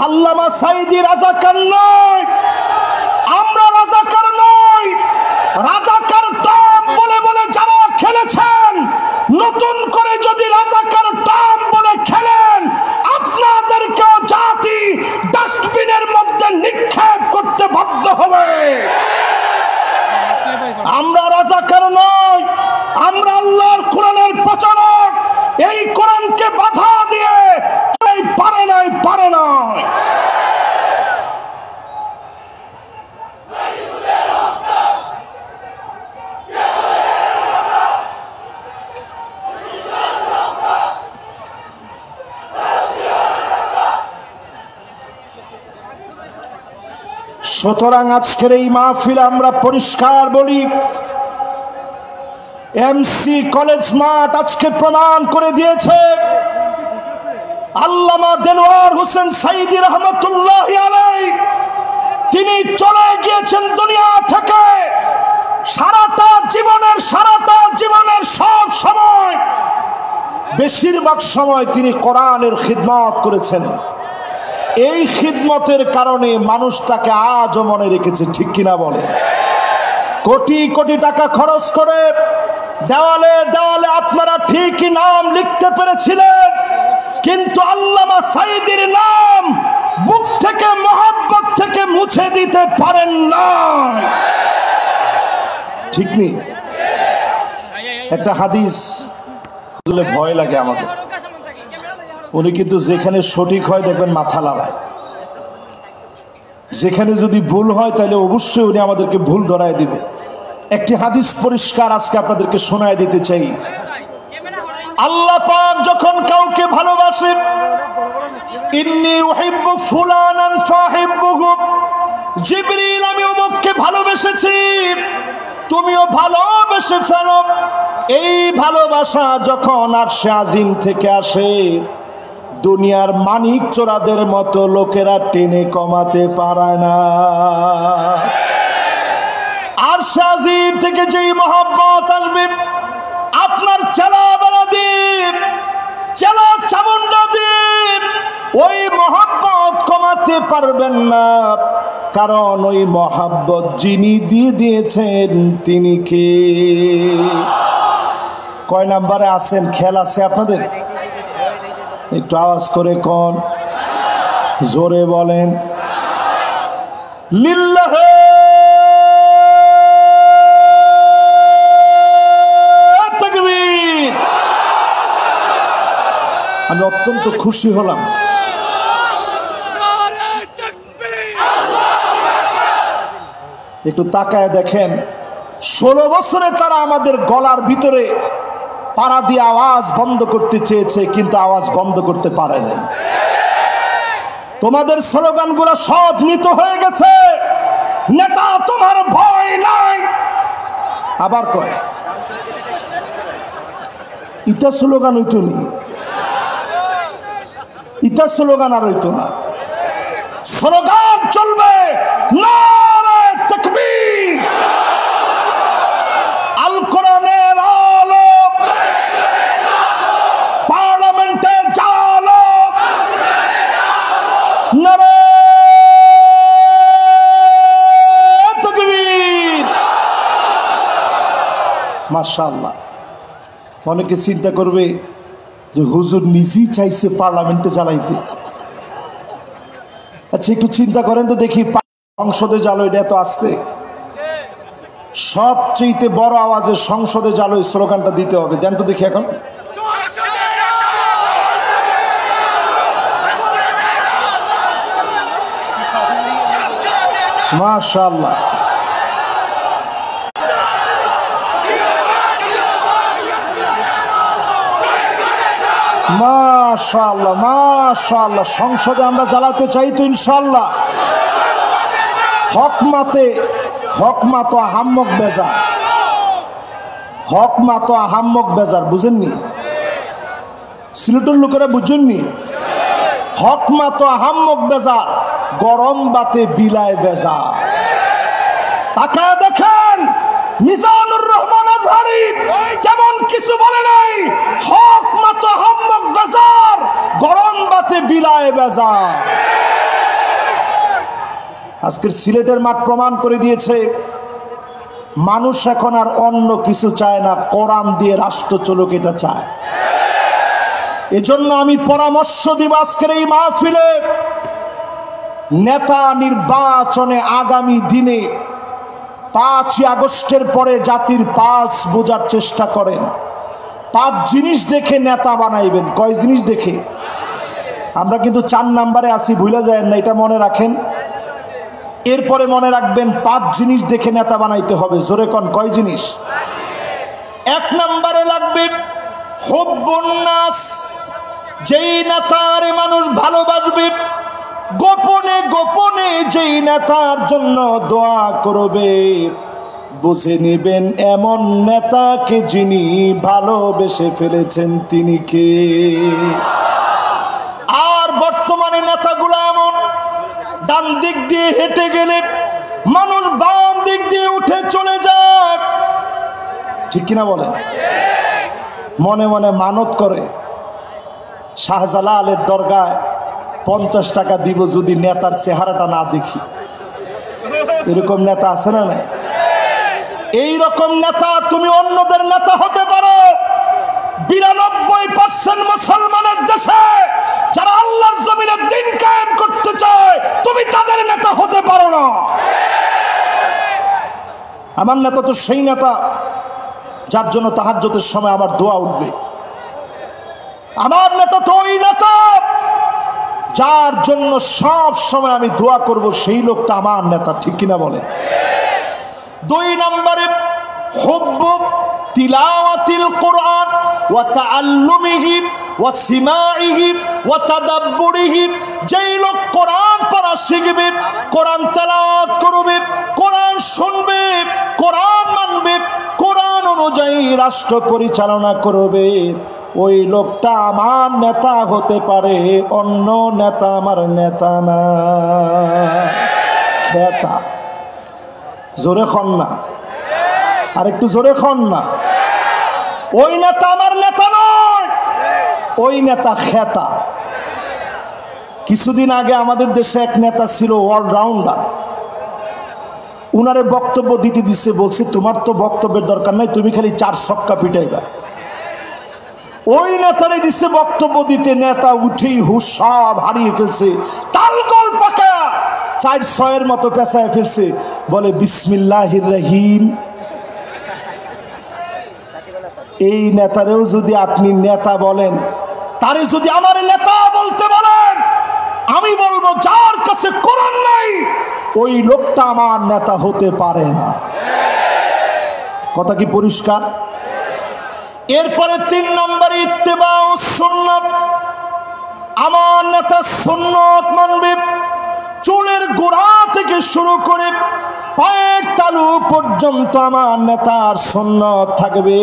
আল্লামা সাঈদী রাজাকার নয়, আমরা রাজাকার নই। রাজাকার তো সুতরাং আজকের এই মাহফিলে আমরা পরিষ্কার বলি, এমসি কলেজ মাঠ আজকে প্রমাণ করে দিয়েছে আল্লামা দেলোয়ার হোসেন সাইদি রহমতুল্লাহি আলাইহি তিনি চলে গিয়েছেন দুনিয়া থেকে। সারাটা জীবনের সব সময়, বেশিরভাগ সময় তিনি কোরআনের খিদমত করেছেন। এই খিদমতের কারণে মানুষ তাকে আজও মনে রেখেছে, ঠিক কিনা বলে? কোটি কোটি টাকা খরচ করে দেওয়ালে দেওয়ালে আপনারা ঠিকই নাম লিখতে পেরেছিলেন, কিন্তু আল্লামা সাইদির নাম বুক থেকে মহব্বত থেকে মুছে দিতে পারেন না, ঠিক নেই? একটা হাদিস বলে ভয় লাগে আমাদের। উনি কিন্তু যেখানে সঠিক হয় দেখবেন মাথা লড়ায়, যেখানে যদি ভুল হয় তাহলে অবশ্যই উনি আমাদেরকে ভুল ধরায় দিবে। একটি হাদিস পরিষ্কার আজকে আপনাদেরকে শোনায় দিতে চাই। আল্লাহ পাক যখন কাউকে ভালোবাসেন, ইন্নী উহিব্বু ফুলানান ফাহিব্বুহু, জিবরিল আমি অমুককে ভালোবেসেছি, তুমিও ভালোবেসে ফেলো। এই ভালোবাসা যখন আরশে আজিম থেকে আসে, দুনিয়ার মানিক চোরাদের মতো লোকেরা টেনে কমাতে পারে না। আরশে আজিম থেকে যেই মহব্বত আসবে, আপনার চেলা বেলা দ্বীপ, চেলা চামুন্ডা দ্বীপ, ওই মহব্বত কমাতে পারবেন না, কারণ ওই মহব্বত যিনি দিয়ে দিয়েছেন তিনি কে? কয় নাম্বারে আছেন? খেয়াল আছে আপনাদের? একটু আওয়াজ করে কোন, জোরে বলেন লিল্লাহে তাকবীর। আমি অত্যন্ত খুশি হলাম, একটু তাকায় দেখেন 16 বছরে তারা আমাদের গলার ভিতরে পাড়া দিয়ে আওয়াজ বন্ধ করতে চেয়েছে, কিন্তু আওয়াজ বন্ধ করতে পারে নাই। তোমাদের স্লোগানগুলো সব নিত হয়ে গেছে, নেতা তোমার ভয় নাই। আবার কয় ইটা স্লোগান হইতো নি, ইটা স্লোগান আর হইতো না। স্লোগান চলবে নারে তাকবীর, আল কোরআনের আলো, পার্লামেন্টে জালো, নারে তাকবীর। মাশাআল্লাহ। অনেকে চিন্তা করবে যে হুজুর নিজেই চাইছে পার্লামেন্টে জ্বালাইতে। আচ্ছা একটু চিন্তা করেন তো দেখি, সংসদে জ্বালো, এটা এত আসতে, সবচেয়ে বড় আওয়াজে সংসদে জ্বালো এই স্লোগানটা দিতে হবে। দেন তো দেখি এখন। মাশাআল্লাহ, মাশাআল্লাহ, মাশাআল্লাহ। সংসদে আমরা জ্বালাতে চাই তো ইনশাআল্লাহ। হকমা তো আহাম্মক বেজার, হকমা তো আহাম্মক বেজার, বুঝেননি? সিলেটের লোকেরা বুঝেননি? হকমা তো আহাম্মক বেজার, গরম বাতে বিলায় বেজার। তাকায় দেখেন মিজানুর রহমান আজহারি কেমন কিছু বলে নাই, হকমা তো আহাম্মক বেজার, গরম বাতে বিলায় বেজার। আজকের সিলেটের মাঠ প্রমাণ করে দিয়েছে মানুষ এখন আর অন্য কিছু চায় না, কোরআন দিয়ে রাষ্ট্র চলুক এটা চায়। এজন্য আমি পরামর্শ দিব আজকের এই মাহফিলে, নেতা নির্বাচনে আগামী দিনে 5ই আগস্টের পরে জাতির পালস বোঝার চেষ্টা করেন। 5 জিনিস দেখে নেতা বানাইবেন। কয় জিনিস দেখে? আমরা কিন্তু 4 নাম্বারে আছি, ভুলে যায় না, এটা মনে রাখেন। এরপরে মনে রাখবেন 5 জিনিস দেখে নেতা বানাইতে হবে। জোরে কোন, কয় জিনিস? 1 নাম্বারে লাগবে হুব্বুন নাস, যেই নেতারে মানুষ ভালোবাসবে, গোপনে গোপনে যেই নেতার জন্য দোয়া করবে, বুঝে নেবেন এমন নেতাকে যিনি ভালোবেসে ফেলেছেন তিনি কে। আর বর্তমানে নেতাগুলো এমন, ডান দিক দিয়ে হেঁটে গেলে মানুষ বাম দিক দিয়ে উঠে চলে যায়, ঠিক কিনা বলে? মনে মনে মানত করে শাহজালালের দরগায় 50 টাকা দিব যদি নেতার চেহারাটা না দেখি। এরকম নেতা আছে না? এই রকম নেতা তুমি অন্যদের নেতা হতে পারো। 92% মুসলমানের দেশে যারা আল্লাহর জমিনে দিন কায়েম করতে চায়, তুমি তাদের নেতা হতে পারো না। আমার নেতা তো সেই নেতা যার জন্য তাহাজ্জুদের সময় আমার দোয়া উঠবে। আমার নেতা তো ওই নেতা যার জন্য সব সময় আমি দোয়া করব, সেই লোকটা আমার নেতা, ঠিক কিনা বলে? 2 নম্বরে হুব্বু তিলাওয়াতিল কুরআন ওয়া তাআল্লুমিহি ওয়া সিমাইহি ওয়া তাদাব্বুরিহি। যেই লোক কোরআন পড়া শিখবে, কোরআন তেলাওয়াত করবে, কোরআন শুনবে, কোরআন মানবে, কোরআন অনুযায়ী রাষ্ট্র পরিচালনা করবে, ওই লোকটা আমার নেতা হতে পারে, অন্য নেতা আমার নেতা না। খেতা জোরে খন না, আর একটু জোরে খন না। ওই নেতা আমার নেতা নয়, ওই নেতা খেতা। কিছুদিন আগে আমাদের দেশে এক নেতা ছিল অলরাউন্ডার, উনারে বক্তব্য দিতে দিচ্ছে, বলছে তোমার তো বক্তব্যের দরকার নাই, তুমি খালি 4 ছক্কা পিটাইবা। ওই নেতারে দিচ্ছে বক্তব্য দিতে, নেতা উঠেই হুশ সব হারিয়ে ফেলছে, তালগোল পাকা 4-6 মতো পেঁচায় ফেলছে, বলে বিসমিল্লাহির রহিম। এই নেতারেও যদি আপনি নেতা বলেন, তারে যদি আমার নেতা বলতে বলেন, আমি বলবো যার কাছে কোরআন নাই ওই লোকটা আমার নেতা হতে পারে না। কথা কি পরিষ্কার? এরপরে 3 নম্বরে ইত্তেবাউস সুন্নাত। আমার নেতা সুন্নত মানবে, চুলের গোড়া থেকে শুরু করে পায়ের তালু পর্যন্ত আমার নেতার সুন্নত থাকবে।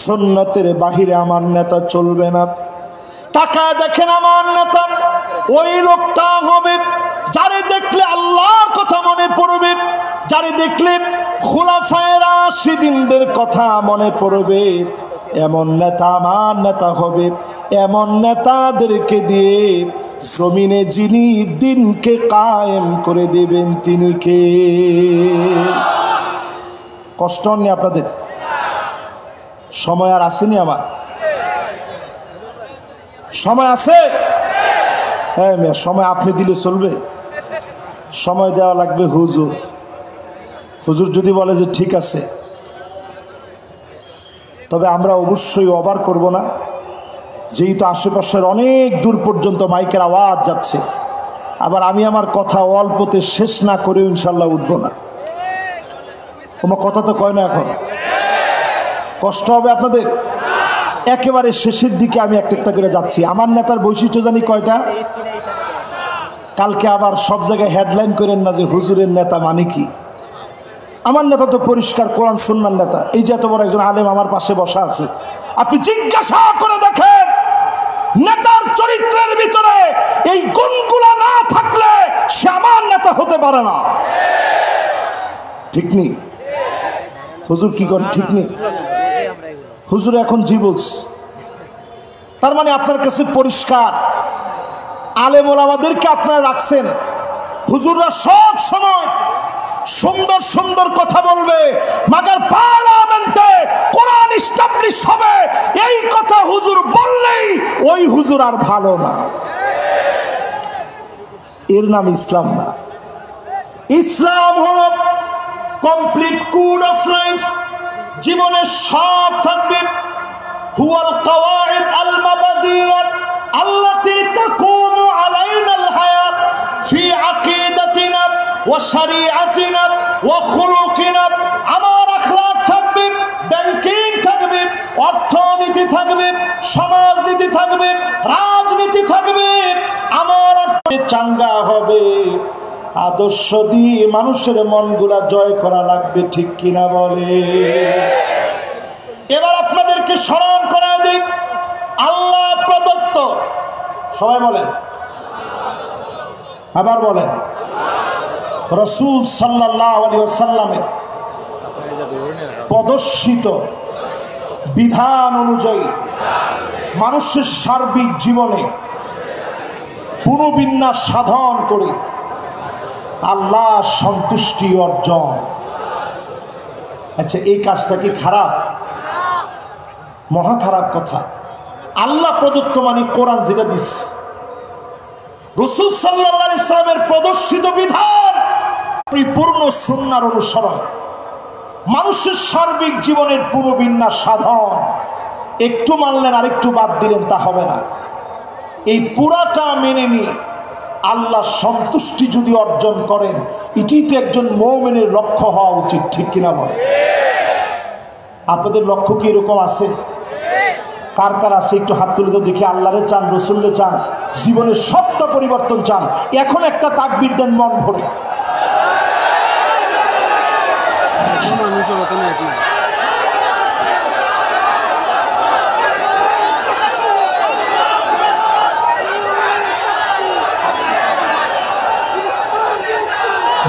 সুন্নতের বাহিরে আমার নেতা চলবে না। তাকায় দেখেন আমার নেতা ওই লোকটা হবে যারে দেখলে আল্লাহর কথা মনে পড়বে, যারে দেখলে খুলাফায়ে রাশিদিনদের কথা মনে পড়বে, এমন নেতা আমার নেতা হবে। এমন নেতাদেরকে দিয়ে জমিনে যিনি দিনকে কায়েম করে দেবেন তিনি কে? কষ্ট হয়নি আপনাদের? সময় আর আসেনি? আমার সময় আছে? হ্যাঁ, সময় আপনি দিলে চলবে? সময় দেওয়া লাগবে হুজুর। হুজুর যদি বলে যে ঠিক আছে, তবে আমরা অবশ্যই ওভার করব না, যেহেতু আশেপাশের অনেক দূর পর্যন্ত মাইকের আওয়াজ যাচ্ছে। আবার আমি আমার কথা অল্পতে শেষ না করে ইনশাল্লাহ উঠবো না। তোমার কথা তো কয় না, এখন কষ্ট হবে আপনাদের? একেবারে শেষের দিকে আমি একটা করে যাচ্ছি। আমার নেতার বৈশিষ্ট্য জানি কয়টা? কালকে আবার সব জায়গায় হেডলাইন করেন না যে হুজুরের নেতা মানে কি। আমার নেতা তো পরিষ্কার কোরআন সুন্নাহর নেতা। এই যে এত বড় একজন আলেম আমার পাশে বসা আছে, আপনি জিজ্ঞাসা করে দেখেন নেতার চরিত্রের ভিতরে এই গুণগুলো না থাকলে সে আমার নেতা হতে পারে না। ঠিক নেই? হুজুর কি করেন? ঠিক নেই? হুজুর এখন জি বলছে, তার মানে আপনার কাছে পরিষ্কার আলেম ওলামাদেরকে আপনারা রাখছেন। হুজুররা সব সময় সুন্দর সুন্দর কথা বলবে, মাগার পার্লামেন্টে কোরআন এস্টাবলিশ হবে এই কথা হুজুর বললেই ওই হুজুর আর ভালো না। এর নাম ইসলাম না। ইসলাম হলো কমপ্লিট কোড অফ লাইফ। জীবনে সব থাকবে। হুয়াল কাওয়াইদ আল মাবাদিয়াত আল্লাতী তাকুমু আলাইনাল হায়াত ফি আকিদাতিনা ওয়া শরীআতিনা ওয়া খুলুকিনা। আমার আখলাক থাকবে, ব্যাংকিং থাকবে, অর্থনীতি থাকবে, সমাজনীতি থাকবে, রাজনীতি থাকবে। আমার চাঙ্গা হবে। আদর্শ দিয়ে মানুষের মনগুলা জয় করা লাগবে, ঠিক কিনা বলে? এবার আপনাদেরকে স্মরণ করা দিই, আল্লাহ প্রদত্ত, সবাই বলেন, আবার বলেন, রাসূল সাল্লাল্লাহু আলাইহি ওয়াসাল্লামের প্রদর্শিত বিধান অনুযায়ী মানুষের সার্বিক জীবনে পুনর্বিন্যাস সাধন করে আল্লাহ সন্তুষ্টি অর্জন। আচ্ছা, এই কাজটা কি খারাপ? মহা খারাপ কথা। আল্লাহ প্রদত্ত মানে কোরআন যেটা দিস, রাসূল সাল্লাল্লাহু আলাইহি ওয়াসাল্লামের প্রদর্শিত বিধান, পরিপূর্ণ সুন্নাহর অনুসরণ, মানুষের সার্বিক জীবনের পুনর্বিন্যাস সাধন। একটু মানলেন আর একটু বাদ দিলেন, তা হবে না। এই পুরাটা মেনে নিয়ে আল্লাহ সন্তুষ্টি যদি অর্জন করেন, এটি তো একজন মুমিনের লক্ষ্য হওয়া উচিত, ঠিক কিনা বলে? আপনাদের লক্ষ্য কি এরকম আছে? কার কার আছে একটু হাত তুলে তো দেখি। আল্লাহরে চান, রসুলরে চান, জীবনের সবটা পরিবর্তন চান, এখন একটা তাকবীর দেন মন ভরে।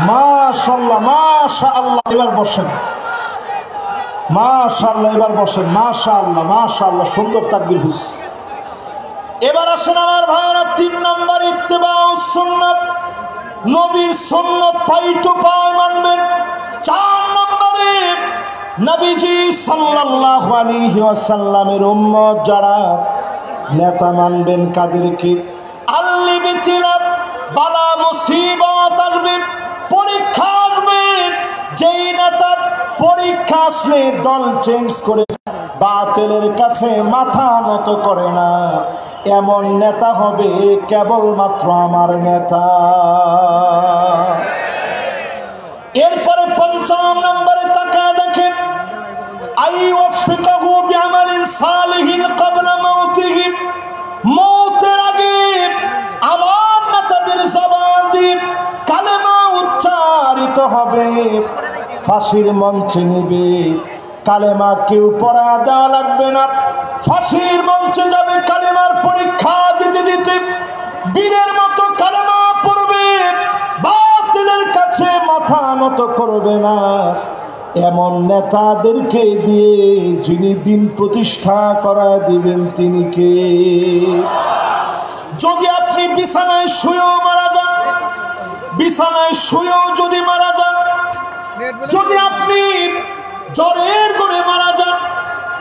মাশাআল্লাহ, মাশাআল্লাহ। এবার বসেন, মাশাআল্লাহ, এবার বসেন, মাশাআল্লাহ, মাশাআল্লাহ, সুন্দর তাকবীর হইছে। এবার আসেন আমার ভাইরা, 3 নাম্বার ইত্তেবাউস সুন্নাত, নবীর সুন্নাত পাই টু পাই মানবেন। 4 নম্বরে নবীজি সাল্লাল্লাহু আলাইহি ওয়াসাল্লামের উম্মত যারা, নেতা মানবেন কাদেরকে? আল্লিবিতিলা, বালা মুসিবত আসবে, পরীক্ষা আসবে, যেই নেতা পরীক্ষা আসলে দল চেঞ্জ করে বাতিলের কাছে মাথা নত করে না, এমন নেতা হবে কেবলমাত্র আমার নেতা। এরপরে 5 নম্বরে তাকায় দেখেন, আইওয়াফিকাহু বিআমালিন সালিহিন ক্বাবলা মাউতিহি, মওতের আগে আমার নেতাদের জবান দিয়ে কালেমা উচ্চারিত হবে, ফাঁসির মঞ্চে নেবে, কালেমা কেউ পড়া দেওয়া লাগবে না, ফাঁসির মঞ্চে যাবে, কালেমার পরীক্ষা দিতে দিতে বীরের মতো কালেমা পড়বে, বাতিলের কাছে মাথা নত করবে না। এমন নেতাদেরকে দিয়ে যিনি দিন প্রতিষ্ঠা করা দিবেন তিনি কে? যদি আপনি বিছানায় শুয়েও মারা যান, বিছানায় শুয়েও যদি মারা যান, যদি আপনি জ্বরের করে মারা যান,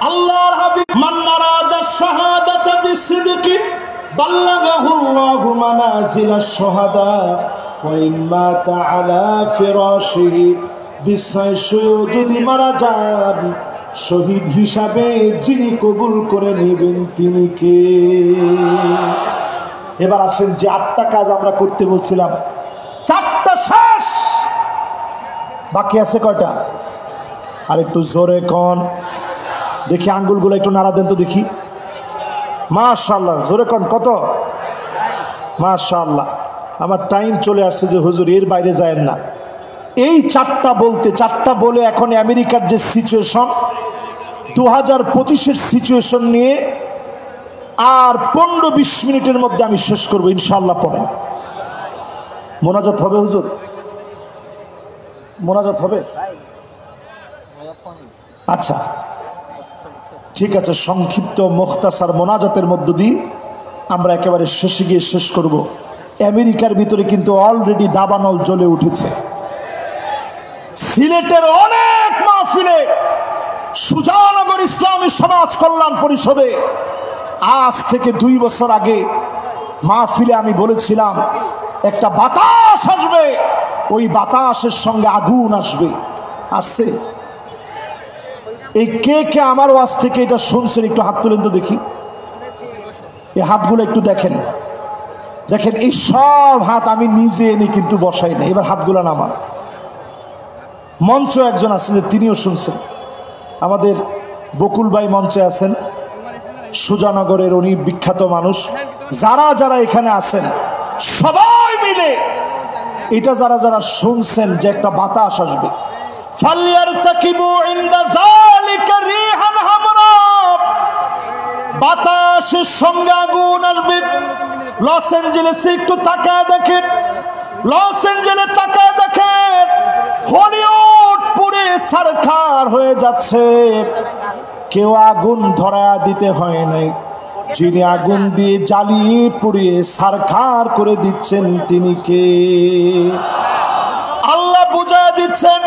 আল্লাহর হাবিব মান আরাদা শাহাদাতা বিসিদকি বাল্লাগাহুল্লাহু মানাজিলাশ শুহাদা ওয়া ইন মাতা আলা ফিরাশিহি, বিছানায় শুয়েও যদি মারা যান, শহীদ হিসাবে যিনি কবুল করে নেবেন তিনি কে? এবার আসেন, যে 8টা কাজ আমরা করতে বলছিলাম, 4টা শেষ, বাকি আছে কয়টা? আর একটু জোরে কোন দেখি, আঙ্গুলগুলো একটু নাড়া দেন তো দেখি। মাশাআল্লাহ, জোরে কোন কত? মাশাআল্লাহ। আমার টাইম চলে আসছে যে হুজুর এর বাইরে যায়েন না। এই 4টা বলতে, 4টা বলে এখন আমেরিকার যে সিচুয়েশন, 2025-এর সিচুয়েশন নিয়ে আর 15-20 মিনিটের মধ্যে আমি শেষ করবো ইনশাআল্লাহ। পড়েন, মোনাজাত হবে হুজুর, মোনাজাত হবে? আচ্ছা ঠিক আছে, সংক্ষিপ্ত মুখতাসার মোনাজাতের মধ্য দিয়ে আমরা একেবারে শেষে গিয়ে শেষ করব। আমেরিকার ভিতরে কিন্তু অলরেডি দাবানল জ্বলে উঠেছে। সিলেটের অনেক মাহফিলে, সুজানগর ইসলামী সমাজ কল্যাণ পরিষদে আজ থেকে 2 বছর আগে মাহফিলে আমি বলেছিলাম একটা বাতাস আসবে, ওই বাতাসের সঙ্গে আগুন আসবে। আসছে? এই কে কে আমার ওয়াজ থেকে এটা শুনছেন একটু হাত তুলেন তো দেখি। এই হাতগুলো একটু দেখেন, দেখেন এই সব হাত আমি নিজে এনে কিন্তু বসাই না। এবার হাতগুলো নামান। মঞ্চ একজন আছে যে তিনিও শুনছেন, আমাদের বকুল ভাই মঞ্চে আছেন, সুজানগরের উনি বিখ্যাত মানুষ। যারা যারা এখানে আছেন সবাই মিলে এটা যারা যারা শুনছেন যে একটা বাতাস আসবে, ফালিয়ারতাকিবু ইনদা যালিকা রিহান হামরা, বাতাসের সঙ্গে আগুন আসবে। লস অ্যাঞ্জেলেসে একটু তাকায় দেখেন, লস অ্যাঞ্জেলেস তাকায় দেখেন, হলিউড পুরে সারখার হয়ে যাচ্ছে। কেউ আগুন ধরা দিতে হয় নাই, যিনি আগুন দিয়ে জ্বালিয়ে পুড়িয়ে সারখার করে দিচ্ছেন তিনি কে? আল্লাহ বুঝায় দিচ্ছেন,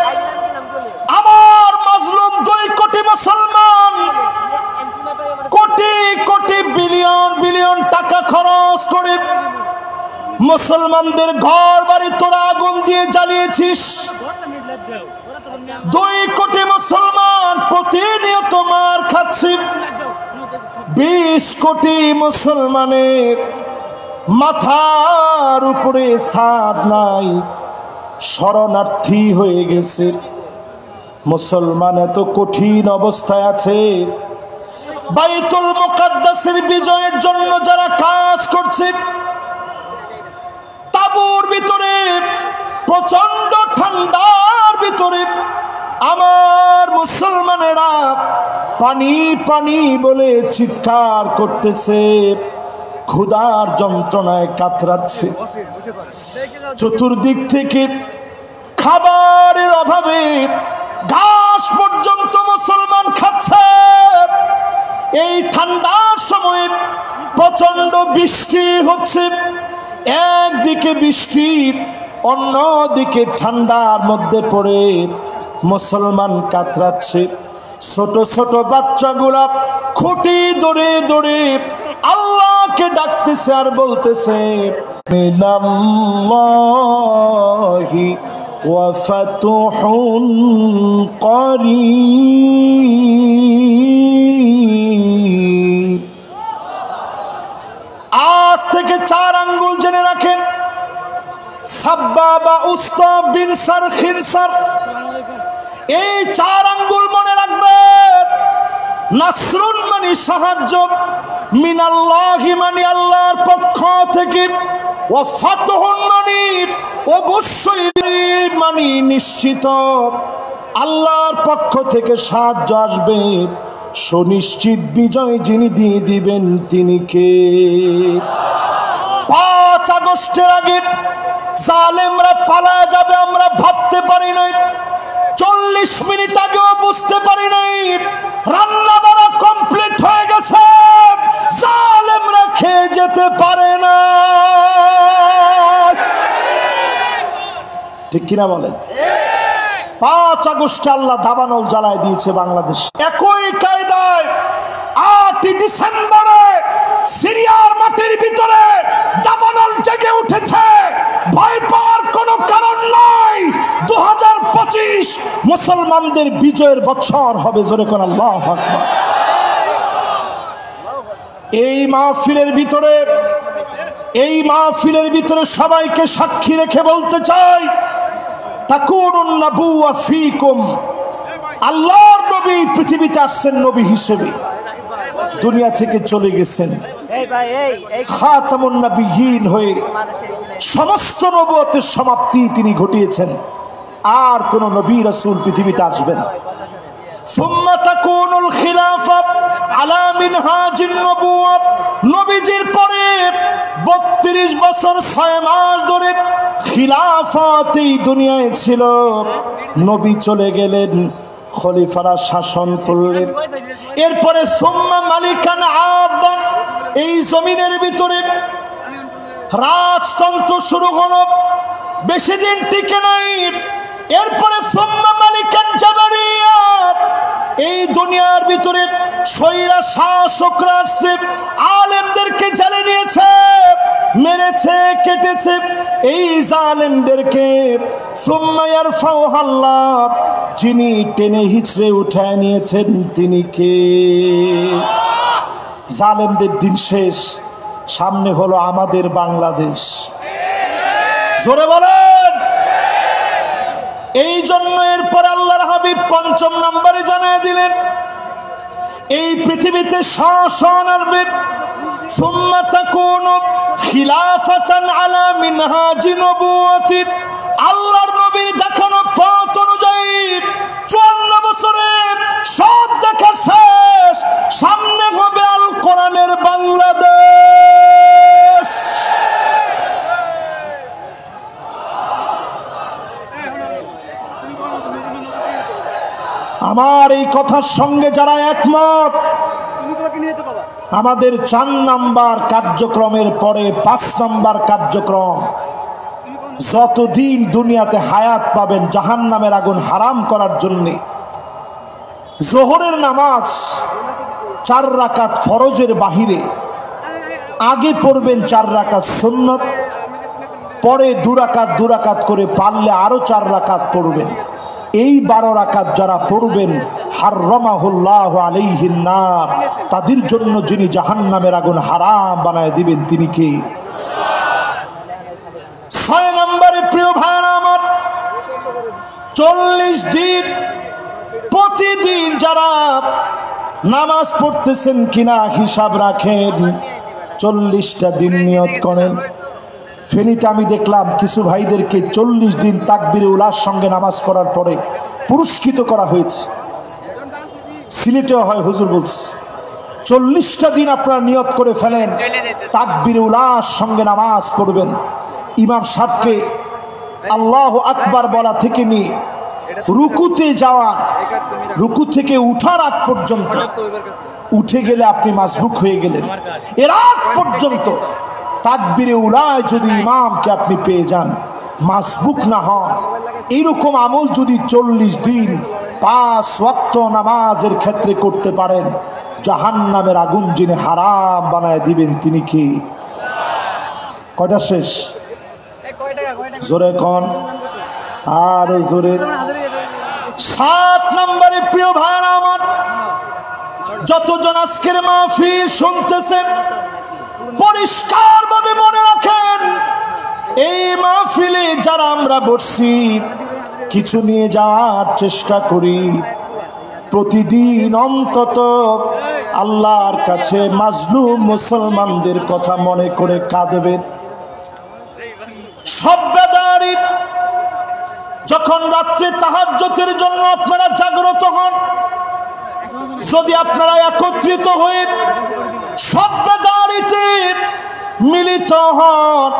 আমার মাজলুম 2 কোটি মুসলমান কোটি কোটি বিলিয়ন বিলিয়ন টাকা খরচ করে মুসলমানদের ঘর বাড়ি তোরা আগুন দিয়ে জ্বালিয়েছিস। 2 কোটি মুসলমান প্রতিনিয়ত মার খাচ্ছে। 20 কোটি মুসলমানের মাথার উপরে ছাদ নাই, শরণার্থী হয়ে গেছে। মুসলমান এত কঠিন অবস্থায় আছে। বাইতুল মুকাদ্দাসের বিজয়ের জন্য যারা কাজ করছে, তাঁবুর ভিতরে প্রচন্ড ঠান্ডার ভিতরে আমার মুসলমানেরা পানি পানি বলে চিৎকার করতেছে, ক্ষুধার যন্ত্রণায় কাতরাচ্ছে। চতুর্দিক থেকে খাবারের অভাবে ঘাস পর্যন্ত মুসলমান খাচ্ছে। এই ঠান্ডার সময় প্রচন্ড বৃষ্টি হচ্ছে, একদিকে বৃষ্টি অন্যদিকে ঠান্ডার মধ্যে পড়ে মুসলমান কাতরাচ্ছে। ছোট ছোট বাচ্চাগুলা খুঁটি দৌড়ে দৌড়ে আল্লাহকে ডাকতেছে আর বলতেছে, মিনাল্লাহি ওয়া ফাতুহুন করিব। আজ থেকে 4 আঙ্গুল জেনে রাখেন, সাব্বাবা উস্তা বিনসার খিনসার, এই 4 আঙ্গুল মনে রাখবেন। নাসরুন মানে সাহায্য, মিনাল্লাহি মানে আল্লাহর পক্ষ থেকে, ও ফাতহুন মানে অবশ্যই মানে নিশ্চিত আল্লাহর পক্ষ থেকে সাহায্য আসবে। সুনিশ্চিত বিজয় যিনি দিয়ে দিবেন তিনি কে? 5 আগস্টের আগে জালেমরা পালায় যাবে আমরা ভাবতে পারি নাই। 40 মিনিট আগেও বুঝতে পারি নাই। রান্না বাড়া কমপ্লিট হয়ে গেছে, জালেমরা খেয়ে যেতে পারে না। ঠিক কিনা বলেন? 5 আগস্টে আল্লাহ দাবানল জ্বালায় দিয়েছে বাংলাদেশ। একই কায়দায় 8 ডিসেম্বরে সিরিয়ার মাটির ভিতরে দাবানল জেগে উঠেছে। ভয় পাওয়ার কোনো কারণ নাই। 2025 মুসলমানদের বিজয়ের বছর হবে। জোরে কোন আল্লাহু আকবার। এই মাহফিলের ভিতরে সবাইকে সাক্ষী রেখে বলতে চাই, তাকুনুন নাবুওয়া ফীকুম, আল্লাহর নবী পৃথিবীতে আসছেন নবী হিসেবে, দুনিয়া থেকে চলে গেছেন খাতামুন নবিয়্যিন হয়ে। সমস্ত নবুয়তের সমাপ্তি তিনি ঘটিয়েছেন, আর কোন নবী রাসূল পৃথিবীতে আসবে না। সুম্মা তাকুনুল খিলাফা আলা মিনহাজিন নবুওয়া, নবীজির পরে 32 বছর 6 মাস ধরে খিলাফত এই দুনিয়ায় ছিল। নবী চলে গেলেন, খলিফারা শাসন করলেন। এরপরে সুম্মা মালিকান আবান, এই জমিনের ভিতরে রাজতন্ত্র শুরু হলো, বেশি দিন টিকে নাই। এরপরে সুম্মা মালিকান জাবারিয়া, এই দুনিয়ার ভিতরে স্বৈরা শাসকরা আসছে, আলেমদেরকে জ্বালে নিয়েছে, মেরেছে, কেটেছে এই জালেমদেরকে। সুম্মা ইয়ারফাউহা আল্লাহ, যিনি টেনে হিচড়ে উঠায় নিয়েছেন তিনি কে? জালেমদের দিন শেষ, সামনে হলো আমাদের বাংলাদেশ। জোরে বলেন। এই জন্য এরপর আল্লাহর হাবিব 5ম নম্বরে জানিয়ে দিলেন, এই পৃথিবীতে শাসন আসবে। সুম্মা তাকুনু খিলাফাতান আলা মিনহাজি নবুয়্বতি, আল্লাহর নবীর দেখানো পথ অনুযায়ী 54 বছরের সব দেখা শেষ, সামনে হবে আল কোরআনের বাংলাদেশ। আমার এই কথার সঙ্গে যারা একমত, আমাদের 4 নাম্বার কার্যক্রমের পরে 5 নাম্বার কার্যক্রম, যতদিন দুনিয়াতে হায়াত পাবেন জাহান্নামের আগুন হারাম করার জন্য জোহরের নামাজ 4 রাকাত ফরজের বাহিরে আগে পড়বেন 4 রাকাত সুন্নত, পরে 2 রাকাত করে পারলে আরো 4 রাকাত পড়বেন। এই 12 রাকাত যারা পড়বেন হাররামাহুল্লাহু আলাইহিন নার, তাদের জন্য যিনি জাহান্নামের আগুন হারাম বানায় দিবেন তিনি কে? 6 নম্বরে প্রিয় ভাইরা আমার, 40 দিন প্রতিদিন যারা নামাজ পড়তেছেন কিনা হিসাব রাখেন, 40টা দিন নিয়ত করেন। ফেনীতে আমি দেখলাম কিছু ভাইদেরকে 40 দিন তাকবীরে উলার সঙ্গে নামাজ পড়ার পরে পুরস্কৃত করা হয়েছে। সিলেটেও হয়, হুজুর বলছে 40টা দিন আপনারা নিয়ত করে ফেলেন তাকবীরে উলার সঙ্গে নামাজ পড়বেন। ইমাম সাহেবকে আল্লাহু আকবার বলা থেকে নিয়ে রুকুতে যাওয়া, রুকু থেকে উঠার আগ পর্যন্ত, উঠে গেলে আপনি মাসবুক হয়ে গেলেন, এর আগ পর্যন্ত তাকবীরে উলায় যদি ইমামকে আপনি পেয়ে যান, মাসবুক না হন, এইরকম আমল যদি 40 দিন 5 ওয়াক্ত নামাজের ক্ষেত্রে করতে পারেন, জাহান্নামের আগুন যিনি হারাম বানায় দিবেন তিনি কি? কয়টা শেষ? জোরে কোন আর জোরে। 7 নম্বরে প্রিয় ভাইরা আমার, যতজন আজকের মাহফিল শুনতেছেন পরিষ্কার ভাবে মনে রাখেন, এই মাহফিলে যারা আমরা বসছি কিছু নিয়ে যাওয়ার চেষ্টা করি, প্রতিদিন অন্তত আল্লাহর কাছে মাজলুম মুসলমানদের কথা মনে করে কাঁদবেন। সব্বাদারি যখন রাত্রে তাহাজ্জুদের জন্য আপনারা জাগ্রত হন, যদি আপনারা একত্রিত হয়ে সব্বাদারিতে মিলিত হন,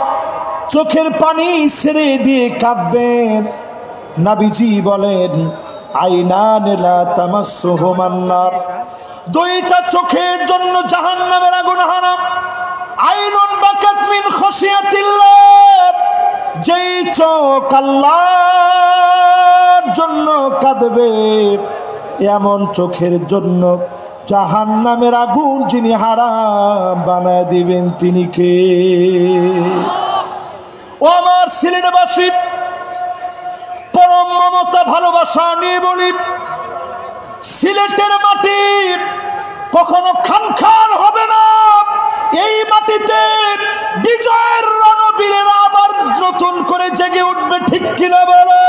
চোখের পানি ছেড়ে দিয়ে কাঁদবেন। নবীজি বলেন আইনান লা তামাসসুহুমান নার, 2টা চোখের জন্য জাহান্নামের আগুন হারাম। আইনুন বাকাত মিন খাশিয়াতিল্লাহ, যেই চোখ আল্লাহর জন্য কাঁদবে, এমন চোখের জন্য জাহান্নামের আগুন যিনি হারাম বানায় দিবেন তিনি কে? ও আমার সিলেটবাসী, পরম মমতা ভালোবাসা নিয়ে বলি, সিলেটের মাটি কখনো খানখান হবে না। এই মাটিতে বিজয়ের রণবীরেরা আবার নতুন করে জেগে উঠবে, ঠিক কিনা বলে?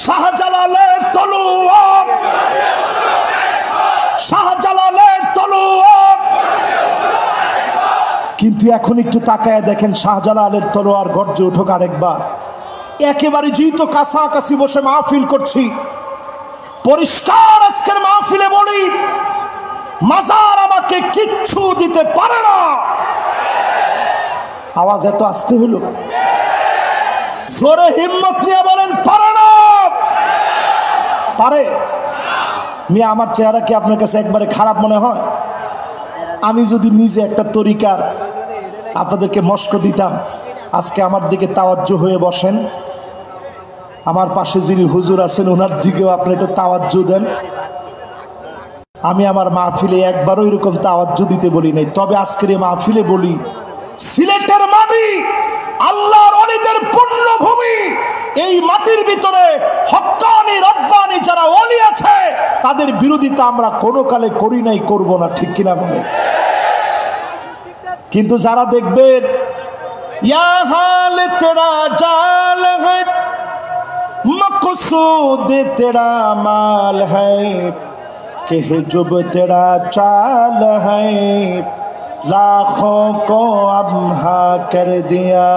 শাহজালালের তলোয়ার, শাহজালালের তলোয়ার। কিন্তু এখন একটু তাকায় দেখেন, শাহজালালের তলোয়ার গর্জে উঠুক আরেকবার। একেবারে যেহেতু কাছাকাছি বসে মাহফিল করছি, পরিষ্কার আজকের মাহফিলে বলি, মাজার আমাকে কিচ্ছু দিতে পারে না। আওয়াজ এত আসতে হলো, জোরে হিম্মত নিয়ে বলেন পারে না। পারে? মিয়া আমার চেহারা কি আপনার কাছে একবারে খারাপ মনে হয়? আমি যদি নিজে একটা তরিকার আপনাদেরকে মস্ক দিতাম, আজকে আমার দিকে তাওয়াজ্জু হয়ে বসেন, আমার পাশে যিনি হুজুর আছেন ওনার দিকেও আপনি একটু তাওয়াজ্জু দেন। আমি আমার মাহফিলে একবারও এরকম তাওয়াজ্জু দিতে বলি নাই, তবে আজকের এই মাহফিলে বলি, সিলেটের মাটি আল্লাহর ওলিদের পুণ্যভূমি। এই মাটির ভিতরে হক্কানি রব্বানি যারা ওলি আছে তাদের বিরোধিতা আমরা কোনো কালে করি নাই, করব না, ঠিক কিনা বলে? কিন্তু যারা দেখবেন ইয়া হাল তেরা জাল হ্যায় मकसूद तेरा माल है कि जुब तेरा चाल है लाखों को अब हा कर दिया।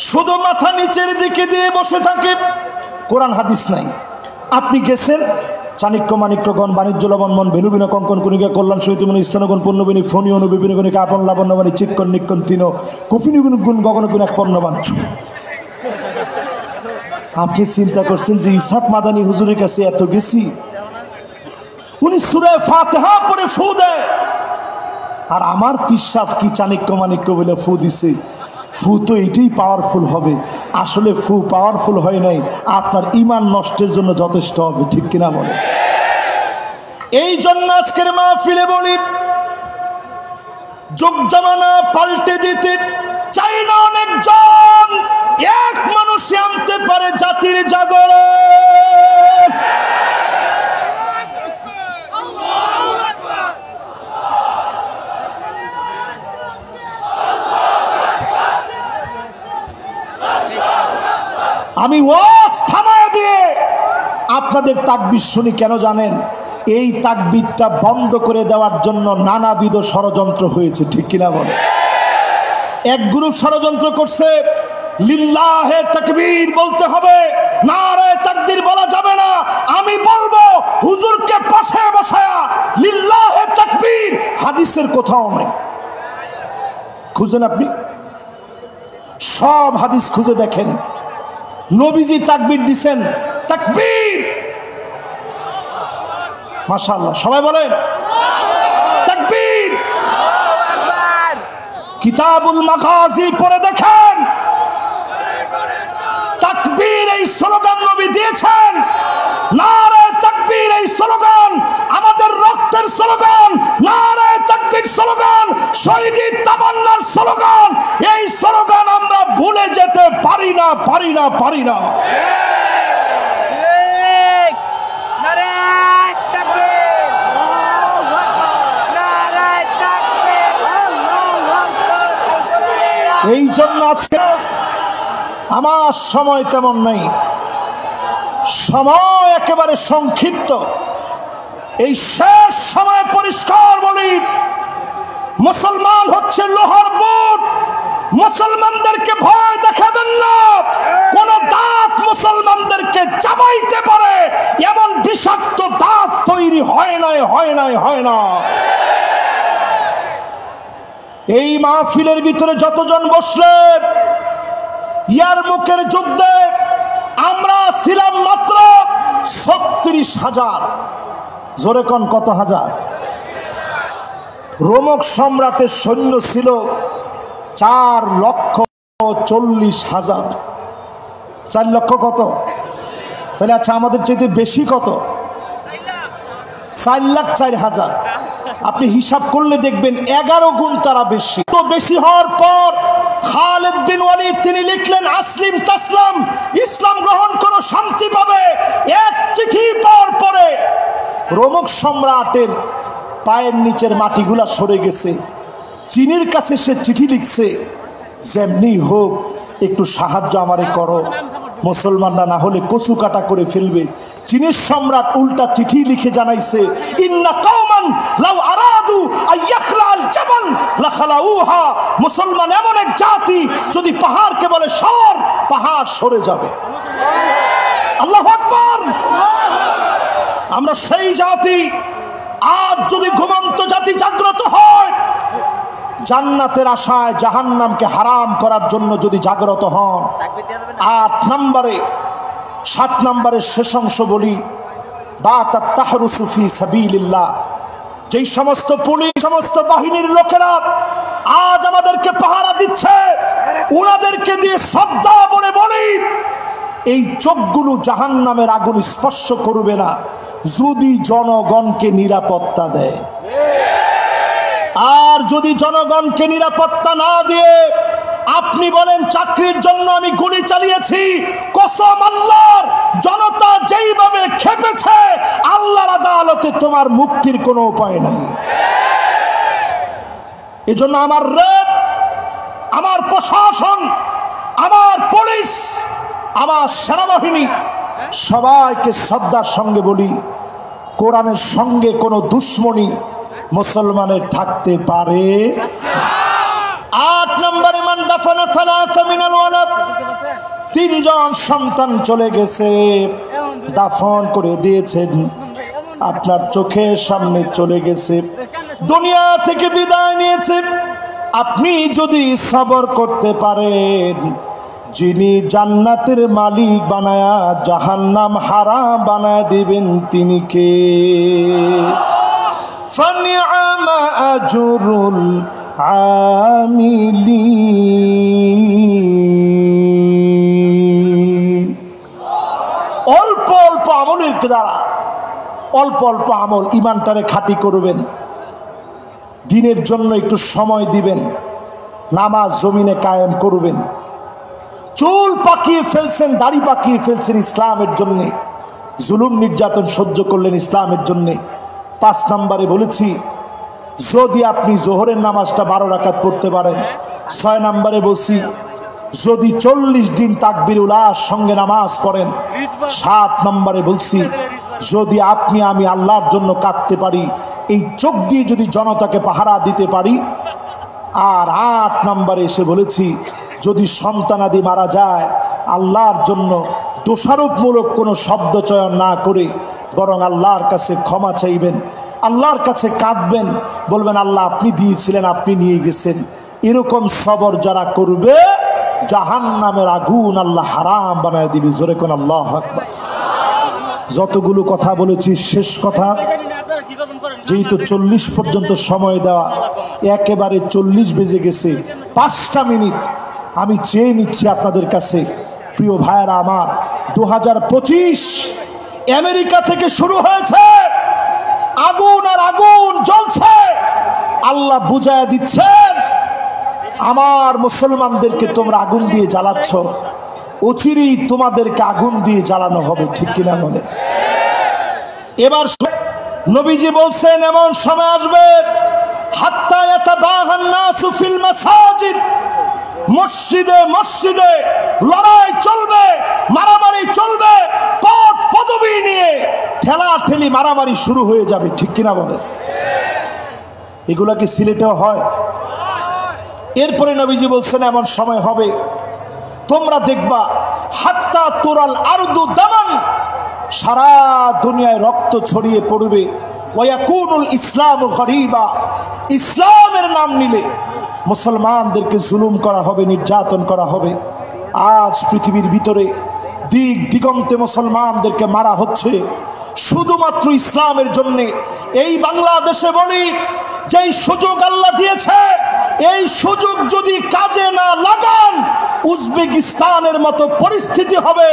শুধু মাথা নিচের দিকে দিয়ে বসে থাকে, কোরআন হাদিস নাই। আপনি গেছেন চাণক্য মাণিক্যগণ বাণিজ্য লবণমন ভেনুবিন কঙ্কন কণিকা কল্যাণ সহিতমণি স্তনগণ পণ্যবিনী ফণি অনুবিপিনী কণিকা আপন লাবণ্যবাণী চিৎকন নিক্ষণ তিন কুফিনিগুণ গুণ গগনগুণ এক পণ্যবাঞ্চ। আপনি চিন্তা করছেন যে ইসাক মাদানী হুজুরের কাছে এত গেছি, উনি সূরা ফাতিহা পড়ে ফু দেয়, আর আমার পিসাব কি চাণক্য মাণিক্য বলে ফু দিছে। ফু তো এটাই পাওয়ারফুল হবে, আসলে ফু পাওয়ারফুল হয় নাই, আপনার ঈমান নষ্টের জন্য যথেষ্ট হবে, ঠিক কিনা বলে? এই জন্য আজকের মাহফিলে বলি, যুগ জামানা পাল্টে দিতে চাই না অনেকজন, এক মানুষই আনতে পারে জাতির জাগরণ। আমি ওয়াজ থামায় দিয়ে আপনাদের তাকবীর শুনি কেন জানেন? এই তাকবীরটা বন্ধ করে দেওয়ার জন্য নানাবিধ ষড়যন্ত্র হয়েছে, ঠিক কিনা বলে? এক গ্রুপ ষড়যন্ত্র করছে লিল্লাহে তাকবীর বলতে হবে, নারে তাকবীর বলা যাবে না। আমি বলবো হুজুরকে পাশে বসায়া লিল্লাহে তাকবীর হাদিসের কোথাও নাই। খুঁজেন, আপনি সব হাদিস খুঁজে দেখেন, নবীজি তাকবীর দিছেন, তাকবীর। মাশাআল্লাহ, সবাই বলেন তাকবীর। কিতাবুল মাগাজি পড়ে দেখেন, তাকবীর এই স্লোগান নবী দিয়েছেন। নারে তাকবীর এই স্লোগান আমাদের রক্তের স্লোগান, নারে তাকবীর স্লোগান শহীদের তামান্নার স্লোগান। এই স্লোগান আমরা ভুলে যেতে পারি না, পারি না, পারি না। এই জন্য আজকে আমার সময় তেমন নেই, সময় একেবারে সংক্ষিপ্ত। এই শেষ সময় পরিষ্কার বলি, মুসলমান হচ্ছে লোহার বুট, মুসলমানদেরকে ভয় দেখাবেন না। কোন দাঁত মুসলমানদেরকে চাবাইতে পারে এমন বিষাক্ত দাঁত তৈরি হয় নাই, হয় নাই, হয় না। এই মাহফিলের ভিতরে যতজন বসলেন, ইয়ারমুকের যুদ্ধে আমরা ছিলাম মাত্র 36,000। জোরে কোন কত হাজার? রোমক সম্রাটের সৈন্য ছিল 4,40,000। 4 লক্ষ কত? তাহলে আচ্ছা, আমাদের চাইতে বেশি কত? 4,04,000। আপনি হিসাব করলে দেখবেন 11 গুণ তারা বেশি। তো বেশি হওয়ার পর খালিদ বিন ওয়ালিদ তিনি লিখলেন, আসলিম তাসলাম, ইসলাম গ্রহণ করো, শান্তি পাবে। এক চিঠি পাওয়ার পরে রোমক সম্রাটের পায়ের নিচের মাটিগুলা সরে গেছে। চীনের কাছে সে চিঠি লিখছে, যেমনি হোক একটু সাহায্য আমারে করো, মুসলমানরা না হলে কচু কাটা করে ফেলবে। চীনের সম্রাট উল্টা চিঠি লিখে জানাইছে, ইন্না কওমান লাউ আরাদু আইয়াখলাল জাবাল লাখালাউহা, মুসলমান এমন এক জাতি যদি পাহাড়কে বলে সর, পাহাড় সরে যাবে। আল্লাহু আকবার। আমরা সেই জাতি। আজ যদি ঘুমন্ত জাতি জাগ্রত হয়, জান্নাতের আশায় জাহান্নামকে হারাম করার জন্য যদি জাগ্রত হন, 8 নম্বরে 7 নম্বরের শেষ অংশ বলি, বাতাত তাহরুসু ফি সাবিলিল্লাহ। যেই সমস্ত পুলিশ, সমস্ত বাহিনীর লোকেরা আজ আমাদেরকে পাহারা দিচ্ছে, ওনাদেরকে দিয়ে শ্রদ্ধা বলে বলি, এই চোখগুলো জাহান্নামের আগুন স্পর্শ করবে না যদি জনগণকে নিরাপত্তা দেয়। আর যদি জনগণকে নিরাপত্তা না দিয়ে আপনি বলেন চাকরির জন্য আমি গুলি চালিয়েছি, কসম আল্লাহর, জনতা যেইভাবে খেপেছে, আল্লাহর আদালতে তোমার মুক্তির কোনো উপায় নাই। এজন্য আমার রেড, আমার প্রশাসন, আমার পুলিশ, আমার সেনাবাহিনী সবাইকে শ্রদ্ধার সঙ্গে বলি, কোরআনের সঙ্গে কোনো দুশ্মনী মুসলমানের থাকতে পারে। 8 নম্বরে মান দাফানা সালাসা মিনাল ওয়ালাদ, 3 জন সন্তান চলে গেছে, দাফন করে দিয়েছেন, আপনার চোখের সামনে চলে গেছে, দুনিয়া থেকে বিদায় নিয়েছে। আপনি যদি সবর করতে পারেন, যিনি জান্নাতের মালিক বানায়া জাহান্নাম হারাম বানায় দিবেন তিনি কে? ফানিআমা আজরুল আমিলিন। অল্প অল্প আমলের দ্বারা, অল্প অল্প আমল, ইমানটারে খাঁটি করবেন, দিনের জন্য একটু সময় দিবেন, নামাজ জমিনে কায়েম করবেন। চুল পাকিয়ে ফেলছেন, দাড়ি পাকিয়ে ফেলছেন ইসলামের জন্য, জুলুম নির্যাতন সহ্য করলেন ইসলামের জন্য। 5 নম্বরে বলেছি, যদি আপনি জোহরের নামাজটা 12 রাকাত পড়তে পারেন। 6 নম্বরে বলছি, যদি 40 দিন তাকবীরুল সঙ্গে নামাজ পড়েন। 7 নম্বরে বলছি, যদি আপনি আমি আল্লাহর জন্য কাঁদতে পারি, এই চোখ দিয়ে যদি জনতাকে পাহারা দিতে পারি। আর 8 নম্বরে এসে বলেছি, যদি সন্তানাদি মারা যায়, আল্লাহর জন্য দোষারোপমূলক কোনো শব্দ চয়ন না করে বরং আল্লাহর কাছে ক্ষমা চাইবেন, আল্লাহর কাছে কাঁদবেন, বলবেন আল্লাহ আপনি দিয়েছিলেন, আপনি নিয়ে গেছেন। এরকম সবর যারা করবে, জাহান্নামের আগুন আল্লাহ হারাম বানায় দিবে। জোরে কোন আল্লাহু আকবার। যতগুলো কথা বলেছি, শেষ কথা, যেহেতু 40 পর্যন্ত সময় দেওয়া, একেবারে 40 বেজে গেছে, 5টা মিনিট আমি চেয়ে নিচ্ছি আপনাদের কাছে। প্রিয় ভাইয়েরা আমার, 2025 আমেরিকা থেকে শুরু হয়েছে, আগুন আর আগুন জ্বলছে। আল্লাহ বুঝায় দিচ্ছেন, আমার মুসলমানদেরকে তোমরা আগুন দিয়ে জ্বালাচ্ছ, অচিরেই তোমাদেরকে আগুন দিয়ে জ্বালানো হবে। ঠিক কিনা বলে? এবার নবীজি বলছেন, এমন সময় আসবে, হাত্তা ইয়াতাবাহান নাসু ফিল মাসাজিদ, মসজিদে মসজিদে লড়াই চলবে, মারামারি চলবে, পদ পদবি নিয়ে ঠেলাঠেলি মারামারি শুরু হয়ে যাবে। ঠিক কিনা বলে? এগুলা কি সিলেটেও হয়? এরপরে নবীজি বলছেন, এমন সময় হবে তোমরা দেখবা, হাত্তা তুরাল আরদু দামান, সারা দুনিয়ায় রক্ত ছড়িয়ে পড়বে। ওয়ায়াকুনুল ইসলামু গরিবা, ইসলামের নাম নিলে মুসলমানদেরকে জুলুম করা হবে, নির্যাতন করা হবে। আজ পৃথিবীর ভিতরে দিক দিগন্তে মুসলমানদেরকে মারা হচ্ছে শুধুমাত্র ইসলামের জন্য। এই বাংলাদেশে বলি, যেই সুযোগ আল্লাহ দিয়েছে, এই সুযোগ যদি কাজে না লাগান, উজবেকিস্তানের মতো পরিস্থিতি হবে।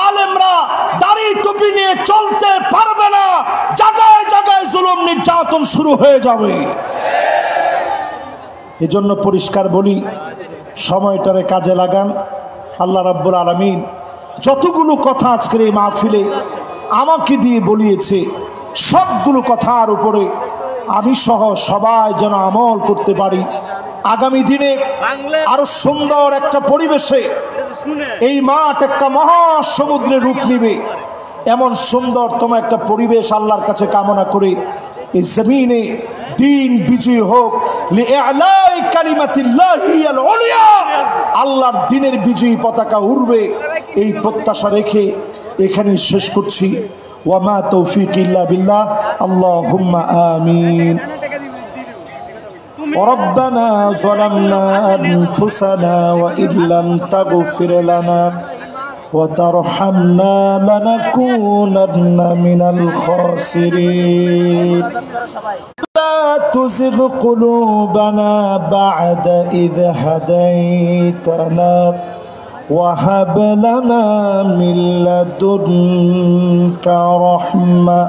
আলেমরা দাড়ি টুপি নিয়ে চলতে পারবে না, জায়গায় জায়গায় জুলুম নির্যাতন শুরু হয়ে যাবে। এজন্য পরিষ্কার বলি, সময়টারে কাজে লাগান। আল্লাহ রাব্বুল আলামিন যতগুলো কথা আজকের এই মাহফিলে আমাকে দিয়ে বলিয়েছে, সবগুলো কথার উপরে আমি সহ সবাই যেন আমল করতে পারি। আগামী দিনে আরো সুন্দর একটা পরিবেশে এই মাঠ একটা মহাসমুদ্রে রূপ নিবে, এমন সুন্দরতম একটা পরিবেশ আল্লাহর কাছে কামনা করে এই জমিনে দিন বিজয়ী হোক, লিআলাই কালিমাতিল্লাহিল উলিয়া, আল্লাহর দিনের বিজয়ী পতাকা উড়বে, এই প্রত্যাশা রেখে এখানেই শেষ করছি। ওয়ামা তৌফিক ইল্লা বিল্লাহ, আল্লাহুম্মা আমিন। ربنا ظلمنا أنفسنا وإن لم تغفر لنا وترحمنا لنكونن من الخاسرين. لا تزغ قلوبنا بعد إذ هديتنا وهب لنا من لدنك رحمة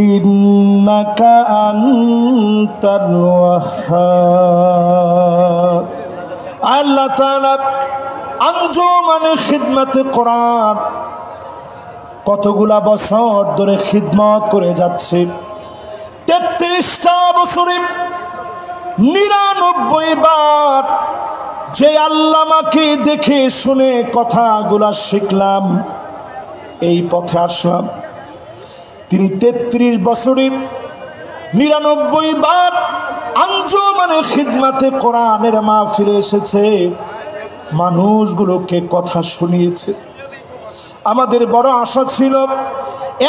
إنك أنت الوهاب. আল্লাহ তাআলা আঞ্জুমানে খিদমতে কোরআন কতগুলা বছর ধরে খিদমত করে যাচ্ছে। 33টা বছরে 99 বার যে আল্লামাকে দেখে শুনে কথাগুলা শিখলাম, এই পথে আসলাম। তিনি 33 বছরে 99 বার আঞ্জুমানে খিদমাতে কোরআনের মাহফিলে এসেছে, মানুষগুলোকে কথা শুনিয়েছে। আমাদের বড় আশা ছিল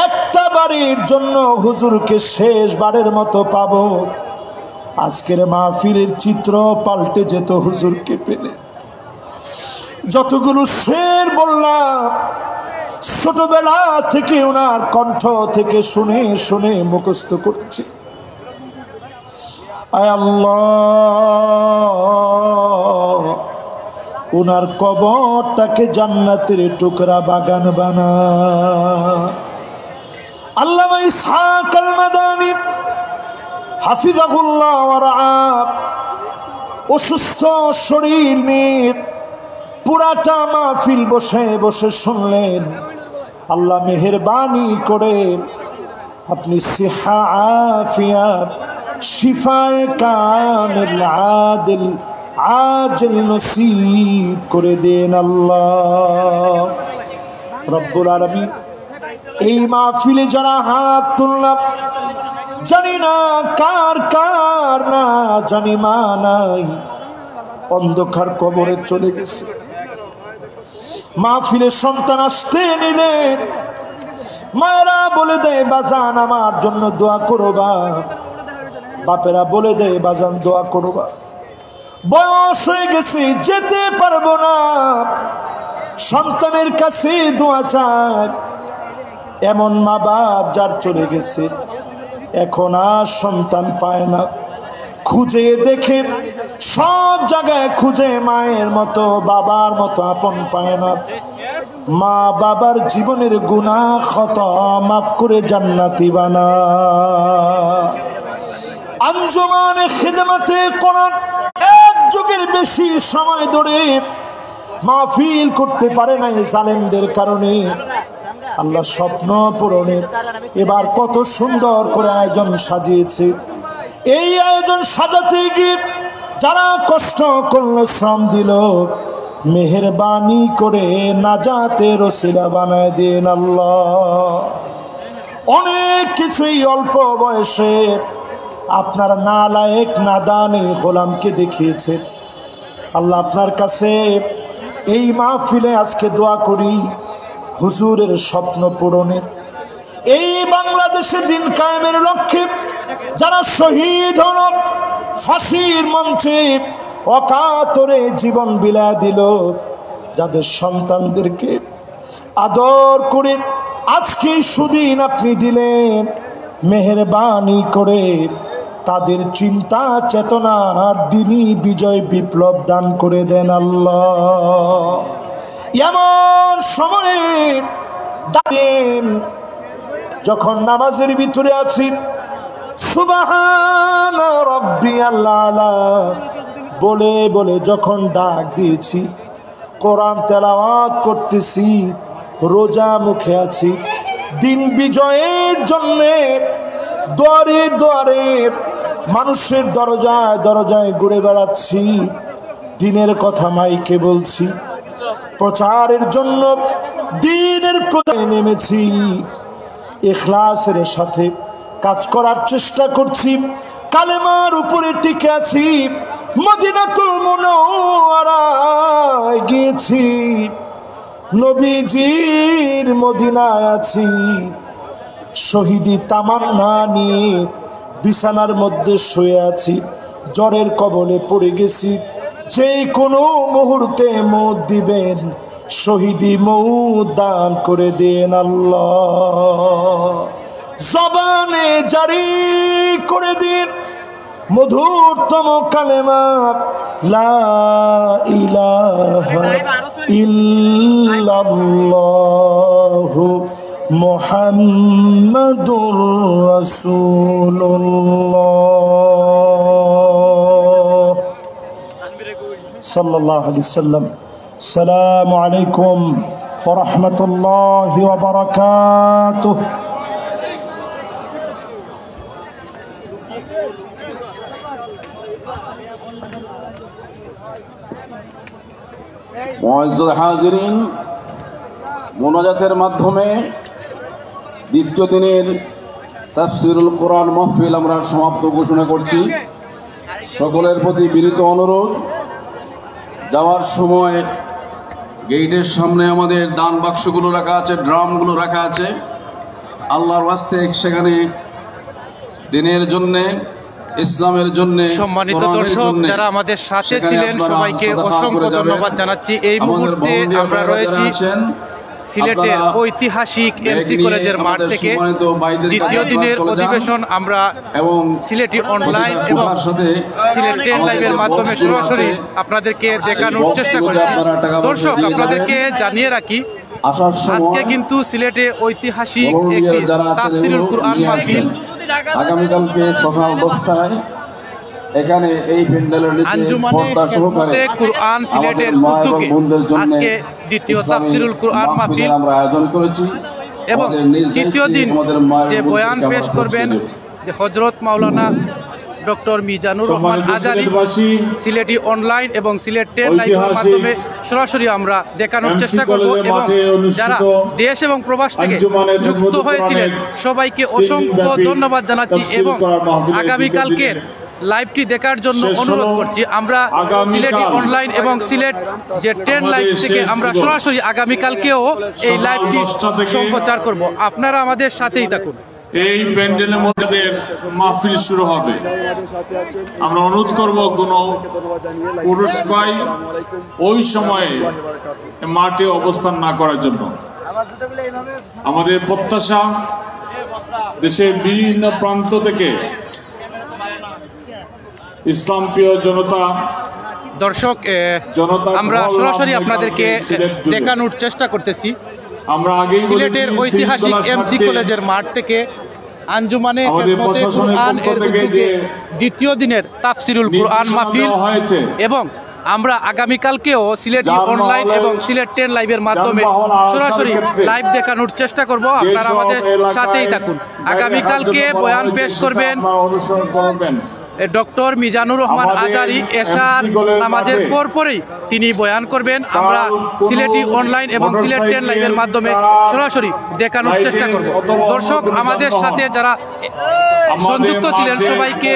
একটা বারের জন্য হুজুরকে শেষবারের মতো পাবো। আজকের মাহফিলের চিত্র পাল্টে যেত হুজুরকে পেলে। যতগুলো শের বললাম ছোটবেলা থেকে ওনার কণ্ঠ থেকে শুনে শুনে মুখস্থ করছি। আয় আল্লাহ, ওনার কবরটাকে জান্নাতের টুকরা বাগান বানা। আল্লামা ইসহাক আল মাদানী হাফিজাহুল্লাহ ওয়া রাআহ অসুস্থ শরীর নিয়ে পুরাটা মাহফিল বসে বসে শুনলেন। আল্লাহ মেহেরবানি করে আপনি সিহা আফিয়াত শিফায়ে কামিল আদিল আজল নসিব করে দেন আল্লাহ রব্বুল আলামিন। এই মাহফিলে যারা হাত তুললাম, জানি না কার কার না জানি মা নাই, অন্ধকার কবরে চলে গেছে। মাহফিলে সন্তান আসতে নিলেন, মায়েরা বলে দেয় বাজান আমার জন্য দোয়া করবা, বাপেরা বলে দেয় বাজান দোয়া করবা। বয়স হয়ে গেছে, যেতে পারবো না, সন্তানের কাছে দোয়া চায়। এমন মা বাপ যার চলে গেছে, এখন আর সন্তান পায় না। খুঁজে দেখে সব জায়গায় খুঁজে মায়ের মতো বাবার মতো আপন পায় না। মা বাবার জীবনের গুনাহ খতা মাফ করে জান্নাতি বানা। আঞ্জুমানে খিদমতে কোরআন এক যুগের বেশি সময় ধরে মাহফিল করতে পারে নাই জালেমদের কারণে। আল্লাহ স্বপ্ন পূরণের এবার কত সুন্দর করে আয়োজন সাজিয়েছে। এই আয়োজন সাজাতে গিয়ে যারা কষ্ট করলো, শ্রম দিল, মেহেরবানি করে নাজাতের ওসিলা বানায় দেন আল্লাহ। অনেক কিছুই অল্প বয়সে আপনার নালায়েক নাদানি গোলামকে দেখিয়েছে। আল্লাহ আপনার কাছে এই মাহফিলে আজকে দোয়া করি হুজুরের স্বপ্ন পূরণের। এই বাংলাদেশে দিন কায়েমের লক্ষ্যে যারা শহীদ হল, ফাঁসির মঞ্চে অকাতরে জীবন বিলায় দিল, যাদের সন্তানদেরকে আদর করে আজকে সুদিন আপনি দিলেন, মেহেরবানি করে তাদের চিন্তা চেতনার দিনই বিজয় বিপ্লব দান করে দেন আল্লাহ। এমন সময়ে দাঁড়িয়েন যখন নামাজের ভিতরে আছি, সুবহানা রাব্বিয়াল আলা বলে বলে যখন ডাক দিয়েছি, কোরআন তেলাওয়াত করতেছি, রোজা মুখে আছি, দিন বিজয়ের জন্যে দুয়ারে দুয়ারে মানুষের দরজায় দরজায় ঘুরে বেড়াচ্ছি, দিনের কথা মাইকে বলছি, প্রচারের জন্য দিনের প্রচারে নেমেছি, ইখলাসের সাথে কাজ করার চেষ্টা করছি, কালেমার উপরে টিকে আছি, মদিনাতুল মুনাওয়ারায় গিয়েছি, নবীজির মদিনায় আছি, শহীদি তামান্না নিয়ে বিছানার মধ্যে শুয়ে আছি, জ্বরের কবলে পড়ে গেছি, যে কোনো মুহূর্তে মৌত দিবেন, শহীদি মৌত দান করে দেন আল্লাহ। জবানে জারি করে দিন মধুরতম কালেমা লা ইলাহা ইল্লাল্লাহু মুহাম্মাদুর রাসূলুল্লাহ সাল্লাল্লাহু আলাইহি ওয়াসাল্লাম। আসসালামু আলাইকুম ওয়া রাহমাতুল্লাহি ওয়া বারাকাতুহু। মুআজ্জাজ হাজিরিন, মোনাজাতের মাধ্যমে দ্বিতীয় দিনের তাফসিরুল কোরআন মাহফিল আমরা সমাপ্ত ঘোষণা করছি। সকলের প্রতি বিনীত অনুরোধ, যাওয়ার সময় গেটের সামনে আমাদের দান বাক্সগুলো রাখা আছে, ড্রামগুলো রাখা আছে। আল্লাহর ওয়াস্তে সেখানে দিনের জন্যে, ইসলামের জন্যে, সম্মানিত দর্শক যারা আমাদের সাথে ছিলেন সবাইকে অসংখ্য ধন্যবাদ জানাচ্ছি। এই মুহূর্তে আমরা রয়েছি সিলেটের ঐতিহাসিক এমসি কলেজের মাঠ থেকে দ্বিতীয় দিনের অধিবেশন আমরা সিলেটি অনলাইন এবং সিলেট ট্রেন লাইভের মাধ্যমে সরাসরি আপনাদেরকে দেখানোর চেষ্টা করেছি। দর্শক আপনাদেরকে জানিয়ে রাখি, আজকে কিন্তু সিলেটে ঐতিহাসিক একটি তাফসিরুল কুরআন মাহফিল আগামীকালকে সকাল 10টায় এখানে এই প্যান্ডেলের নিচে পর্দা সহকারে কুরআন সিলেটের উদ্যোগে আজকে দ্বিতীয় তাফসিরুল কুরআন মাহফিল আমরা আয়োজন করেছি এবং দ্বিতীয় দিন যে বয়ান পেশ করবেন যে হযরত মাওলানা ডক্টর মিজানুর রহমান আজারি, সিলেটি অনলাইন এবং সিলেট ট্রেন লাইভের মাধ্যমে সরাসরি আমরা দেখানোর চেষ্টা করব এবং যারা দেশ এবং প্রবাস থেকে যুক্ত হয়েছিলেন সবাইকে অসংখ্য ধন্যবাদ জানাচ্ছি এবং আগামীকালকের লাইভটি দেখার জন্য অনুরোধ করছি। আমরা সিলেটি অনলাইন এবং সিলেট যে ট্রেন লাইভ থেকে আমরা সরাসরি আগামীকালকেও এই লাইভটি সম্প্রচার করব। আপনারা আমাদের সাথেই থাকুন। এই প্যান্ডেলের মধ্যে মাহফিল শুরু হবে। আমরা অনুরোধ করব কোনো পুরুষ ভাই ওই সময়ে মাঠে অবস্থান না করার জন্য। আমাদের প্রত্যাশা, দেশের বিভিন্ন প্রান্ত থেকে ইসলাম প্রিয় জনতা, দর্শক আমরা সরাসরি আপনাদেরকে দেখানোর চেষ্টা করতেছি। আমরা আগেই সিলেটের ঐতিহাসিক এমসি কলেজের মাঠ থেকে আঞ্জুমানে কুরআন এর উদ্যোগে দ্বিতীয় দিনের তাফসিরুল কুরআন মাহফিল এবং আমরা আগামীকালকেও সিলেটি অনলাইন এবং সিলেট ট্রেন লাইভের মাধ্যমে সরাসরি লাইভ দেখানোর চেষ্টা করব। আপনারা আমাদের সাথেই থাকুন। আগামীকালকে বয়ান পেশ করবেন ডক্টর মিজানুর রহমান আজারি। এশার নামাজের পরপরই তিনি বয়ান করবেন। আমরা সিলেটি অনলাইন এবং সিলেট ট্রেন লাইভের মাধ্যমে সরাসরি দেখানোর চেষ্টা করব। দর্শক আমাদের সাথে যারা সংযুক্ত ছিলেন সবাইকে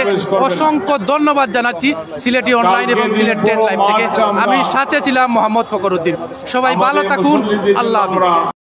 অসংখ্য ধন্যবাদ জানাচ্ছি সিলেটি অনলাইন এবং সিলেট ট্রেন লাইভ থেকে। আমি সাথে ছিলাম মোহাম্মদ ফখরুদ্দিন। সবাই ভালো থাকুন। আল্লাহ হাফেজ।